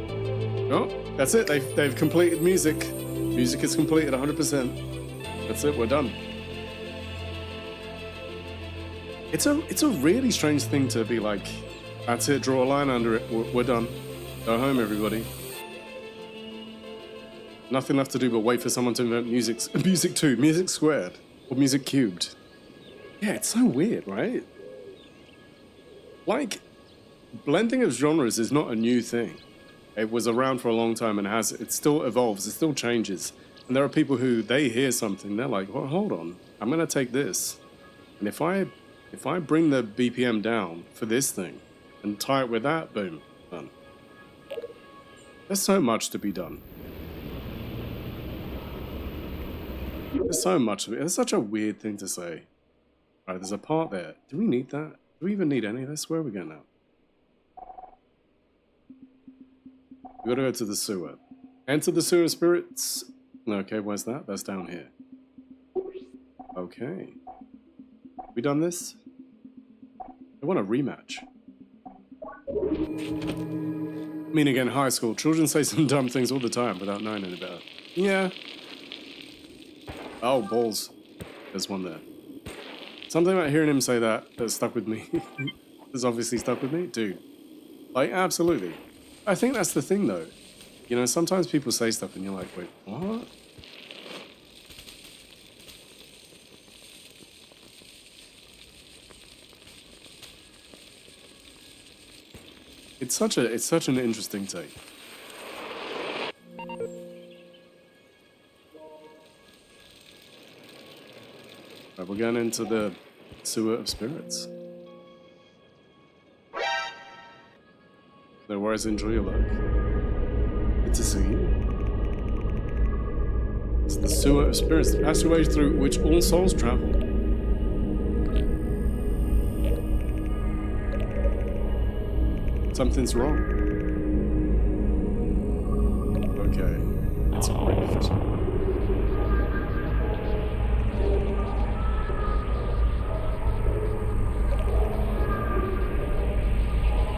Oh, that's it, they've completed music. Music is completed 100%. That's it, we're done. It's a really strange thing to be like, that's it, draw a line under it, we're done. Go home, everybody. Nothing left to do but wait for someone to invent music 2, music squared, or music cubed. Yeah, it's so weird, right? Like, blending of genres is not a new thing. It was around for a long time and it still evolves, it still changes. And there are people who, they hear something, they're like, well, hold on, I'm gonna take this. And if I bring the BPM down for this thing and tie it with that, boom, done. There's so much to be done. There's so much of it. It's such a weird thing to say. Alright, there's a part there. Do we need that? Do we even need any of this? Where are we going now? We gotta go to the sewer. Enter the Sewer of Spirits. Okay, where's that? That's down here. Okay. We done this? I want a rematch. I mean, again, high school. Children say some dumb things all the time without knowing any better. Yeah. Oh, balls. There's one there. Something about hearing him say that stuck with me. has obviously stuck with me. Dude, like, absolutely. I think that's the thing, though. You know, sometimes people say stuff and you're like, wait, what? It's such an interesting take. Right, we're going into the Sewer of Spirits. No worries, enjoy your luck. Good to see you. It's the Sewer of Spirits, the passageway through which all souls travel. Something's wrong. Okay, it's a rift.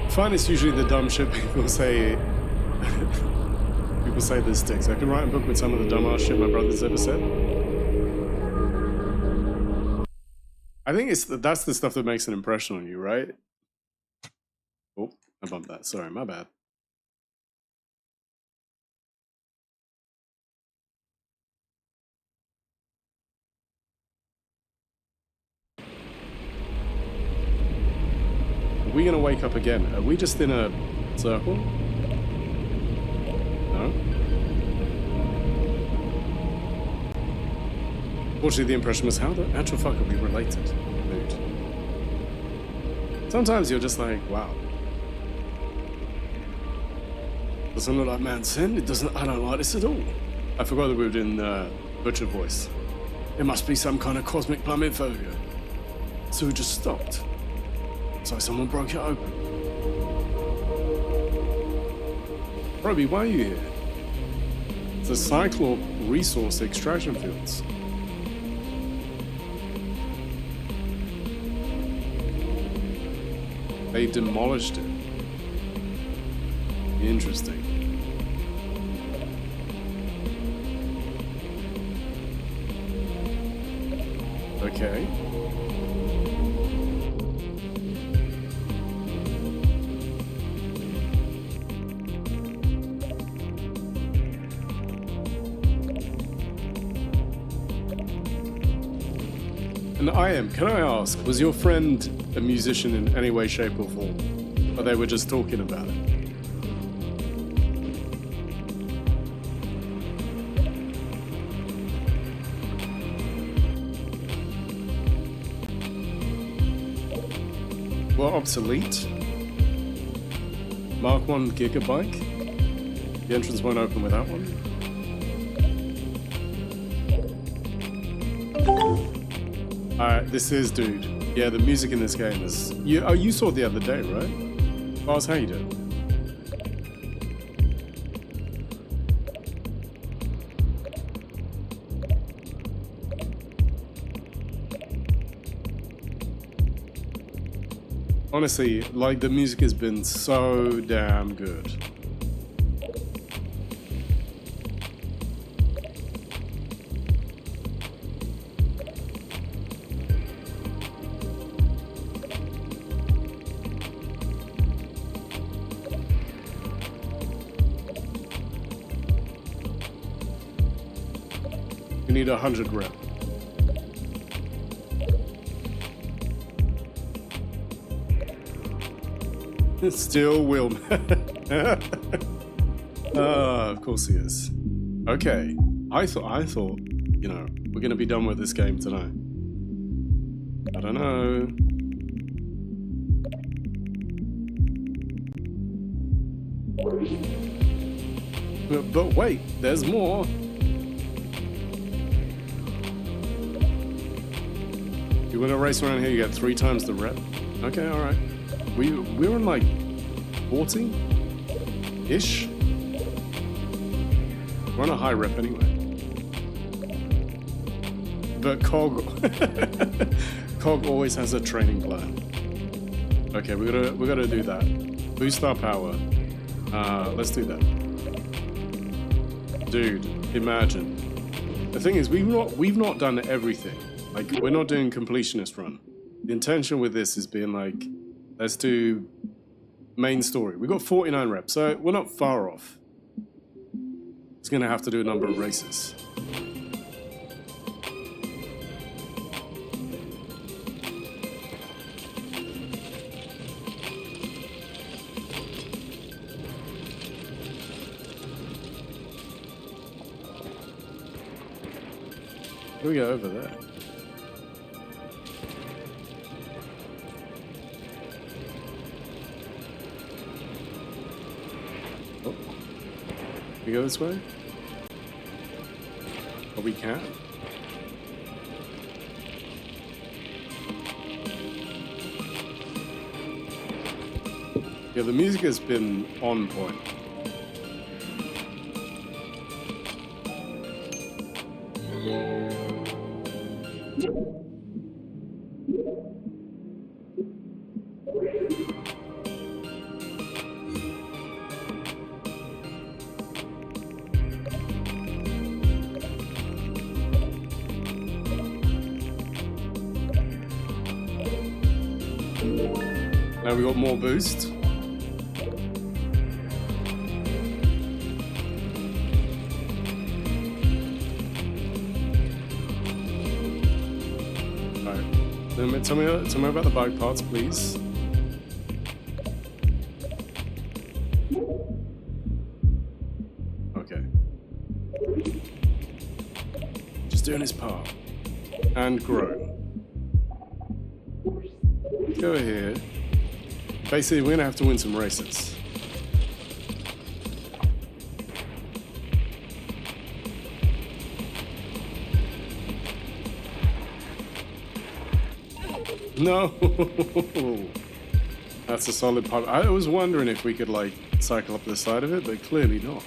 I find it's usually the dumb shit people say. People say this sticks. I can write a book with some of the dumbass shit my brother's ever said. I think that's the stuff that makes an impression on you, right? Oh, I bumped that. Sorry, my bad. Are we gonna wake up again? Are we just in a circle? No? Fortunately, the impression was, how the actual fuck are we related? Dude. Sometimes you're just like, wow. Doesn't look like man's sin. It doesn't. I don't like this at all. I forgot that we were doing Butcher voice. It must be some kind of cosmic plumbing failure. So we just stopped. So someone broke it open. Roby, why are you here? It's a Cyclop resource extraction fields. They demolished it. Interesting. Okay. And can I ask, was your friend a musician in any way, shape, or form? Or they were just talking about it? Well, obsolete. Mark 1 Gigabike. The entrance won't open with that one. Alright, this is, dude. Yeah, the music in this game is... You saw it the other day, right? Bars, how you doing? Honestly, like, the music has been so damn good. We need 100 rep. Still will. Of course he is. Okay. I thought, you know, we're gonna be done with this game tonight. I don't know. But wait, there's more. You win a race around here, you get 3 times the rep. Okay, alright. We're on like 40-ish. We're on a high rep anyway. But Cog always has a training plan. Okay, we gotta do that. Boost our power. Let's do that. Dude, imagine. The thing is, we've not done everything. Like, we're not doing completionist run. The intention with this is being like, Let's do main story. We got 49 reps, so we're not far off. It's gonna have to do a number of races. Here we go over there. Oh. We go this way? Oh, we can. Yeah, the music has been on point. Now we got more boost. Alright. Tell me about the bike parts, please. Okay. Just doing his part. And grow. Go here. Basically, we're gonna have to win some races. No! That's a solid part. I was wondering if we could, like, cycle up the side of it, but clearly not.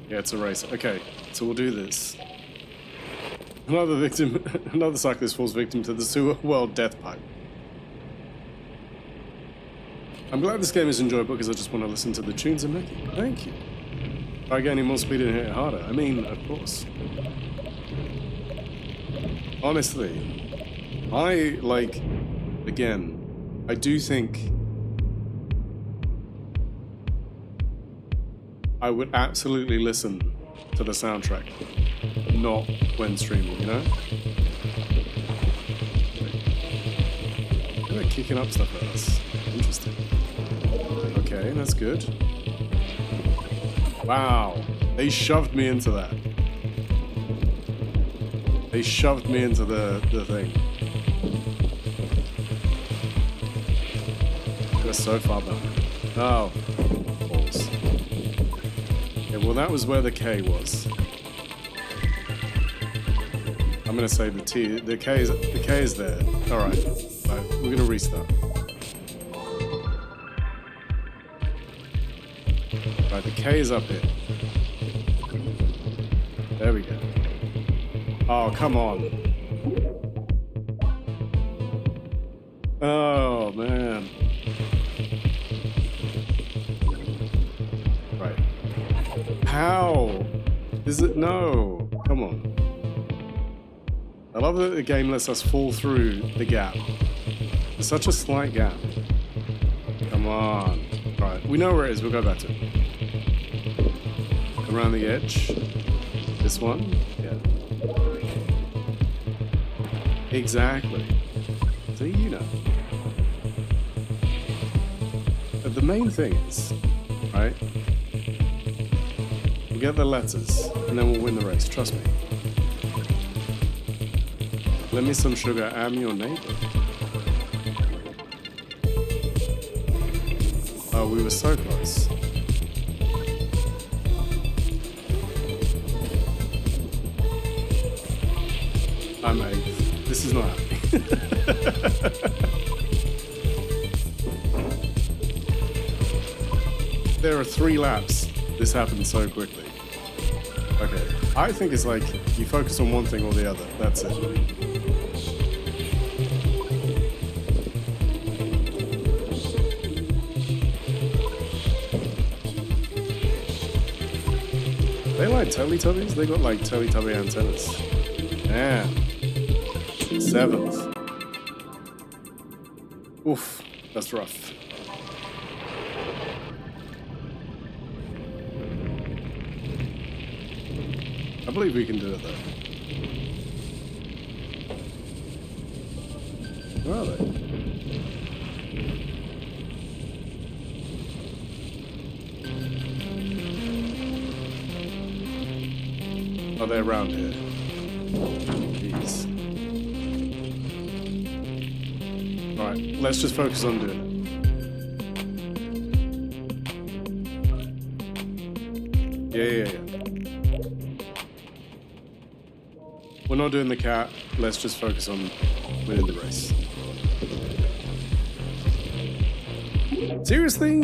Yeah, it's a race. Okay, so we'll do this. Another cyclist falls victim to the sewer world death pipe. I'm glad this game is enjoyable because I just want to listen to the tunes I'm making. Thank you. If I get any more speed and hit it harder, I mean, of course. Honestly, again, I do think I would absolutely listen to the soundtrack, not when streaming, you know? They're kicking up stuff at us. Interesting. Okay, that's good. Wow, they shoved me into that. They shoved me into the thing. We're so far behind. Oh, balls. Yeah, well, that was where the K was. I'm gonna say the T. The K is there. All right, we're gonna restart. Right, the K is up here. There we go. Oh, come on. Oh, man. Right. How? Is it? No. Come on. I love that the game lets us fall through the gap. It's such a slight gap. Come on. Right, we know where it is. We'll go back to it. Around the edge. This one. Yeah. Exactly. So you know. But the main thing is, right? We'll get the letters, and then we'll win the race. Trust me. Let me some sugar. I'm your neighbor. Oh, we were so close. I'm eighth. This is not happening. There are 3 laps. This happened so quickly. Okay. I think it's like you focus on one thing or the other. That's it. They like Teletubbies? They got like Teletubby antennas. Man. 7th. Oof, that's rough. I believe we can do it though. Where are they? Oh, they're around here. Jeez. Alright, let's just focus on doing it. Yeah. We're not doing the cat. Let's just focus on winning the race. Seriously?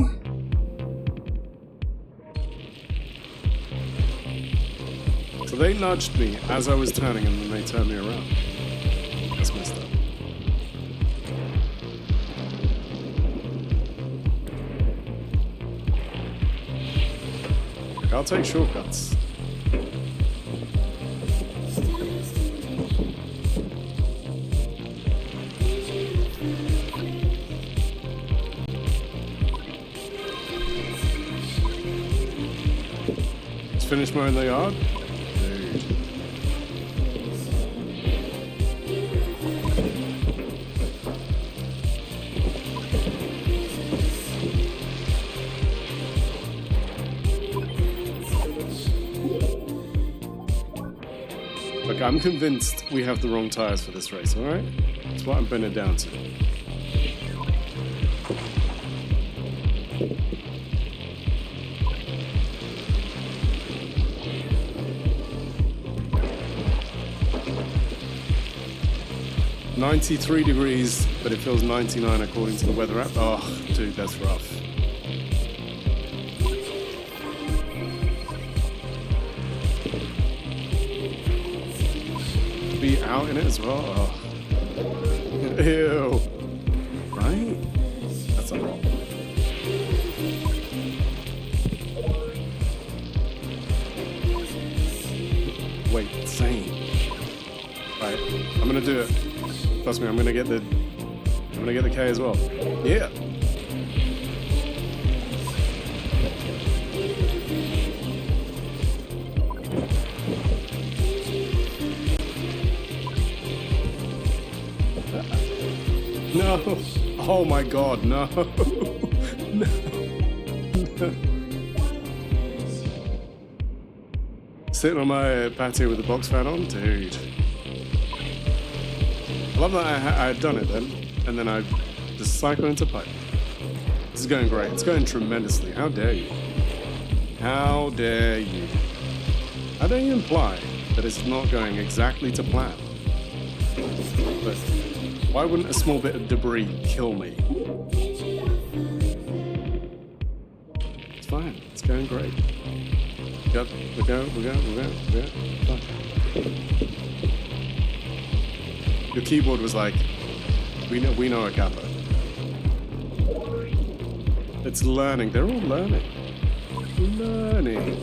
So they nudged me as I was turning and then they turned me around. That's messed up. I'll take shortcuts. Let's finish mowing the yard. Dude. Look, I'm convinced we have the wrong tires for this race, alright? That's what I'm putting it down to. "93 degrees, but it feels 99 according to the weather app." Oh, dude, that's rough. Be out in it as well. Oh. Ew. Right? That's a lot. Wait, same. Right, I'm gonna do it. Trust me, I'm gonna get the K as well. Yeah. No. Oh my god, no. No. No. Sitting on my patio with the box fan on? Dude. I love that I had done it then, and then I just cycle into pipe. This is going great. It's going tremendously. How dare you? How dare you? How dare you imply that it's not going exactly to plan? But why wouldn't a small bit of debris kill me? It's fine. It's going great. Yep, we're going. Fine. Your keyboard was like, we know a kappa. It's learning. They're all learning. Learning.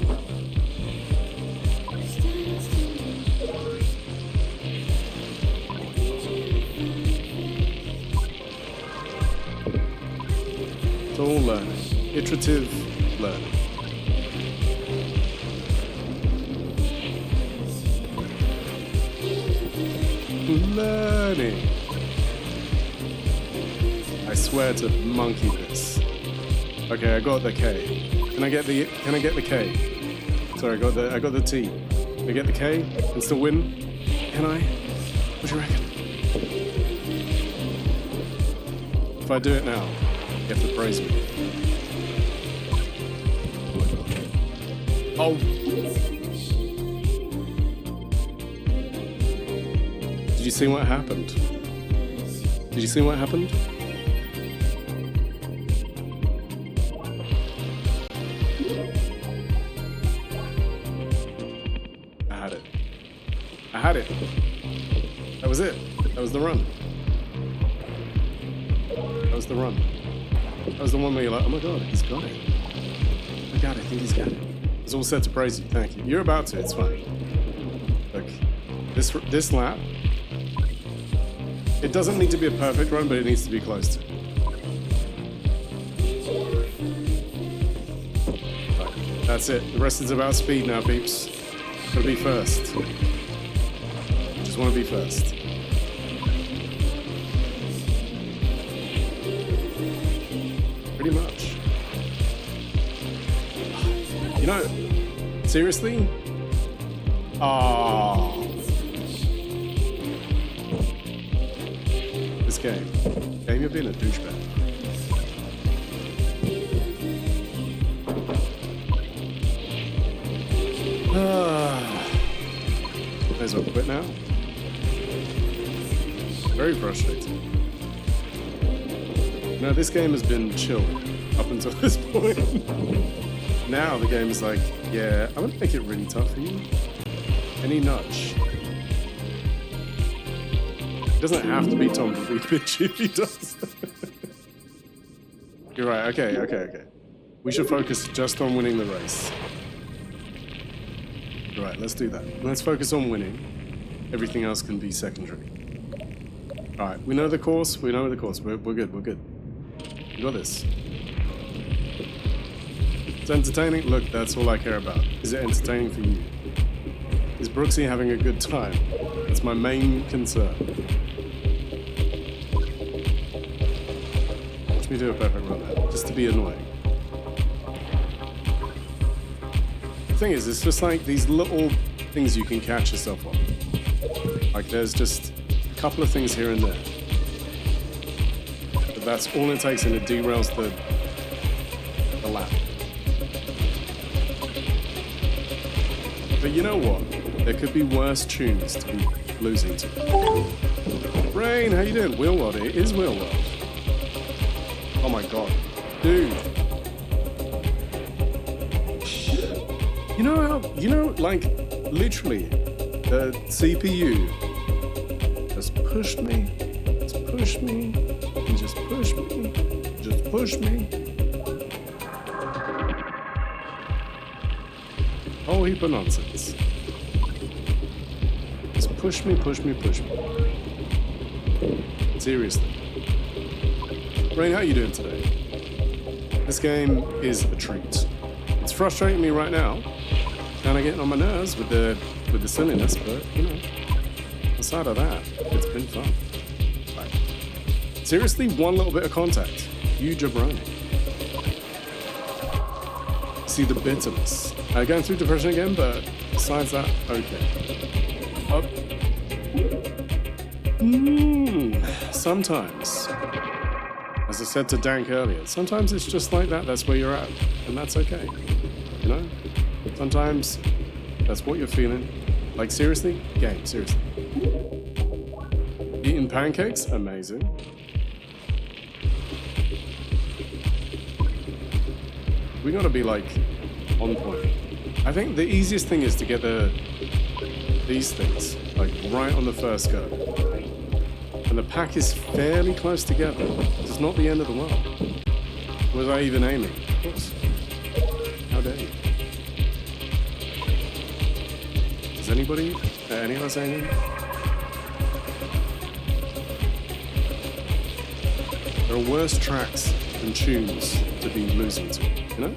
It's all learning. Iterative learning. Learning. I swear to monkey this. Okay, I got the K. Can I get the K? Sorry, I got the T. Can I get the K and still win? Can I? What do you reckon? If I do it now, you have to praise me. Oh. Did you see what happened? Did you see what happened? I had it. That was it. That was the run. That was the run. That was the one where you're like, oh my god, he's got it. Oh my god, I think he's got it. was all set to praise you. Thank you. You're about to. It's fine. Look, this lap, it doesn't need to be a perfect run, but it needs to be close to. Right, that's it. The rest is about speed now, peeps. Gotta be first. Just want to be first. Pretty much. You know, seriously? Ah. This game. Game, you're being a douchebag. May as well quit now. Very frustrating. No, this game has been chill up until this point. Now the game is like, yeah, I'm gonna make it really tough for you. Any nudge. It doesn't have to be Tom to be bitchy if he does. You're right, okay. We should focus just on winning the race. Right, let's do that. Let's focus on winning. Everything else can be secondary. Alright, we know the course, We're good. We got this. It's entertaining? Look, that's all I care about. Is it entertaining for you? Is Brooksy having a good time? That's my main concern. Watch me do a perfect run there, just to be annoying. The thing is, it's just like these little things you can catch yourself on. Like there's just a couple of things here and there. But that's all it takes and it derails the lap. But you know what? There could be worse tunes to be losing to. Rain, how you doing? Wheel World, it is Wheel World. Oh my god. Dude. Like, literally, the CPU just pushed me, and just pushed me. Whole heap of nonsense. Just push me. Seriously. Rain, how you doing today? This game is a treat. It's frustrating me right now. Kind of getting on my nerves with the silliness, but you know, aside of that, it's been fun. Right. Seriously, one little bit of contact. You jabroni. See the bitterness. Going through depression again, but besides that, okay. Sometimes, as I said to Dank earlier, sometimes it's just like that. That's where you're at, and that's okay. You know? Sometimes that's what you're feeling. Like, seriously? Game, seriously. Eating pancakes? Amazing. We gotta be, like, on point. I think the easiest thing is to get these things, like, right on the first go. And the pack is fairly close together. It's not the end of the world. Was I even aiming? Of course. How dare you? Is anybody, any of us aiming? There are worse tracks and tunes to be losing to, you know?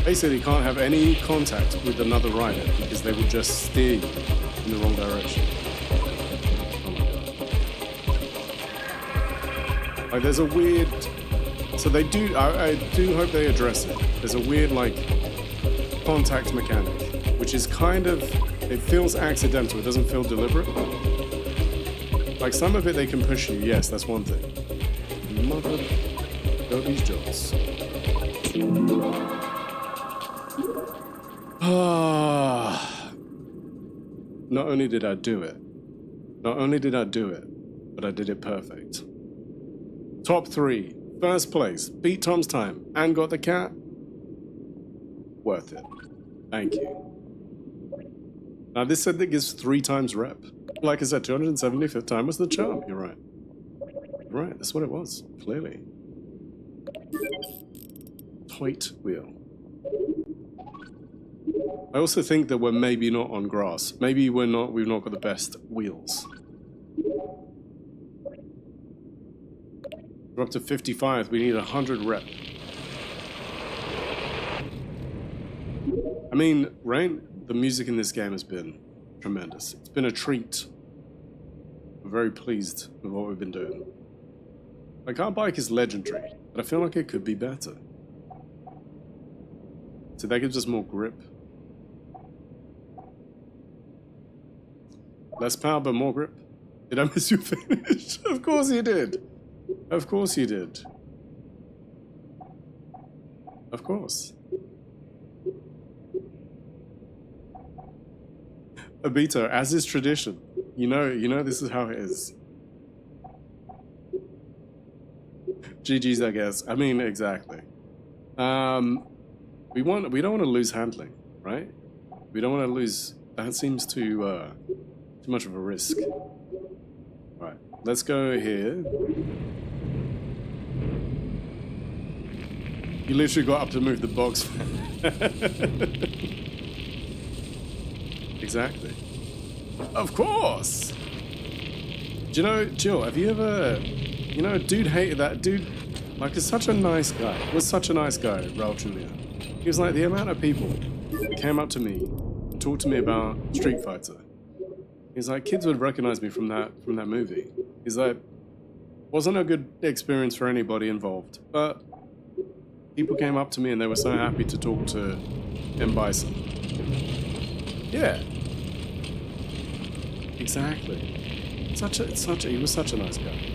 Basically, you can't have any contact with another rider because they will just steer you in the wrong direction. Oh my god. Like, there's a weird... So they do... I do hope they address it. There's a weird, like, contact mechanic, which is kind of... It feels accidental. It doesn't feel deliberate. Like, some of it they can push you. Yes, that's one thing. Mother... Go these jobs. Not only did I do it, but I did it perfect. Top 3, first place, beat Tom's time, and got the cat. Worth it. Thank you. Now this said that gives 3 times rep. Like I said, 275th time was the charm. You're right. You're right, that's what it was, clearly. Tight wheel. I also think that we're maybe not on grass. Maybe we've not got the best wheels. We're up to 55. We need 100 rep. I mean, Rain, the music in this game has been tremendous. It's been a treat. I'm very pleased with what we've been doing. Like, our bike is legendary, but I feel like it could be better. So that gives us more grip. Less power, but more grip. Did I miss your finish? Of course you did. Of course you did. Of course. Abito, as is tradition. You know this is how it is. GG's, I guess. I mean, exactly. We don't want to lose handling, right? We don't want to lose. That seems too much of a risk. Right, let's go here. You literally got up to move the box. Exactly. Of course. Do you know, Jill? Have you ever? You know, dude hated that dude. Like, he's such a nice guy. Was such a nice guy, Raul Julia. He was like, the amount of people that came up to me and talked to me about Street Fighter. He's like, kids would recognize me from that movie. He's like, wasn't a good experience for anybody involved, but people came up to me and they were so happy to talk to M. Bison. Yeah. Exactly. He was such a nice guy.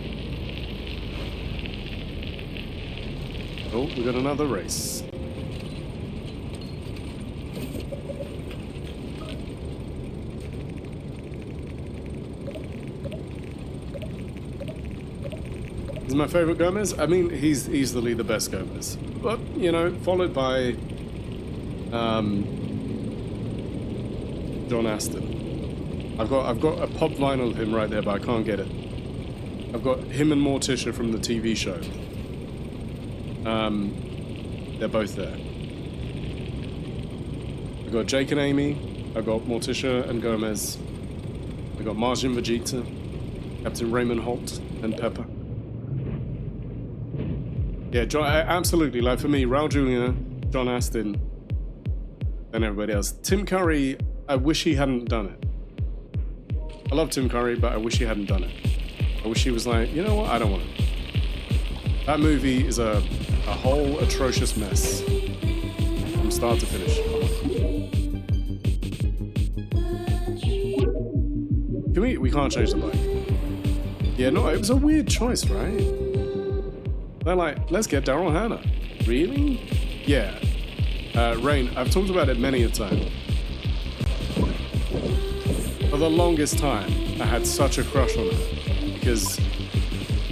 Oh, we got another race. He's my favorite Gomez. I mean, he's easily the best Gomez. But, you know, followed by John Aston. I've got a pop vinyl of him right there, but I can't get it. I've got him and Morticia from the TV show. They're both there. I've got Jake and Amy. I've got Morticia and Gomez. I've got Margin Vegeta, Captain Raymond Holt, and Pepper. Yeah, absolutely. Like, for me, Raul Julia, John Aston, and everybody else. Tim Curry, I wish he hadn't done it. I love Tim Curry, but I wish he hadn't done it. I wish he was like, you know what, I don't want it. That movie is a whole atrocious mess. From start to finish. We can't change the bike. Yeah, no, it was a weird choice, right? They're like, let's get Daryl Hannah. Really? Yeah. Rain, I've talked about it many a time. For the longest time, I had such a crush on her. Because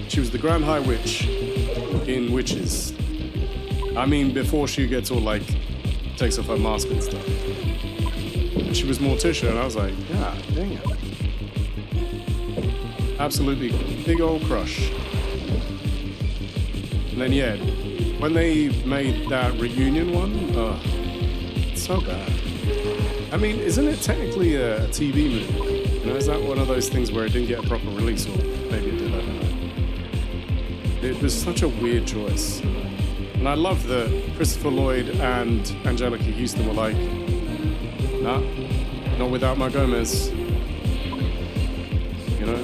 she was the Grand High Witch in Witches. I mean, before she gets all, like, takes off her mask and stuff. And she was Morticia, and I was like, yeah, dang it. Absolutely big old crush. And then, yeah, when they made that reunion one, it's so bad. I mean, isn't it technically a TV movie? You know, is that one of those things where it didn't get a proper release, or maybe it did, I don't know. It was such a weird choice. And I love that Christopher Lloyd and Angelica Houston were like, nah, not without my Gomez. You know?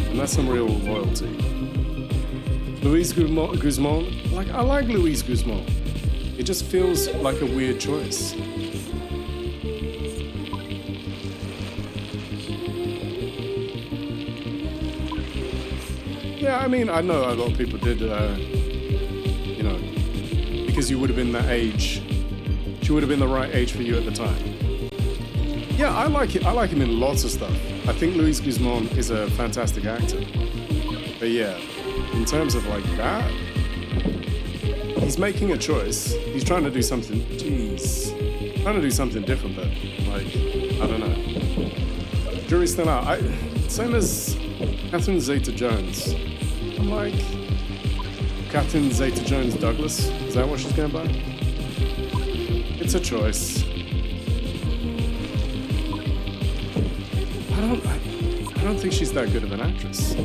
And that's some real loyalty. Luis Guzman, like, I like Luis Guzman. It just feels like a weird choice. Yeah, I mean, I know a lot of people did, you know, because you would have been that age. She would have been the right age for you at the time. Yeah, I like it. I like him in lots of stuff. I think Luis Guzman is a fantastic actor. But yeah, in terms of like that, he's making a choice. He's trying to do something. Jeez, trying to do something different. But like, I don't know. Jury's still out. Same as Catherine Zeta-Jones. I'm like, Catherine Zeta-Jones Douglas. Is that what she's going by? It's a choice. I don't think she's that good of an actress.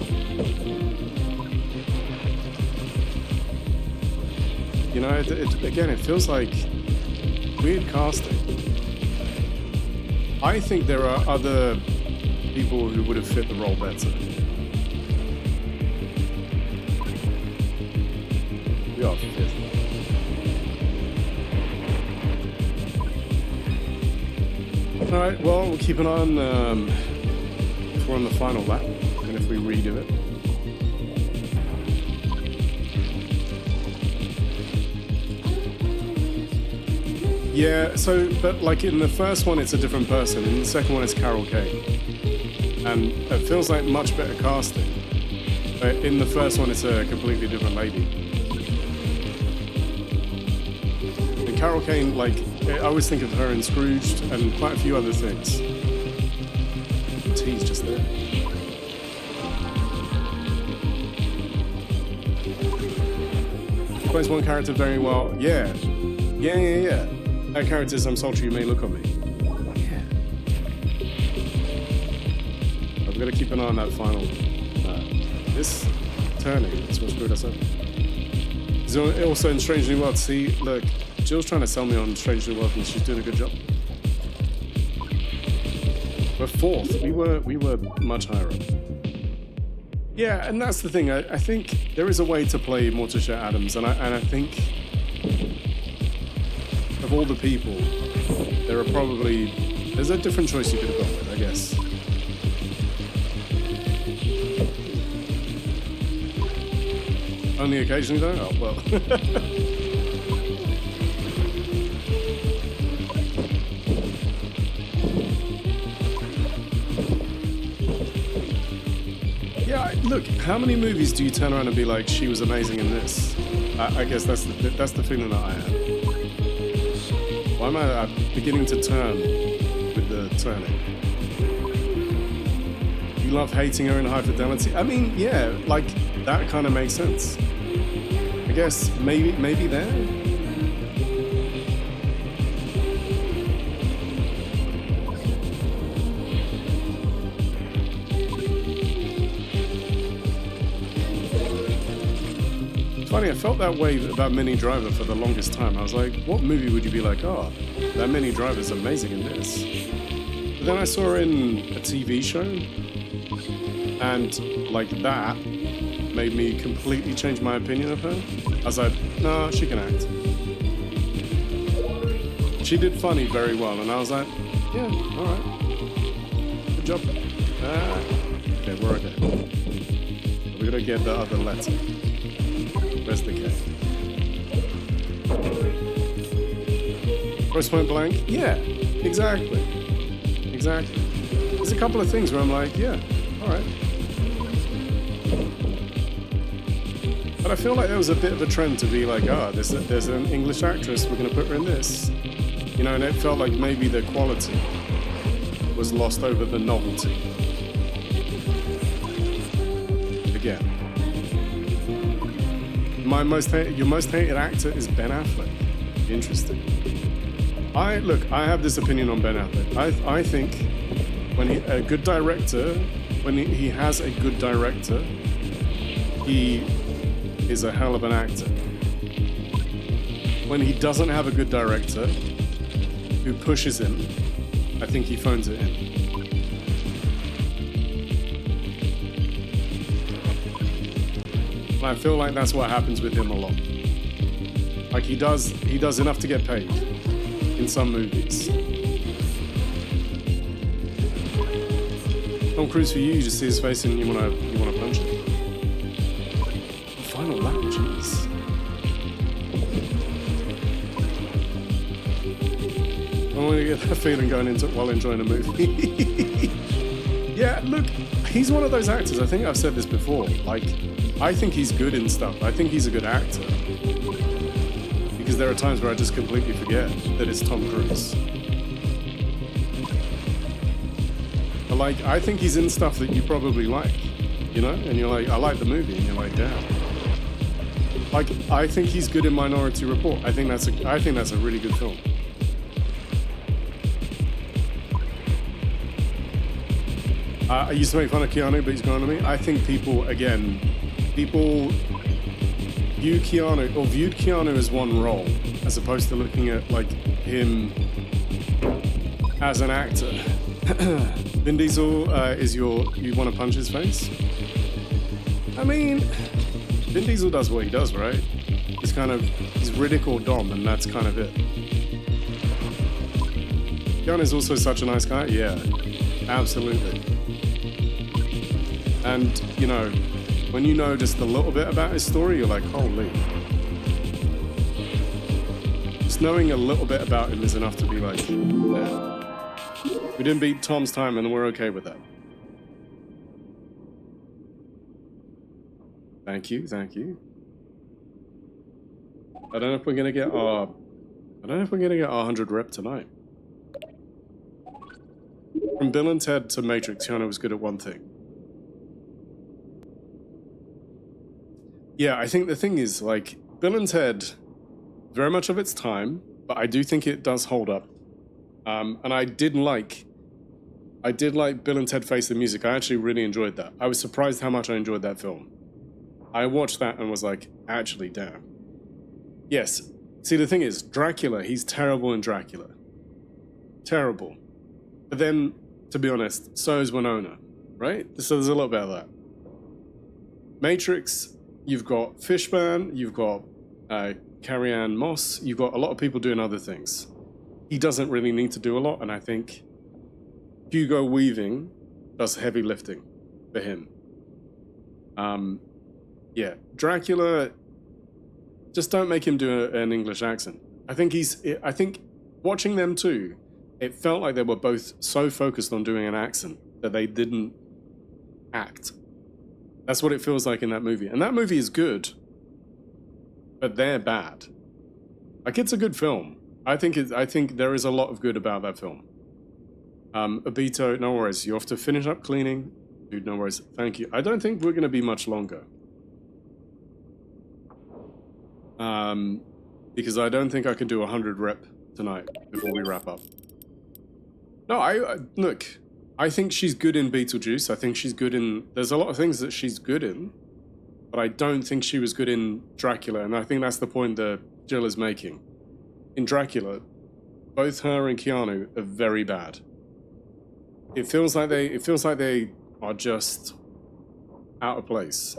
You know, again, it feels like weird casting. I think there are other people who would have fit the role better. We are fifth. Alright, well, we'll keep an eye on if we're on the final lap and if we redo it. Yeah, so, but like in the first one, it's a different person. In the second one, it's Carol Kane. And it feels like much better casting. But in the first one, it's a completely different lady. And Carol Kane, like, I always think of her in Scrooged and quite a few other things. T's just there. He plays one character very well. Yeah. That character is I'm sultry you may look on me. Yeah. I've got to keep an eye on that final. This turning is what screwed us up. So also in Strange New Worlds, see, look, Jill's trying to sell me on Strange New Worlds and she's doing a good job. We're fourth. We were much higher up. Yeah, and that's the thing. I think there is a way to play Morticia Addams, and I think of all the people, there's a different choice you could have gone with, I guess. Only occasionally though? Oh, well. Yeah, look, how many movies do you turn around and be like, she was amazing in this? I guess that's the feeling that I have. Why am I beginning to turn with the turning? You love hating her in High Fidelity? I mean, yeah, like, that kind of makes sense. I guess maybe there? Funny, I felt that way about Minnie Driver for the longest time. I was like, what movie would you be like, oh, that Minnie Driver's amazing in this? But then I saw her in a TV show, and like that made me completely change my opinion of her. I was like, no, she can act. She did funny very well, and I was like, yeah, all right. Good job. Okay, we're okay. We're gonna get the other letter. Where's the K? Grosse Pointe Blank? Yeah, exactly. There's a couple of things where I'm like, yeah, all right. But I feel like there was a bit of a trend to be like, there's an English actress, we're going to put her in this. You know, and it felt like maybe the quality was lost over the novelty. Again. Your most hated actor is Ben Affleck. Interesting. I have this opinion on Ben Affleck. I think when he has a good director, he is a hell of an actor. When he doesn't have a good director who pushes him, I think he phones it in. I feel like that's what happens with him a lot. Like he does enough to get paid in some movies. Tom Cruise for you just see his face and you wanna punch him. Final lap, jeez. I want to get that feeling going into while enjoying a movie. Yeah, look, he's one of those actors. I think I've said this before. Like, I think he's good in stuff. I think he's a good actor. Because there are times where I just completely forget that it's Tom Cruise. But like, I think he's in stuff that you probably like, you know? And you're like, I like the movie, and you're like, damn. Like, I think he's good in Minority Report. I think that's a really good film. I used to make fun of Keanu, but he's gone to me. I think people viewed Keanu as one role, as opposed to looking at like him as an actor. Vin Diesel you want to punch his face? I mean, Vin Diesel does what he does, right? He's Riddick or Dom, and that's kind of it. Keanu's also such a nice guy. Yeah, absolutely. And, you know, when you know just a little bit about his story, you're like, holy. Just knowing a little bit about him is enough to be like, yeah. We didn't beat Tom's time and we're okay with that. Thank you. I don't know if we're gonna get our 100 rep tonight. From Bill and Ted to Matrix, Keanu was good at one thing. Yeah, I think the thing is, like, Bill and Ted, very much of its time, but I do think it does hold up. And I did like Bill and Ted Face the Music. I actually really enjoyed that. I was surprised how much I enjoyed that film. I watched that and was like, actually, damn. Yes. See, the thing is, Dracula, he's terrible in Dracula. Terrible. But then, to be honest, so is Winona, right? So there's a little bit of that. Matrix, you've got Fishburne, you've got Carrie-Anne Moss, you've got a lot of people doing other things. He doesn't really need to do a lot, and I think Hugo Weaving does heavy lifting for him. Yeah, Dracula, just don't make him do an English accent. I think watching them too, it felt like they were both so focused on doing an accent that they didn't act. That's what it feels like in that movie. And that movie is good, but they're bad. Like, it's a good film. I think there is a lot of good about that film. Obito, no worries. You have to finish up cleaning. Dude, no worries. Thank you. I don't think we're going to be much longer. Because I don't think I can do 100 rep tonight before we wrap up. No, look, I think she's good in Beetlejuice. I think she's good in... There's a lot of things that she's good in, but I don't think she was good in Dracula, and I think that's the point that Jill is making. In Dracula, both her and Keanu are very bad. It feels like they are just out of place.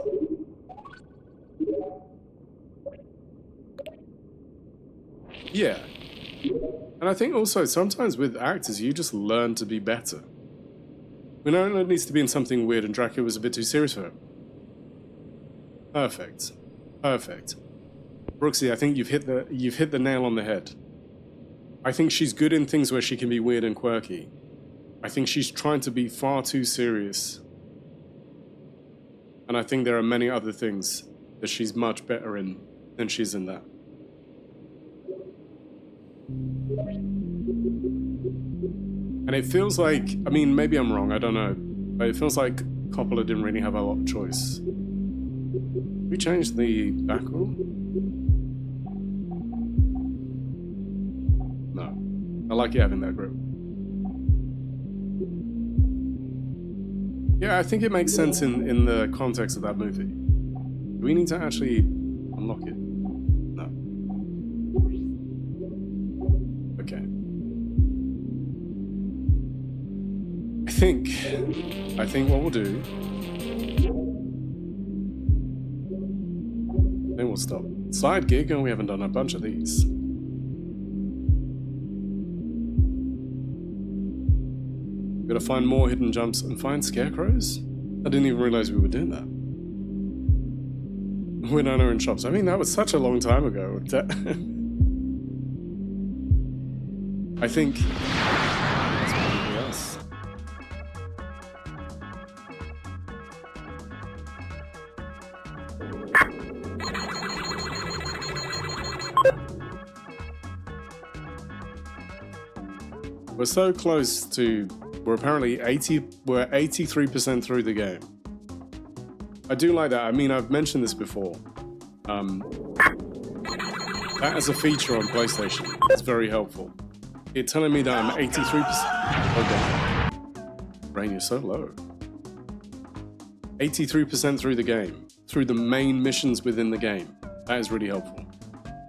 Yeah. And I think also sometimes with actors, you just learn to be better. Winona needs to be in something weird, and Dracula was a bit too serious for her. Perfect. Brooksy, I think you've hit the nail on the head. I think she's good in things where she can be weird and quirky. I think she's trying to be far too serious. And I think there are many other things that she's much better in than she's in that. And it feels like, I mean, maybe I'm wrong, I don't know, but it feels like Coppola didn't really have a lot of choice. We changed the back room? No. I like you having that grip. Yeah, I think it makes sense in the context of that movie. Do we need to actually unlock it? No. Okay. I think what we'll do... Then we'll stop. Side gig, and we haven't done a bunch of these. Gotta find more hidden jumps and find scarecrows? I didn't even realize we were doing that. Winona in shops. I mean, that was such a long time ago. I think that's probably us. We're so close to... We're apparently 83% through the game. I do like that. I mean, I've mentioned this before. That as a feature on PlayStation is very helpful. It's telling me that I'm 83%. Okay. Rain, you're so low. 83% through the game, through the main missions within the game. That is really helpful.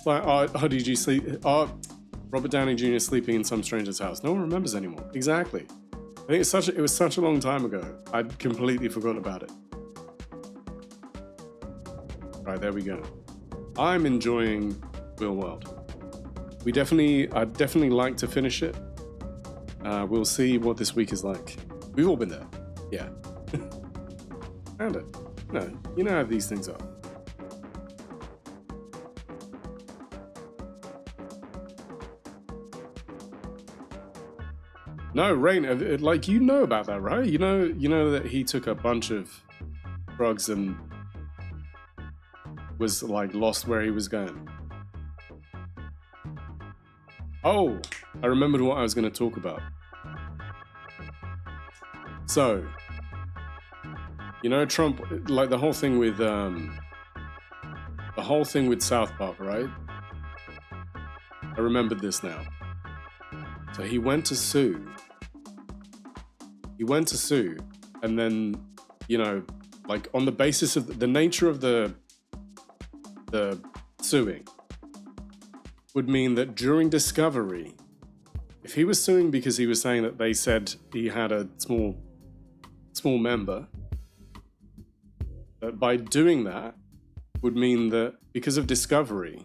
Like, how did you sleep? Robert Downey Jr. sleeping in some stranger's house. No one remembers anymore. Exactly. I think it was such a long time ago. I'd completely forgotten about it. Right, there we go. I'm enjoying Real World. I'd definitely like to finish it. We'll see what this week is like. We've all been there. Yeah. Found it. No, you know how these things are. No, Rain, like, you know about that, right? You know that he took a bunch of drugs and was, like, lost where he was going. Oh, I remembered what I was going to talk about. So, you know, Trump, like the whole thing with South Park, right? I remembered this now. So he went to sue. And then, you know, like on the basis of the nature of the suing would mean that during discovery, if he was suing because he was saying that they said he had a small member, that by doing that would mean that because of discovery,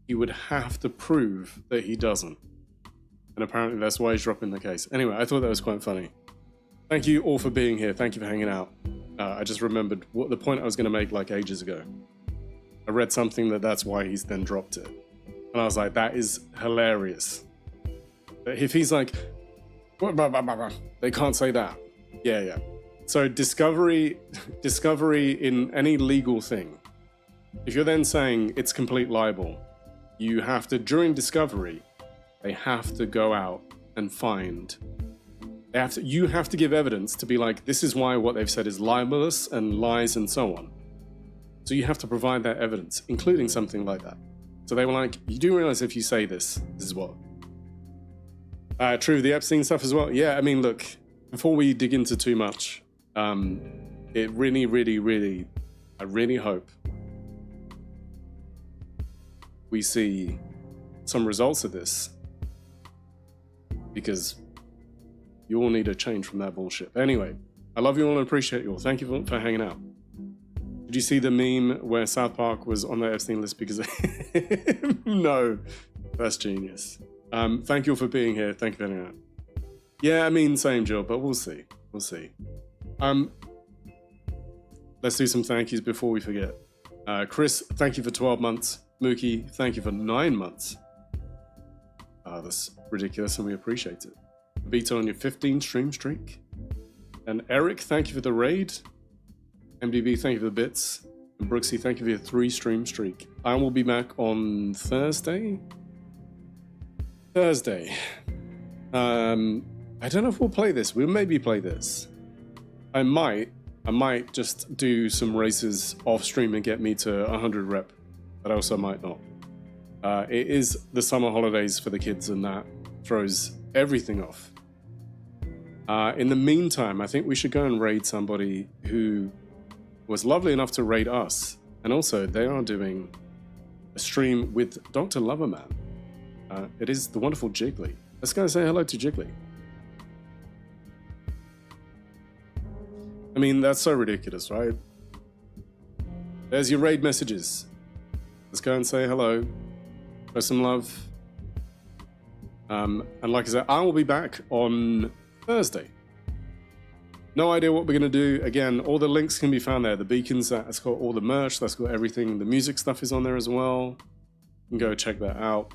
he would have to prove that he doesn't. And apparently that's why he's dropping the case. Anyway, I thought that was quite funny. Thank you all for being here. Thank you for hanging out. I just remembered what the point I was going to make like ages ago. I read something that's why he's then dropped it. And I was like, that is hilarious. But if he's like, they can't say that. Yeah. So discovery in any legal thing, if you're then saying it's complete libel, you have to, during discovery, they have to go out and find. You have to give evidence to be like, this is why what they've said is libelous and lies and so on. So you have to provide that evidence, including something like that. So they were like, you do realize if you say this is what? True, the Epstein stuff as well. Yeah, I mean, look, before we dig into too much, it really, I really hope we see some results of this, because you all need a change from that bullshit. Anyway, I love you all and appreciate you all. Thank you for hanging out. Did you see the meme where South Park was on the Epstein list because of No, that's genius. Thank you all for being here. Thank you for hanging out. Yeah, I mean, same Jill, but we'll see. Let's do some thank yous before we forget. Chris, thank you for 12 months. Mookie, thank you for 9 months. That's ridiculous and we appreciate it. Vito on your 15 stream streak. And Eric, thank you for the raid. MDB, thank you for the bits. And Brooksy, thank you for your 3 stream streak. I will be back on Thursday. I don't know if we'll play this. We'll maybe play this. I might just do some races off stream and get me to 100 rep. But also might not. It is the summer holidays for the kids and that throws everything off. In the meantime, I think we should go and raid somebody who was lovely enough to raid us. And also, they are doing a stream with Dr. Loverman. It is the wonderful Jiggly. Let's go and say hello to Jiggly. I mean, that's so ridiculous, right? There's your raid messages. Let's go and say hello. Show some love. And like I said, I will be back on Thursday. No idea what we're going to do. Again, all the links can be found there. The beacons, that's got all the merch, that's got everything. The music stuff is on there as well. You can go check that out.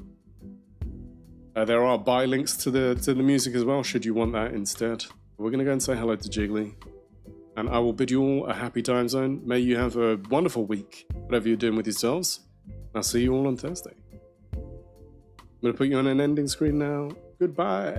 There are buy links to the music as well, should you want that instead. We're going to go and say hello to Jiggly. And I will bid you all a happy time zone. May you have a wonderful week, whatever you're doing with yourselves. I'll see you all on Thursday. I'm going to put you on an ending screen now. Goodbye.